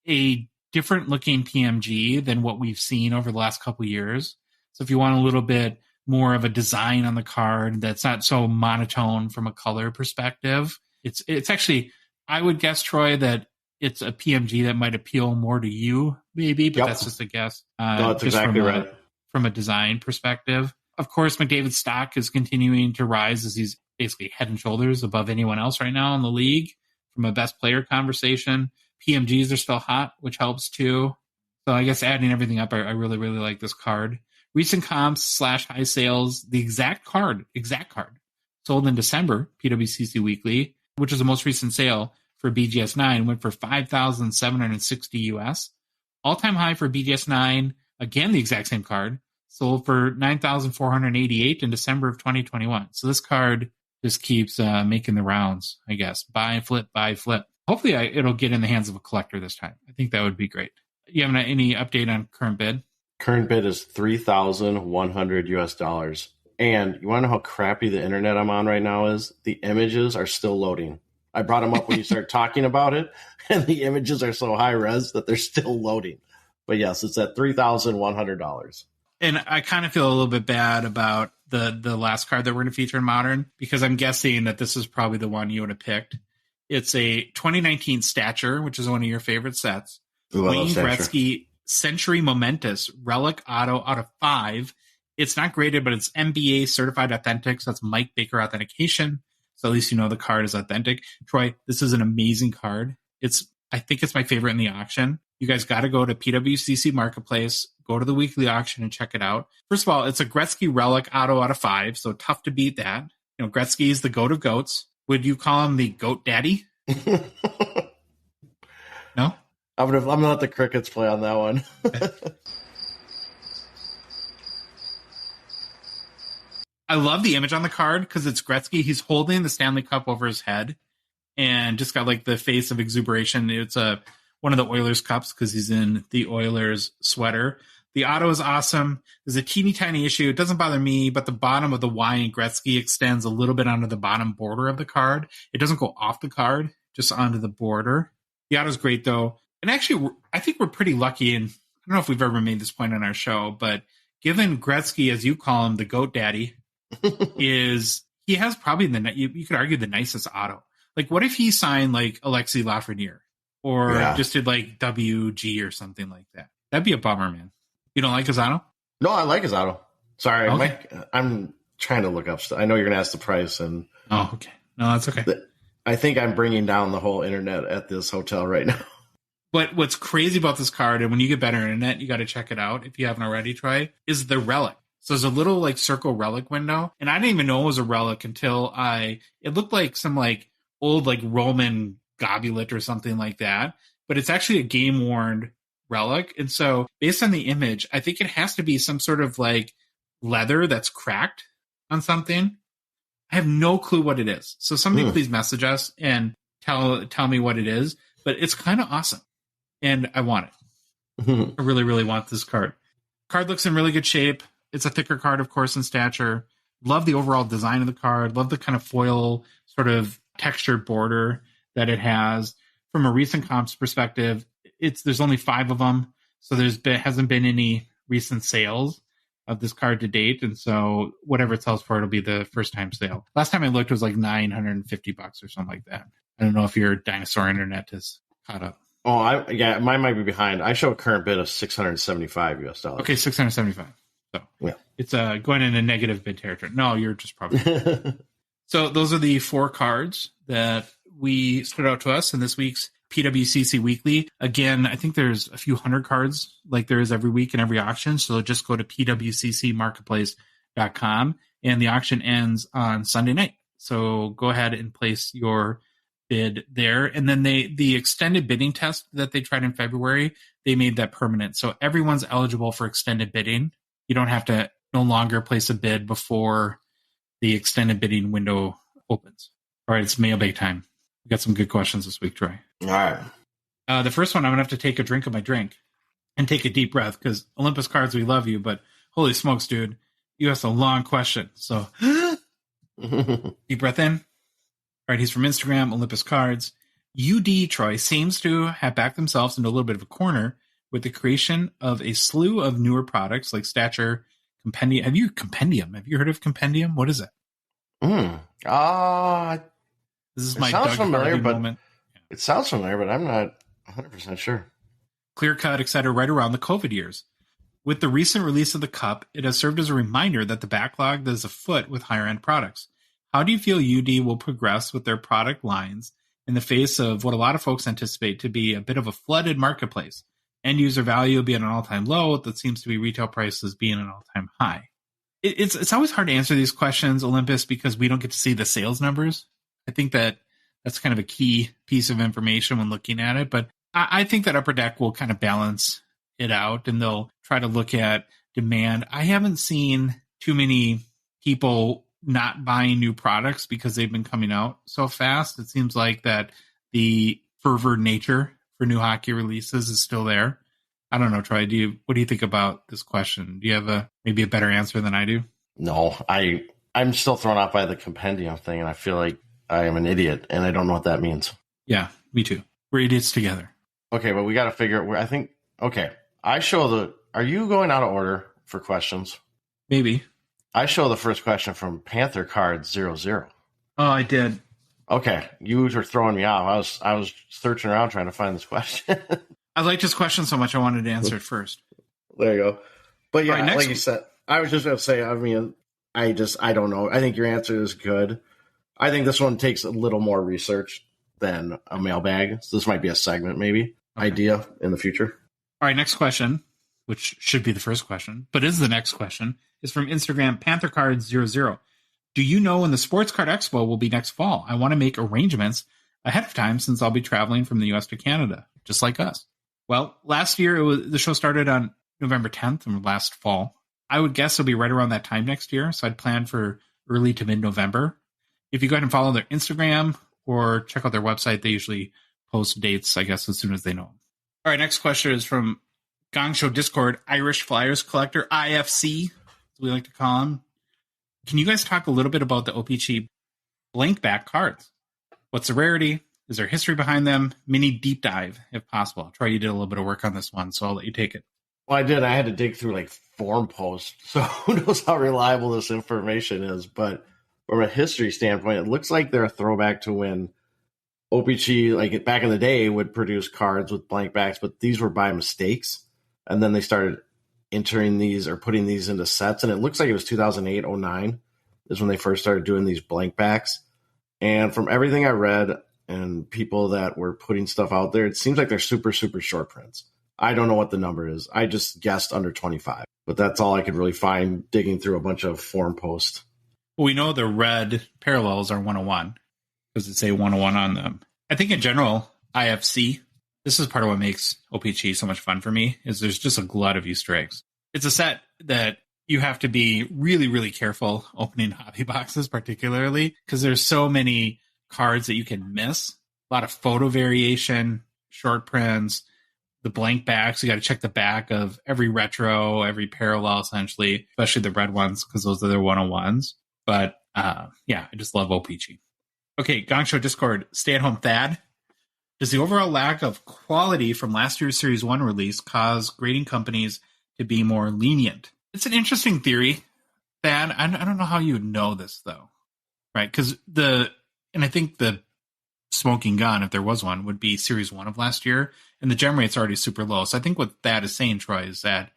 A: a different looking PMG than what we've seen over the last couple of years. So if you want a little bit more of a design on the card that's not so monotone from a color perspective, it's actually, I would guess, Troy, that it's a PMG that might appeal more to you, maybe, but that's just a guess.
B: No, that's exactly right.
A: From a design perspective. Of course, McDavid's stock is continuing to rise as he's basically head and shoulders above anyone else right now in the league from a best player conversation. PMGs are still hot, which helps too. So I guess adding everything up, I really, really like this card. Recent comps / high sales, the exact card, sold in December, PWCC Weekly, which is the most recent sale for BGS 9, went for $5,760 US. All-time high for BGS 9, again, the exact same card, sold for $9,488 in December of 2021. So this card just keeps making the rounds, I guess. Buy, flip, buy, flip. Hopefully it'll get in the hands of a collector this time. I think that would be great. You have any update on current bid?
B: Current bid is $3,100 US. And you want to know how crappy the internet I'm on right now is? The images are still loading. I brought them up when you started talking about it, and the images are so high res that they're still loading. But yes, it's at $3,100.
A: And I kind of feel a little bit bad about the last card that we're going to feature in Modern, because I'm guessing that this is probably the one you would have picked. It's a 2019 Stature, which is one of your favorite sets. Wayne Gretzky Century Momentous Relic Auto out of 5. It's not graded, but it's MBA certified authentic. So that's Mike Baker authentication. So at least you know the card is authentic. Troy, this is an amazing card. I think it's my favorite in the auction. You guys got to go to PWCC Marketplace, go to the weekly auction and check it out. First of all, it's a Gretzky Relic Auto out of 5. So tough to beat that. You know, Gretzky is the goat of goats. Would you call him the goat daddy? No?
B: I'm going to let the crickets play on that one.
A: I love the image on the card because it's Gretzky. He's holding the Stanley Cup over his head and just got like the face of exuberation. It's one of the Oilers cups because he's in the Oilers sweater. The auto is awesome. There's a teeny tiny issue. It doesn't bother me, but the bottom of the Y in Gretzky extends a little bit onto the bottom border of the card. It doesn't go off the card, just onto the border. The auto's great though. And actually, I think we're pretty lucky. And I don't know if we've ever made this point on our show, but given Gretzky, as you call him, the goat daddy, he has probably you could argue the nicest auto. Like, what if he signed like Alexis Lafreniere or just did like WG or something like that? That'd be a bummer, man. You don't like his auto?
B: No, I like his auto. Sorry, okay. I'm trying to look up stuff. I know you're going to ask the price.
A: Oh, okay. No, that's okay.
B: I think I'm bringing down the whole internet at this hotel right now.
A: But what's crazy about this card, and when you get better internet, you got to check it out if you haven't already, Troy, is the relic. So there's a little like circle relic window. And I didn't even know it was a relic until it looked like some like old like Roman goblet or something like that, but it's actually a game worn relic. And so based on the image, I think it has to be some sort of like leather that's cracked on something. I have no clue what it is. So somebody please message us and tell me what it is, but it's kind of awesome. And I want it. I really, really want this card. Card looks in really good shape. It's a thicker card, of course, in stature. Love the overall design of the card. Love the kind of foil sort of textured border that it has. From a recent comps perspective, there's only 5 of them, so hasn't been any recent sales of this card to date, and so whatever it sells for, it'll be the first time sale. Last time I looked, it was like $950 or something like that. I don't know if your dinosaur internet is caught up.
B: Oh, mine might be behind. I show a current bid of $675 US.
A: Okay, $675. So yeah, it's going into negative bid territory. No, you're just probably. So those are the 4 cards that we stood out to us in this week's PWCC Weekly. Again, I think there's a few hundred cards like there is every week in every auction. So just go to pwccmarketplace.com, and the auction ends on Sunday night. So go ahead and place your bid there. And then the extended bidding test that they tried in February, they made that permanent. So everyone's eligible for extended bidding. You don't have to no longer place a bid before the extended bidding window opens. All right, it's mailbag time. We got some good questions this week, Troy.
B: All right.
A: The first one, I'm going to have to take a drink of my drink and take a deep breath because Olympus Cards, we love you, but holy smokes, dude, you asked a long question. So deep breath in. All right, he's from Instagram, Olympus Cards. UD, Troy, seems to have backed themselves into a little bit of a corner with the creation of a slew of newer products like Stature, Compendium. Have you heard of Compendium? What is it?
B: This
A: is my Doug Harvey moment.
B: It sounds familiar, but I'm not 100% sure.
A: Clear cut, etc., right around the COVID years. With the recent release of the Cup, it has served as a reminder that the backlog that is afoot with higher-end products. How do you feel UD will progress with their product lines in the face of what a lot of folks anticipate to be a bit of a flooded marketplace? End user value will be at an all-time low that seems to be retail prices being an all-time high. It's always hard to answer these questions, Olympus, because we don't get to see the sales numbers. I think that's kind of a key piece of information when looking at it. But I think that Upper Deck will kind of balance it out, and they'll try to look at demand. I haven't seen too many people not buying new products because they've been coming out so fast. It seems like that the fervor nature for new hockey releases is still there. I don't know, Troy. What do you think about this question? Do you have maybe a better answer than I do?
B: No, I'm still thrown off by the compendium thing, and I feel like I am an idiot, and I don't know what that means.
A: Yeah, me too. We're idiots together.
B: Okay, but we got to figure out where I think. Okay, I show Are you going out of order for questions?
A: Maybe.
B: I show the first question from Panther Cards 00.
A: Oh, I did.
B: Okay, you were throwing me off. I was searching around trying to find this question.
A: I liked his question so much I wanted to answer it first.
B: There you go. But yeah,
A: right,
B: like you said, I was just going to say, I mean, I don't know. I think your answer is good. I think this one takes a little more research than a mailbag. So this might be a segment, maybe, idea in the future.
A: All right, next question, which should be the first question, but is the next question, is from Instagram, PantherCards00. Do you know when the Sports Card Expo will be next fall? I want to make arrangements ahead of time since I'll be traveling from the U.S. to Canada, just like us. Well, last year, the show started on November 10th and last fall. I would guess it'll be right around that time next year, so I'd plan for early to mid-November. If you go ahead and follow their Instagram or check out their website, they usually post dates, I guess, as soon as they know them. All right, next question is from Gongshow Discord, Irish Flyers Collector, IFC, as we like to call him. Can you guys talk a little bit about the OPC blank back cards? What's the rarity? Is there history behind them? Mini deep dive, if possible. I'll try. You did a little bit of work on this one, so I'll let you take it.
B: Well, I did. I had to dig through like forum posts, so who knows how reliable this information is. But from a history standpoint, it looks like they're a throwback to when OPC, like back in the day, would produce cards with blank backs, but these were by mistakes. And then they started entering these or putting these into sets. And it looks like it was 2008, 09 is when they first started doing these blank backs. And from everything I read and people that were putting stuff out there, it seems like they're super, super short prints. I don't know what the number is. I just guessed under 25, but that's all I could really find digging through a bunch of forum posts.
A: Well, we know the red parallels are 101 because it's a 101 on them. I think in general, IFC, this is part of what makes OPG so much fun for me, is there's just a glut of Easter eggs. It's a set that you have to be really, really careful opening hobby boxes, particularly because there's so many cards that you can miss. A lot of photo variation, short prints, the blank backs. You got to check the back of every retro, every parallel, essentially, especially the red ones, because those are their 101s. But yeah, I just love OPG. Okay, Gongshow Discord, stay-at-home Thad. Does the overall lack of quality from last year's Series 1 release cause grading companies to be more lenient? It's an interesting theory, Thad. I don't know how you would know this, though, right? Because and I think the smoking gun, if there was one, would be Series 1 of last year, and the gem rate's already super low. So I think what Thad is saying, Troy, is that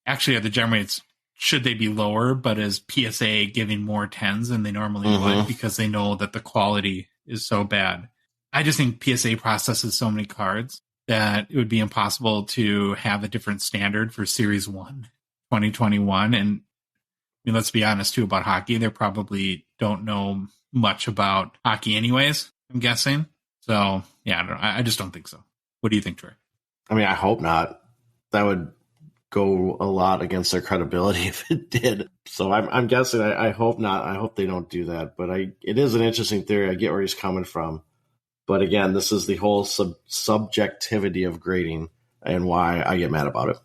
A: actually the gem rates, should they be lower, but is PSA giving more 10s than they normally would because they know that the quality is so bad? I just think PSA processes so many cards that it would be impossible to have a different standard for Series 1 2021. And I mean, let's be honest, too, about hockey. They probably don't know much about hockey anyways, I'm guessing. So, yeah, I don't know. I just don't think so. What do you think, Troy?
B: I mean, I hope not. That would go a lot against their credibility if it did. So I'm guessing I hope not. I hope they don't do that. But it is an interesting theory. I get where he's coming from. But again, this is the whole subjectivity of grading and why I get mad about it.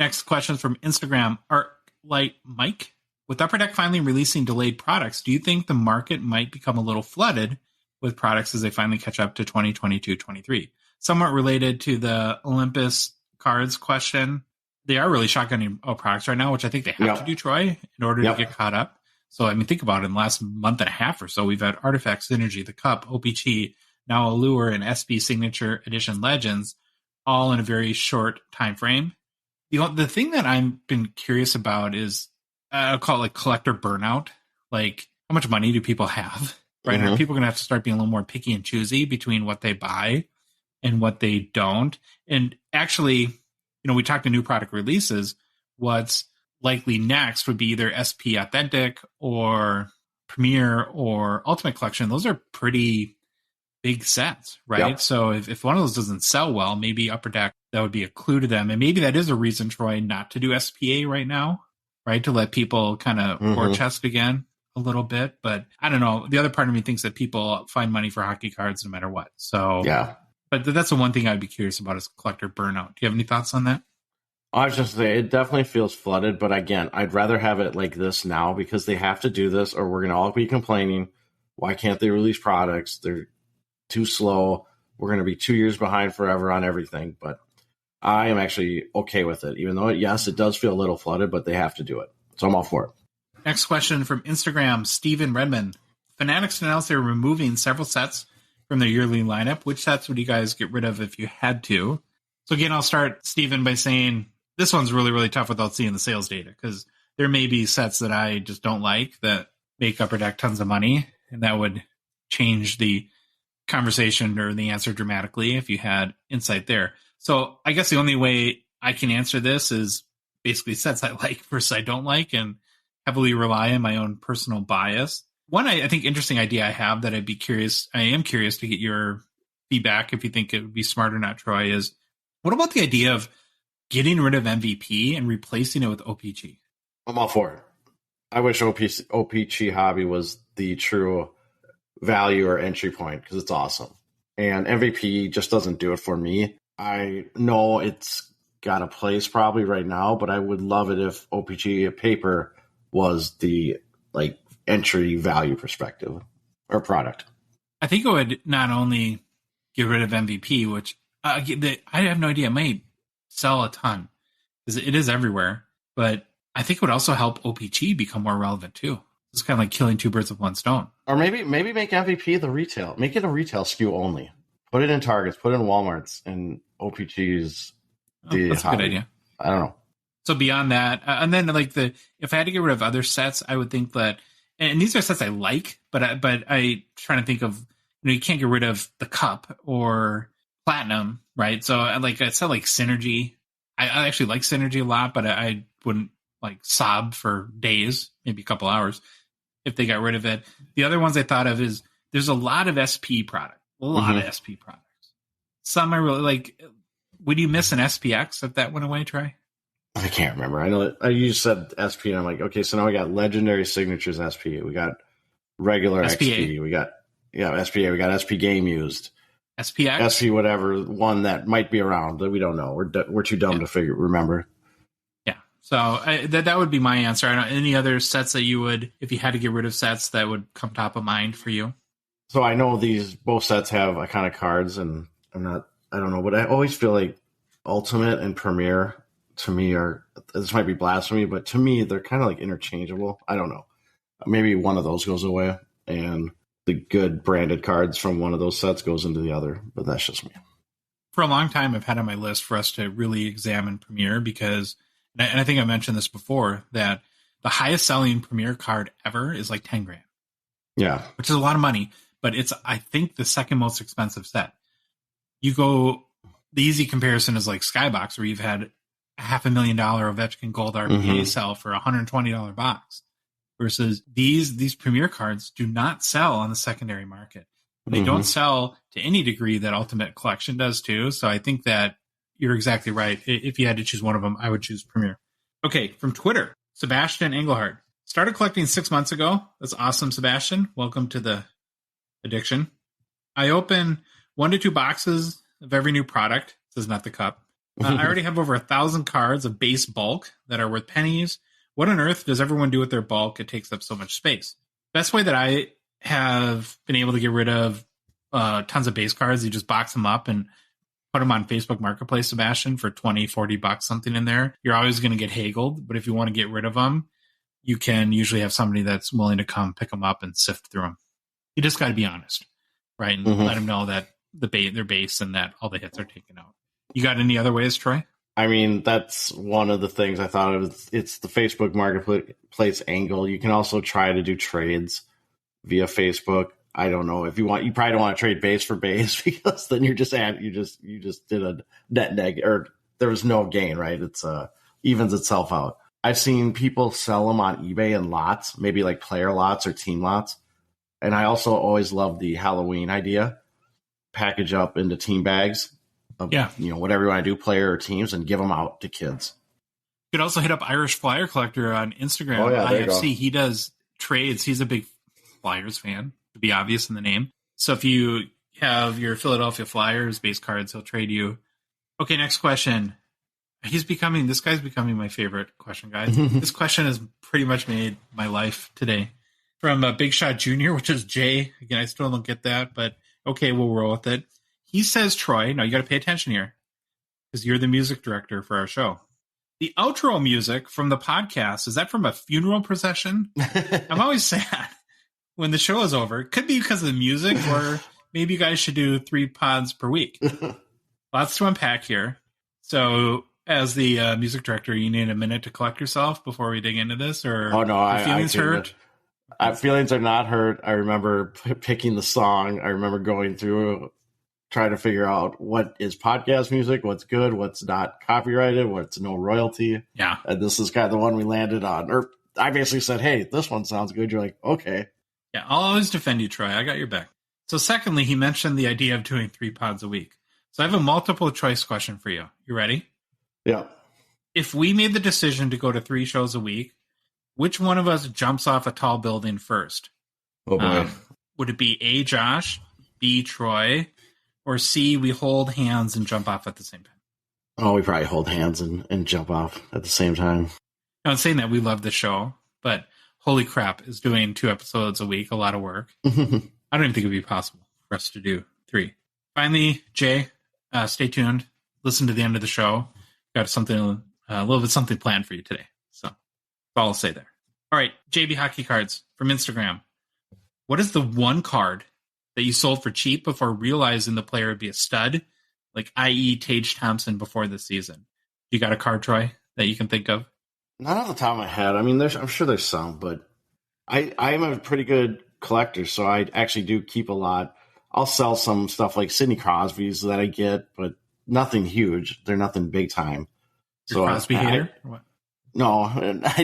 A: Next question is from Instagram, Artlight Mike. With Upper Deck finally releasing delayed products, do you think the market might become a little flooded with products as they finally catch up to 2022-23? Somewhat related to the Olympus cards question, they are really shotgunning products right now, which I think they have to do, Troy, in order to get caught up. So, I mean, think about it. In the last month and a half or so, we've had Artifact, Synergy, the Cup, OPG, now Allure, and SB Signature Edition Legends, all in a very short time frame. The thing that I've been curious about is, I'll call it like collector burnout. Like, how much money do people have? Right? Are people going to have to start being a little more picky and choosy between what they buy and what they don't? And actually, we talked to new product releases. What's likely next would be either SP Authentic or Premier or Ultimate Collection. Those are pretty big sets, right? Yep. So if one of those doesn't sell well, maybe Upper Deck, that would be a clue to them. And maybe that is a reason, Troy, not to do SPA right now, right? To let people kind of war chest again a little bit. But I don't know. The other part of me thinks that people find money for hockey cards no matter what. So, yeah. But that's the one thing I'd be curious about is collector burnout. Do you have any thoughts on that?
B: I was just saying, it definitely feels flooded. But again, I'd rather have it like this now because they have to do this or we're going to all be complaining. Why can't they release products? They're too slow. We're going to be 2 years behind forever on everything. But I am actually okay with it, even though, yes, it does feel a little flooded, but they have to do it. So I'm all for it.
A: Next question from Instagram, Steven Redmond. Fanatics announced they were removing several sets from their yearly lineup. Which sets would you guys get rid of if you had to? So again, I'll start, Steven, by saying this one's really, really tough without seeing the sales data because there may be sets that I just don't like that make Upper Deck tons of money, and that would change the conversation or the answer dramatically if you had insight there. So I guess the only way I can answer this is basically sets I like versus I don't like and heavily rely on my own personal bias. One, I think, interesting idea I have that I am curious to get your feedback if you think it would be smart or not, Troy, is what about the idea of getting rid of MVP and replacing it with OPG?
B: I'm all for it. I wish OPG Hobby was the true value or entry point because it's awesome. And MVP just doesn't do it for me. I know it's got a place probably right now, but I would love it if OPG paper was the entry value perspective or product.
A: I think it would not only get rid of MVP, which I have no idea, it might sell a ton because it is everywhere, but I think it would also help OPG become more relevant too. It's kind of like killing two birds with one stone.
B: Or maybe make MVP the retail. Make it a retail SKU only. Put it in Targets, put it in Walmarts, and OPG's
A: that's hobby. A good idea.
B: I don't know.
A: So beyond that, and then if I had to get rid of other sets, I would think that, and these are sets I like, but I trying to think of, you can't get rid of the Cup or Platinum, right? So a set like Synergy. I actually like Synergy a lot, but I wouldn't sob for days, maybe a couple hours if they got rid of it. The other ones I thought of is there's a lot of SP product. A lot of SP products. Some I really like. Would you miss an SPX if that went away, Troy?
B: I can't remember. I know that you said SP, and I'm like, okay, so now we got Legendary Signatures SP. We got regular
A: SPA.
B: XP. We got SPA. We got SP Game Used.
A: SPX?
B: SP whatever, one that might be around that we don't know. We're too dumb to remember.
A: Yeah. So that would be my answer. I don't any other sets that you would, if you had to get rid of sets, that would come top of mind for you?
B: So I know both sets have iconic cards, and I don't know, but I always feel like Ultimate and Premier to me this might be blasphemy, but to me they're kind of like interchangeable. I don't know. Maybe one of those goes away and the good branded cards from one of those sets goes into the other, but that's just me.
A: For a long time, I've had on my list for us to really examine Premier because, and I think I mentioned this before, that the highest selling Premier card ever is like 10 grand.
B: Yeah.
A: Which is a lot of money, but it's, I think, the second most expensive set. The easy comparison is like Skybox, where you've had $500,000 Ovechkin Gold RPA sell for $120 box. Versus these Premier cards do not sell on the secondary market. They don't sell to any degree that Ultimate Collection does too. So I think that you're exactly right. If you had to choose one of them, I would choose Premier. Okay, from Twitter, Sebastian Engelhardt. Started collecting 6 months ago. That's awesome, Sebastian. Welcome to the addiction. I open 1 to 2 boxes of every new product. This is not the cup. I already have over 1,000 cards of base bulk that are worth pennies. What on earth does everyone do with their bulk? It takes up so much space. Best way that I have been able to get rid of tons of base cards, you just box them up and put them on Facebook Marketplace, Sebastian, for $20-$40, something in there. You're always going to get haggled, but if you want to get rid of them, you can usually have somebody that's willing to come pick them up and sift through them. You just got to be honest, right? And let them know that they're base and that all the hits are taken out. You got any other ways, Troy?
B: I mean, that's one of the things I thought of. It's the Facebook Marketplace angle. You can also try to do trades via Facebook. I don't know if you probably don't want to trade base for base because then you just did a net negative, or there was no gain, right? It's evens itself out. I've seen people sell them on eBay in lots, maybe like player lots or team lots. And I also always love the Halloween idea. Package up into team bags. Whatever you want to do, player or teams, and give them out to kids.
A: You could also hit up Irish Flyer Collector on Instagram.
B: Oh, yeah,
A: IFC. He does trades. He's a big Flyers fan, to be obvious in the name. So if you have your Philadelphia Flyers base cards, he'll trade you. Okay, next question. This guy's becoming my favorite question, guys. This question has pretty much made my life today. From Big Shot Jr., which is Jay. Again, I still don't get that, but okay, we'll roll with it. He says, Troy, now you got to pay attention here because you're the music director for our show. The outro music from the podcast, is that from a funeral procession? I'm always sad when the show is over. It could be because of the music, or maybe you guys should do 3 pods per week. Lots to unpack here. So as the music director, you need a minute to collect yourself before we dig into this? Or
B: oh, no,
A: feelings hurt?
B: Feelings are not hurt. I remember picking the song. I remember going through trying to figure out what is podcast music, what's good, what's not copyrighted, what's no royalty.
A: Yeah.
B: And this is kind of the one we landed on. Or I basically said, hey, this one sounds good. You're like, okay.
A: Yeah, I'll always defend you, Troy. I got your back. So secondly, he mentioned the idea of doing 3 pods a week. So I have a multiple choice question for you. You ready?
B: Yeah.
A: If we made the decision to go to 3 shows a week, which one of us jumps off a tall building first?
B: Oh, boy.
A: Would it be A, Josh, B, Troy, or C, we hold hands and jump off at the same time?
B: Oh, we probably hold hands and jump off at the same time.
A: Now, I'm saying that we love the show, but holy crap, is doing 2 episodes a week a lot of work. I don't even think it would be possible for us to do 3. Finally, Jay, stay tuned. Listen to the end of the show. Got something, a little bit something planned for you today. So that's all I'll say there. All right, JB Hockey Cards from Instagram. What is the one card that you sold for cheap before realizing the player would be a stud, like i.e. Tage Thompson before the season? You got a card, Troy, that you can think of?
B: Not off the top of my head. I mean, I'm sure there's some, but I'm a pretty good collector, so I actually do keep a lot. I'll sell some stuff like Sidney Crosby's that I get, but nothing huge. They're nothing big time.
A: You're Crosby hater? Or what?
B: No, and I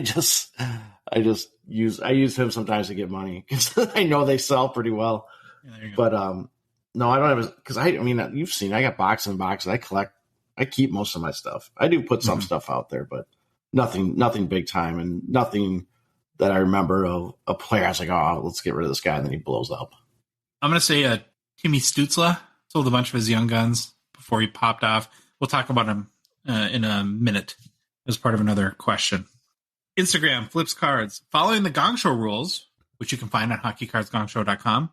B: use him sometimes to get money because I know they sell pretty well.
A: Yeah, there you go.
B: But no, I don't have because I mean you've seen I got boxes and boxes. I keep most of my stuff. I do put some stuff out there, but nothing big time and nothing that I remember of a player. I was like, oh, let's get rid of this guy, and then he blows up.
A: I'm going to say Timmy Stutzla sold a bunch of his young guns before he popped off. We'll talk about him in a minute as part of another question. Instagram flips cards. Following the Gongshow rules, which you can find at hockeycardsgongshow.com,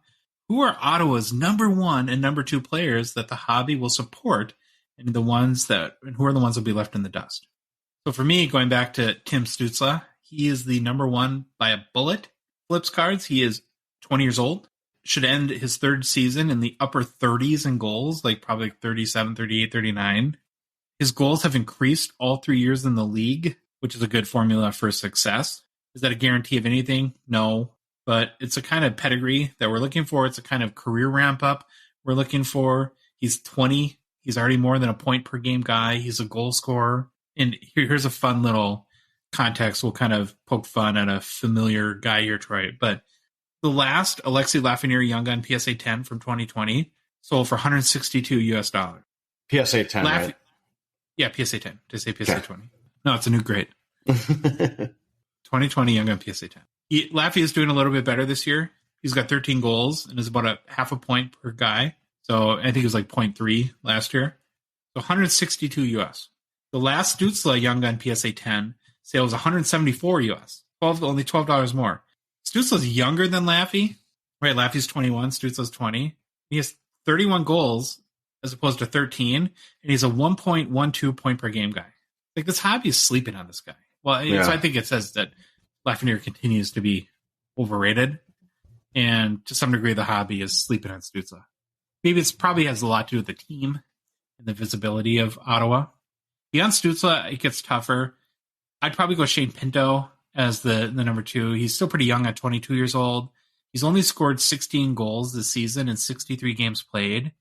A: who are Ottawa's number 1 and number 2 players that the hobby will support, and who are the ones that will be left in the dust? So for me, going back to Tim Stutzla, he is the number 1 by a bullet. Flips cards. He is 20 years old. Should end his 3rd season in the upper 30s in goals, like probably 37, 38, 39. His goals have increased all 3 years in the league, which is a good formula for success. Is that a guarantee of anything? No. But it's a kind of pedigree that we're looking for. It's a kind of career ramp up we're looking for. He's 20. He's already more than a point per game guy. He's a goal scorer. And here's a fun little context. We'll kind of poke fun at a familiar guy here, Troy. But the last Alexei Lafreniere Young Gun PSA 10 from 2020 sold for $162 US.
B: PSA 10, right?
A: Yeah, PSA 10. Did I say PSA 20? No, it's a new grade. 2020 Young Gun PSA 10. Laffy is doing a little bit better this year. He's got 13 goals and is about a half a point per guy. So I think it was like 0.3 last year. So 162 US. The last Stutzla Young Gun PSA 10 sale was 174 US. Only $12 more. Stutzla's younger than Laffy. Right, Laffy's 21, Stutzla's 20. He has 31 goals as opposed to 13, and he's a 1.12 point per game guy. Like, this hobby is sleeping on this guy. Well, yeah. So I think it says that Lafreniere continues to be overrated, and to some degree the hobby is sleeping on Stutzla. Maybe it's probably has a lot to do with the team and the visibility of Ottawa. Beyond Stutzla, it gets tougher. I'd probably go Shane Pinto as the number 2. He's still pretty young at 22 years old. He's only scored 16 goals this season in 63 games played,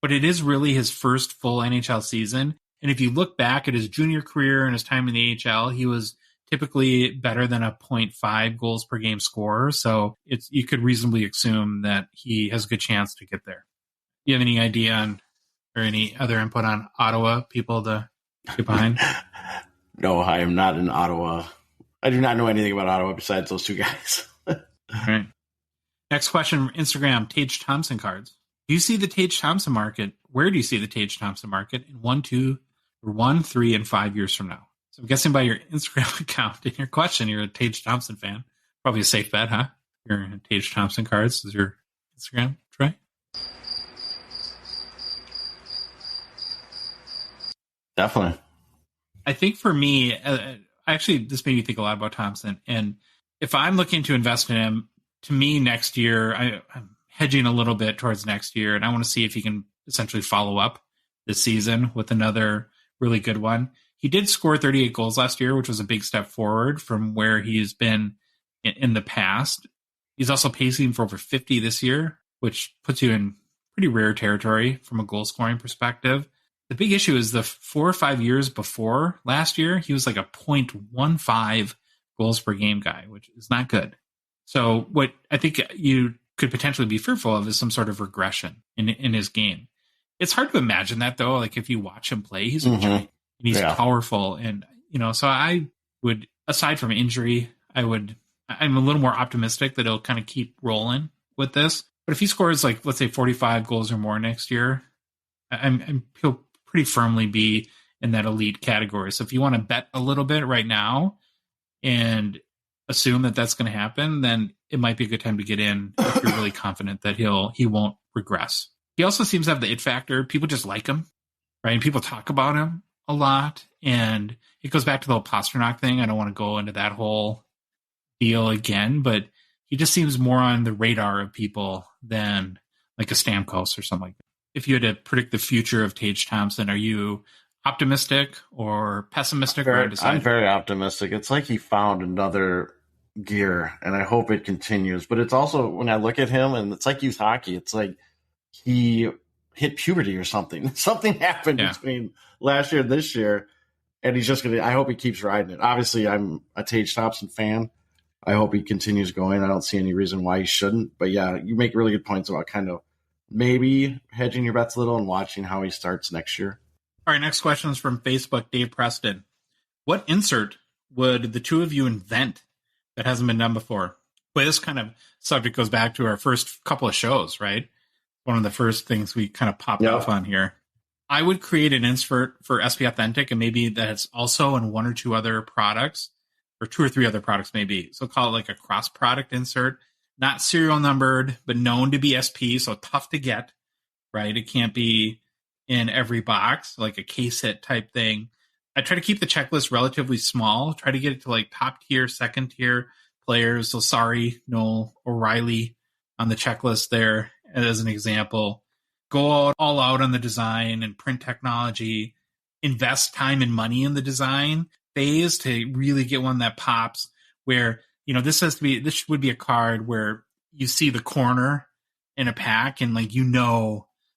A: but it is really his first full NHL season. And if you look back at his junior career and his time in the AHL, he was typically better than a 0.5 goals per game scorer. So you could reasonably assume that he has a good chance to get there. Do you have any idea on or any other input on Ottawa people to get behind?
B: No, I am not in Ottawa. I do not know anything about Ottawa besides those 2 guys.
A: All right. Next question from Instagram, Tage Thompson cards. Do you see the Tage Thompson market? Where do you see the Tage Thompson market in 1, 3, and 5 years from now? So I'm guessing by your Instagram account and your question, you're a Tage Thompson fan. Probably a safe bet, huh? You're in Tage Thompson cards. Is your Instagram, Troy?
B: Definitely.
A: I think for me, actually, this made me think a lot about Thompson. And if I'm looking to invest in him, to me, next year, I'm hedging a little bit towards next year, and I want to see if he can essentially follow up this season with another really good one. He did score 38 goals last year, which was a big step forward from where he's been in the past. He's also pacing for over 50 this year, which puts you in pretty rare territory from a goal scoring perspective. The big issue is the 4 or 5 years before last year, he was like a 0.15 goals per game guy, which is not good. So what I think you could potentially be fearful of is some sort of regression in his game. It's hard to imagine that, though. Like, if you watch him play, he's a giant and he's powerful. And, so I would, aside from injury, I'm a little more optimistic that he'll kind of keep rolling with this. But if he scores, like, let's say 45 goals or more next year, he'll pretty firmly be in that elite category. So if you want to bet a little bit right now and assume that that's going to happen, then it might be a good time to get in if you're really confident that he won't regress. He also seems to have the it factor. People just like him, right? And people talk about him a lot. And it goes back to the whole Pasternak thing. I don't want to go into that whole deal again, but he just seems more on the radar of people than like a Stamkos or something like that. If you had to predict the future of Tage Thompson, are you optimistic or pessimistic?
B: I'm very optimistic. It's like he found another gear, and I hope it continues. But it's also, when I look at him, and it's like youth hockey, it's like he hit puberty or something. Something happened between last year and this year, and he's just going to – I hope he keeps riding it. Obviously, I'm a Tage Thompson fan. I hope he continues going. I don't see any reason why he shouldn't. But yeah, you make really good points about kind of maybe hedging your bets a little and watching how he starts next year.
A: All right, next question is from Facebook, Dave Preston. What insert would the two of you invent that hasn't been done before? But this kind of subject goes back to our first couple of shows, right? One of the first things we kind of popped off on here. I would create an insert for SP Authentic, and maybe that's also in one or two other products, or two or three other products maybe. So call it like a cross-product insert, not serial numbered, but known to be SP, so tough to get, right? It can't be in every box, like a case hit type thing. I try to keep the checklist relatively small, try to get it to like top tier, second tier players. So sorry, Noel O'Reilly on the checklist there as an example. Go all out on the design and print technology, invest time and money in the design phase to really get one that pops where, this would be a card where you see the corner in a pack and like,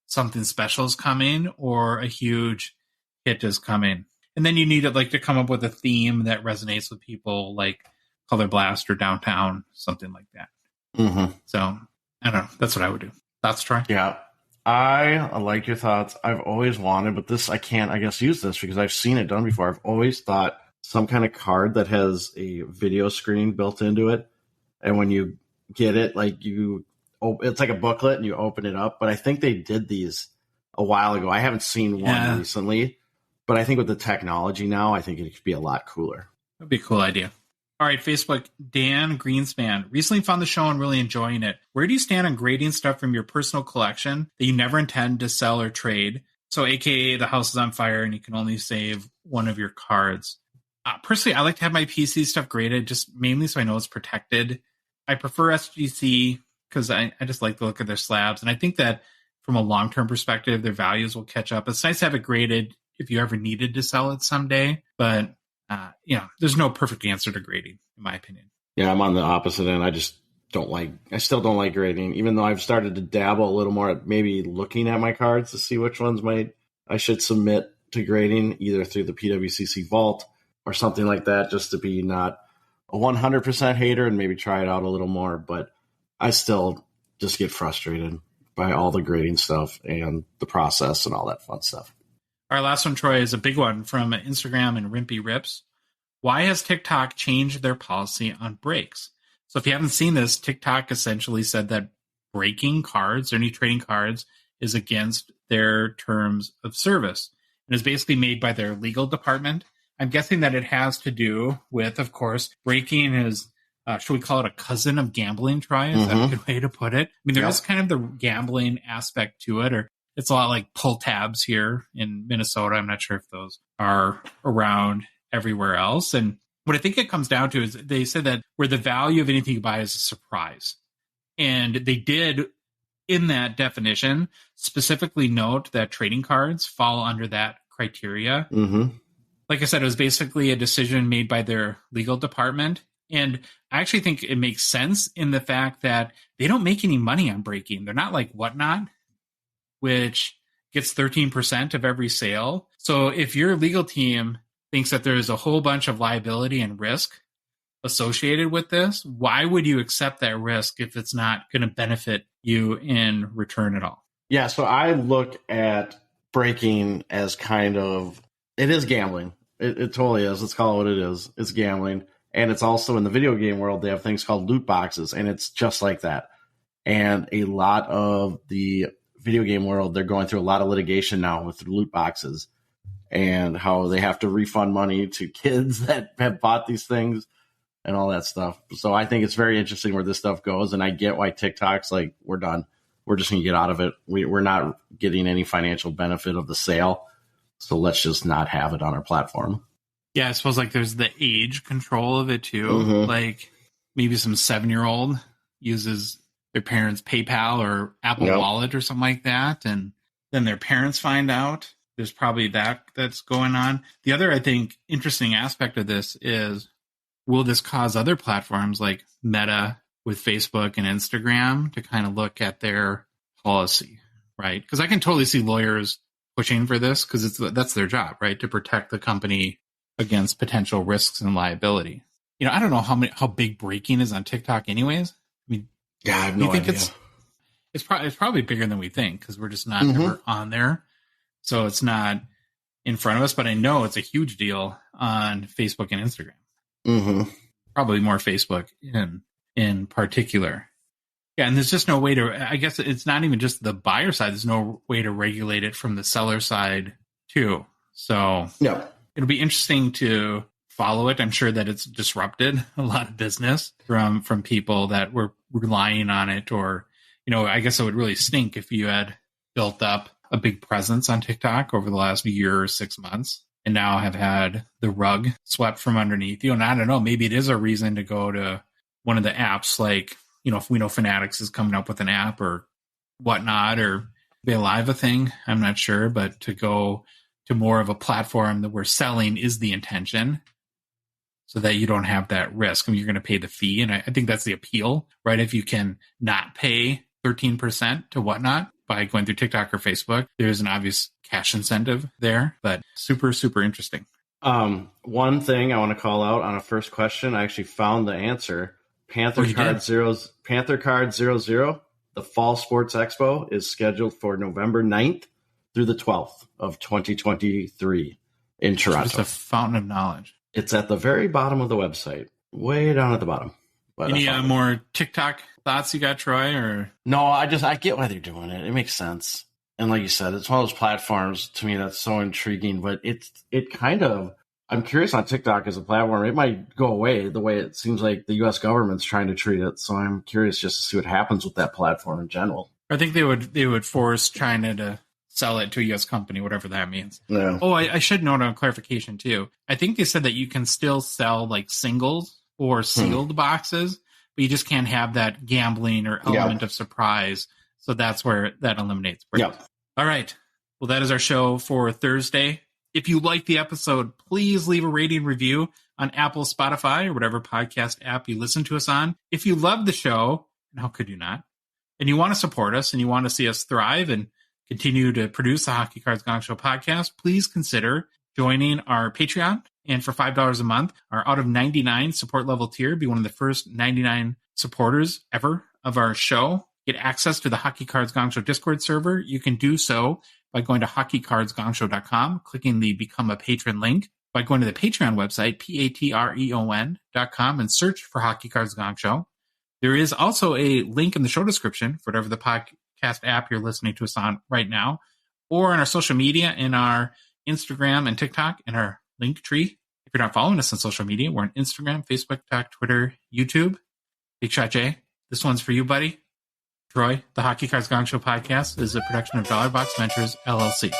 A: something special is coming or a huge hit is coming. And then you need it like to come up with a theme that resonates with people like Color Blast or Downtown, something like that.
B: Mm-hmm.
A: So I don't know. That's what I would do. Thoughts, Troy?
B: Yeah. I like your thoughts. I've always wanted, but I can't, I guess, use this because I've seen it done before. I've always thought some kind of card that has a video screen built into it. And when you get it, like it's like a booklet and you open it up. But I think they did these a while ago. I haven't seen one recently, but I think with the technology now, I think it could be a lot cooler.
A: That'd be a cool idea. All right, Facebook, Dan Greenspan. Recently found the show and really enjoying it. Where do you stand on grading stuff from your personal collection that you never intend to sell or trade? So AKA the house is on fire and you can only save one of your cards. Personally, I like to have my PC stuff graded just mainly so I know it's protected. I prefer SGC because I just like the look of their slabs. And I think that from a long-term perspective, their values will catch up. It's nice to have it graded if you ever needed to sell it someday. But, there's no perfect answer to grading, in my opinion.
B: Yeah, I'm on the opposite end. I still don't like grading, even though I've started to dabble a little more at maybe looking at my cards to see which ones I should submit to grading, either through the PWCC Vault or something like that, just to be not a 100% hater and maybe try it out a little more. But I still just get frustrated by all the grading stuff and the process and all that fun stuff.
A: Our last one, Troy, is a big one from Instagram and Rimpy Rips. Why has TikTok changed their policy on breaks? So if you haven't seen this, TikTok essentially said that breaking cards or any trading cards is against their terms of service. And is basically made by their legal department. I'm guessing that it has to do with, of course, breaking is, should we call it a cousin of gambling, Troy? Is that a good way to put it? I mean, there is kind of the gambling aspect to it, or it's a lot like pull tabs here in Minnesota. I'm not sure if those are around everywhere else. And what I think it comes down to is they said that where the value of anything you buy is a surprise. And they did, in that definition, specifically note that trading cards fall under that criteria.
B: Mm-hmm.
A: Like I said, it was basically a decision made by their legal department. And I actually think it makes sense in the fact that they don't make any money on breaking. They're not like Whatnot, which gets 13% of every sale. So if your legal team thinks that there's a whole bunch of liability and risk associated with this, why would you accept that risk if it's not going to benefit you in return at all?
B: Yeah, so I look at breaking as kind of, it is gambling. It totally is. Let's call it what it is. It's gambling. And it's also in the video game world, they have things called loot boxes, and it's just like that. And a lot of the video game world, they're going through a lot of litigation now with loot boxes and how they have to refund money to kids that have bought these things and all that stuff. So I think it's very interesting where this stuff goes, and I get why TikTok's like, we're done. We're just going to get out of it. We're not getting any financial benefit of the sale, so let's just not have it on our platform.
A: Yeah, I suppose like there's the age control of it too.
B: Mm-hmm.
A: Like maybe some 7-year-old uses their parents' PayPal or Apple Wallet or something like that, and then their parents find out. There's probably that's going on. The other, I think, interesting aspect of this is, will this cause other platforms like Meta with Facebook and Instagram to kind of look at their policy, right? Because I can totally see lawyers pushing for this because that's their job, right? To protect the company against potential risks and liability. I don't know how big breaking is on TikTok anyways. I mean,
B: Yeah, I have no idea.
A: It's probably bigger than we think because we're just not ever on there. So it's not in front of us, but I know it's a huge deal on Facebook and Instagram.
B: Mm-hmm.
A: Probably more Facebook in particular. Yeah, and there's just no way to, I guess it's not even just the buyer side. There's no way to regulate it from the seller side too. So
B: no.
A: It'll be interesting to follow it. I'm sure that it's disrupted a lot of business from people that were relying on it, or, I guess it would really stink if you had built up a big presence on TikTok over the last year or 6 months and now have had the rug swept from underneath you. And I don't know, maybe it is a reason to go to one of the apps, like, if we know Fanatics is coming up with an app or whatnot, or Be Alive a thing, I'm not sure, but to go to more of a platform that we're selling is the intention, so that you don't have that risk. I mean, you're going to pay the fee. And I think that's the appeal, right? If you can not pay 13% to whatnot by going through TikTok or Facebook, there's an obvious cash incentive there, but super, super interesting.
B: One thing I want to call out on a first question, I actually found the answer. Panther Card 00, the Fall Sports Expo is scheduled for November 9th through the 12th of 2023 in Toronto.
A: Just a fountain of knowledge.
B: It's at the very bottom of the website, way down at the bottom. But
A: any more TikTok thoughts you got, Troy? Or
B: no, I get why they're doing it. It makes sense. And like you said, it's one of those platforms to me that's so intriguing, but it kind of, I'm curious on TikTok as a platform. It might go away the way it seems like the U.S. government's trying to treat it. So I'm curious just to see what happens with that platform in general.
A: I think they would force China to sell it to a U.S. company, whatever that means.
B: Yeah.
A: Oh, I should note on clarification too. I think they said that you can still sell like singles or sealed boxes, but you just can't have that gambling or element of surprise. So that's where that eliminates break.
B: Yep.
A: All right. Well, that is our show for Thursday. If you like the episode, please leave a rating review on Apple, Spotify, or whatever podcast app you listen to us on. If you love the show, and how could you not, and you want to support us and you want to see us thrive and continue to produce the Hockey Cards Gongshow podcast, please consider joining our Patreon. And for $5 a month, our out of 99 support level tier, be one of the first 99 supporters ever of our show. Get access to the Hockey Cards Gongshow Discord server. You can do so by going to hockeycardsgongshow.com, clicking the Become a Patron link, by going to the Patreon website, patreon.com, and search for Hockey Cards Gongshow. There is also a link in the show description for whatever the podcast app you're listening to us on right now, or on our social media, in our Instagram and TikTok, and our link tree. If you're not following us on social media, we're on Instagram, Facebook, TikTok, Twitter, YouTube. Big Shot Jay, this one's for you, buddy. Troy, the Hockey Cards Gong Show podcast is a production of Dollar Box Ventures, LLC.